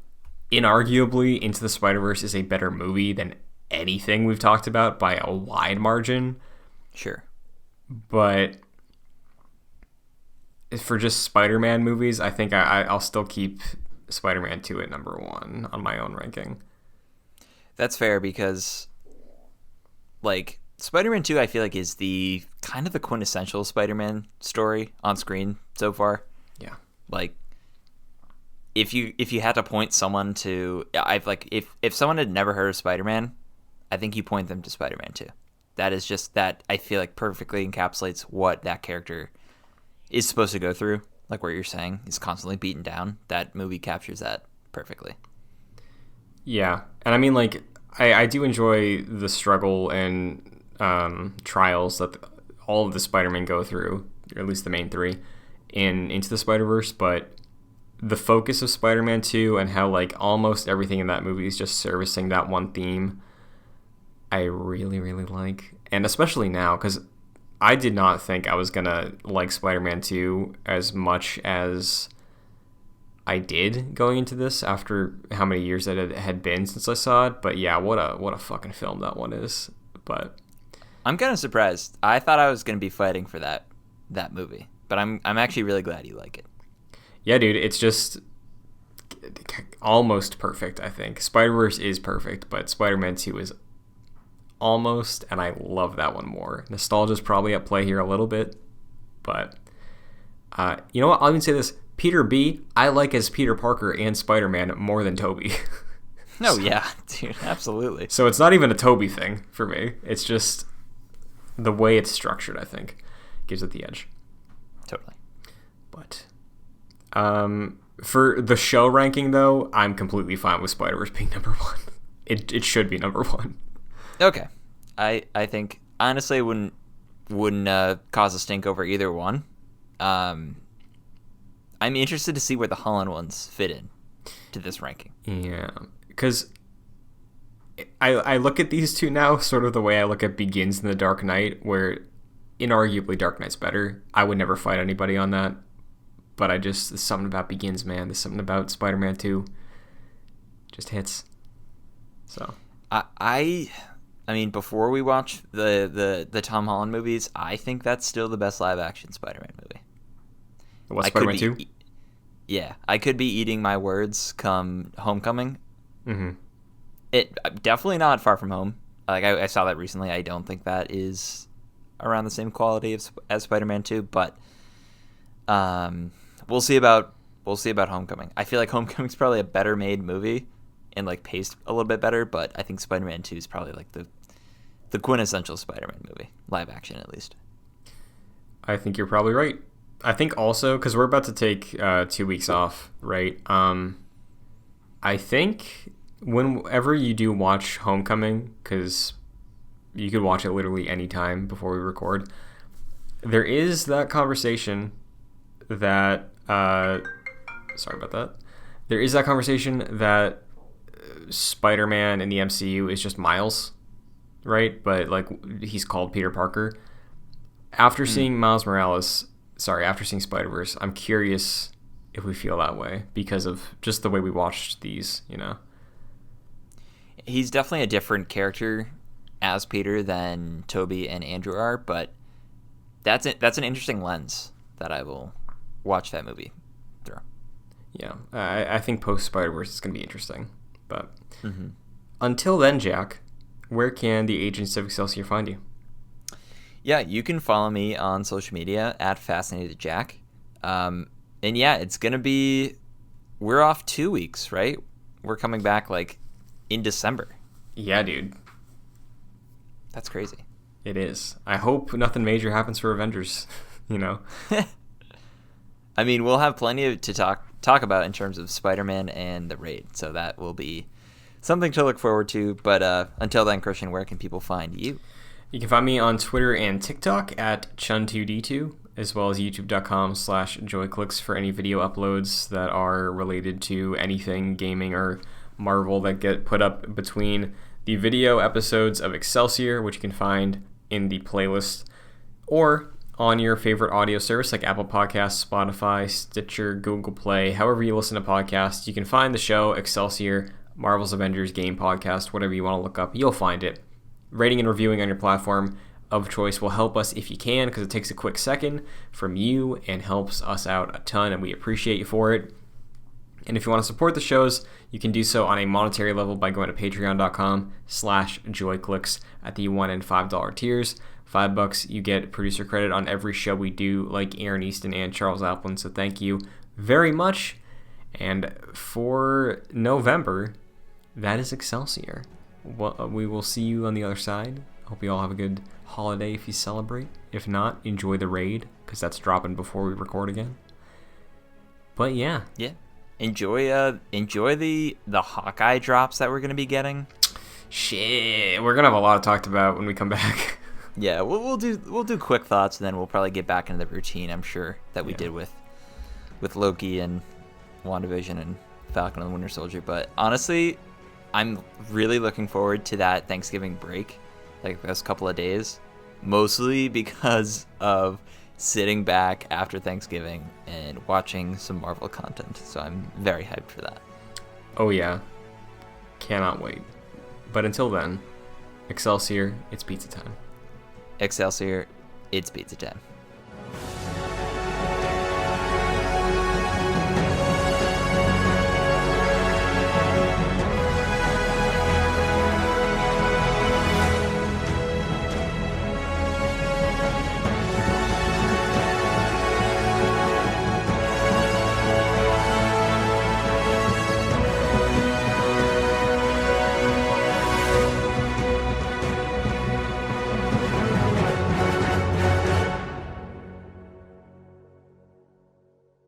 Speaker 2: inarguably Into the Spider-Verse is a better movie than anything we've talked about by a wide margin.
Speaker 3: Sure.
Speaker 2: But for just Spider-Man movies, I think I'll still keep Spider-Man 2 at number 1 on my own ranking.
Speaker 3: That's fair, because, like, Spider-Man 2, I feel like, is the kind of the quintessential Spider-Man story on screen so far.
Speaker 2: Yeah.
Speaker 3: Like, if you had to point someone to, if someone had never heard of Spider-Man, I think you point them to Spider-Man 2. That is just that I feel like perfectly encapsulates what that character is supposed to go through. Like what you're saying, he's constantly beaten down. That movie captures that perfectly.
Speaker 2: Yeah, and I mean, like, I do enjoy the struggle and trials that all of the Spider-Men go through, or at least the main three, in Into the Spider-Verse, but the focus of Spider-Man 2 and how, like, almost everything in that movie is just servicing that one theme, I really, really like. And especially now, because I did not think I was going to like Spider-Man 2 as much as I did going into this after how many years that it had been since I saw it. But yeah, what a fucking film that one is. But
Speaker 3: I'm kind of surprised. I thought I was going to be fighting for that movie, but I'm actually really glad you like it.
Speaker 2: Yeah, dude, it's just almost perfect, I think. Spider-Verse is perfect, but Spider-Man 2 is almost, and I love that one more. Nostalgia's probably at play here a little bit, but you know what? I'll even say this. Peter B, I like as Peter Parker and Spider-Man more than Tobey.
Speaker 3: No, yeah, dude, absolutely.
Speaker 2: So it's not even a Tobey thing for me. It's just the way it's structured, I think, gives it the edge.
Speaker 3: Totally.
Speaker 2: But for the show ranking, though, I'm completely fine with Spider-Verse being number one. It should be number one.
Speaker 3: Okay. I think, honestly, wouldn't cause a stink over either one. I'm interested to see where the Holland ones fit in to this ranking.
Speaker 2: Yeah, because I look at these two now sort of the way I look at Begins in the Dark Knight, where inarguably Dark Knight's better. I would never fight anybody on that, but there's something about Begins, man. There's something about Spider-Man 2. Just hits. So
Speaker 3: I mean, before we watch the Tom Holland movies, I think that's still the best live-action Spider-Man movie.
Speaker 2: What, Spider-Man 2?
Speaker 3: Yeah, I could be eating my words come Homecoming.
Speaker 2: Mm-hmm.
Speaker 3: It definitely not Far From Home. Like I saw that recently. I don't think that is around the same quality as Spider-Man 2, but we'll see about Homecoming. I feel like Homecoming's probably a better made movie and like paced a little bit better, but I think Spider-Man 2 is probably like the quintessential Spider-Man movie, live action at least.
Speaker 2: I think you're probably right. I think also, because we're about to take 2 weeks off, right? I think whenever you do watch Homecoming, because you could watch it literally any time before we record, there is that conversation that sorry about that. There is that conversation that Spider-Man in the MCU is just Miles, right? But like he's called Peter Parker. After seeing after seeing Spider-Verse, I'm curious if we feel that way because of just the way we watched these, you know.
Speaker 3: He's definitely a different character as Peter than Tobey and Andrew are, but that's an interesting lens that I will watch that movie through.
Speaker 2: Yeah, I think post Spider-Verse is going to be interesting. But until then, Jack, where can the agents of Excelsior find you?
Speaker 3: Yeah, you can follow me on social media at FascinatedJack. And yeah, it's going to be... We're off 2 weeks, right? We're coming back like in December.
Speaker 2: Yeah, dude.
Speaker 3: That's crazy.
Speaker 2: It is. I hope nothing major happens for Avengers, you know?
Speaker 3: I mean, we'll have plenty to talk about in terms of Spider-Man and the Raid, so that will be something to look forward to. But until then, Christian, where can people find you?
Speaker 2: You can find me on Twitter and TikTok at Chun2D2, as well as youtube.com/joyclicks for any video uploads that are related to anything gaming or Marvel that get put up between the video episodes of Excelsior, which you can find in the playlist, or on your favorite audio service like Apple Podcasts, Spotify, Stitcher, Google Play, however you listen to podcasts. You can find the show Excelsior, Marvel's Avengers Game Podcast, whatever you want to look up, you'll find it. Rating and reviewing on your platform of choice will help us if you can, because it takes a quick second from you and helps us out a ton, and we appreciate you for it. And if you want to support the shows, you can do so on a monetary level by going to patreon.com/joyclicks at the $1 and $5 tiers. $5, you get producer credit on every show we do, like Aaron Easton and Charles Applin. So thank you very much. And for November, that is Excelsior. Well, we will see you on the other side. Hope you all have a good holiday if you celebrate. If not, enjoy the raid, because that's dropping before we record again. But yeah.
Speaker 3: Enjoy the Hawkeye drops that we're gonna be getting.
Speaker 2: Shit, we're gonna have a lot to talk about when we come back.
Speaker 3: Yeah, we'll do quick thoughts, and then we'll probably get back into the routine. I'm sure that we did with Loki and WandaVision and Falcon and the Winter Soldier. But honestly, I'm really looking forward to that Thanksgiving break, like those couple of days, mostly because of sitting back after Thanksgiving and watching some Marvel content. So I'm very hyped for that.
Speaker 2: Oh yeah, cannot wait. But until then, Excelsior, it's pizza time.
Speaker 3: Excelsior, it's pizza time.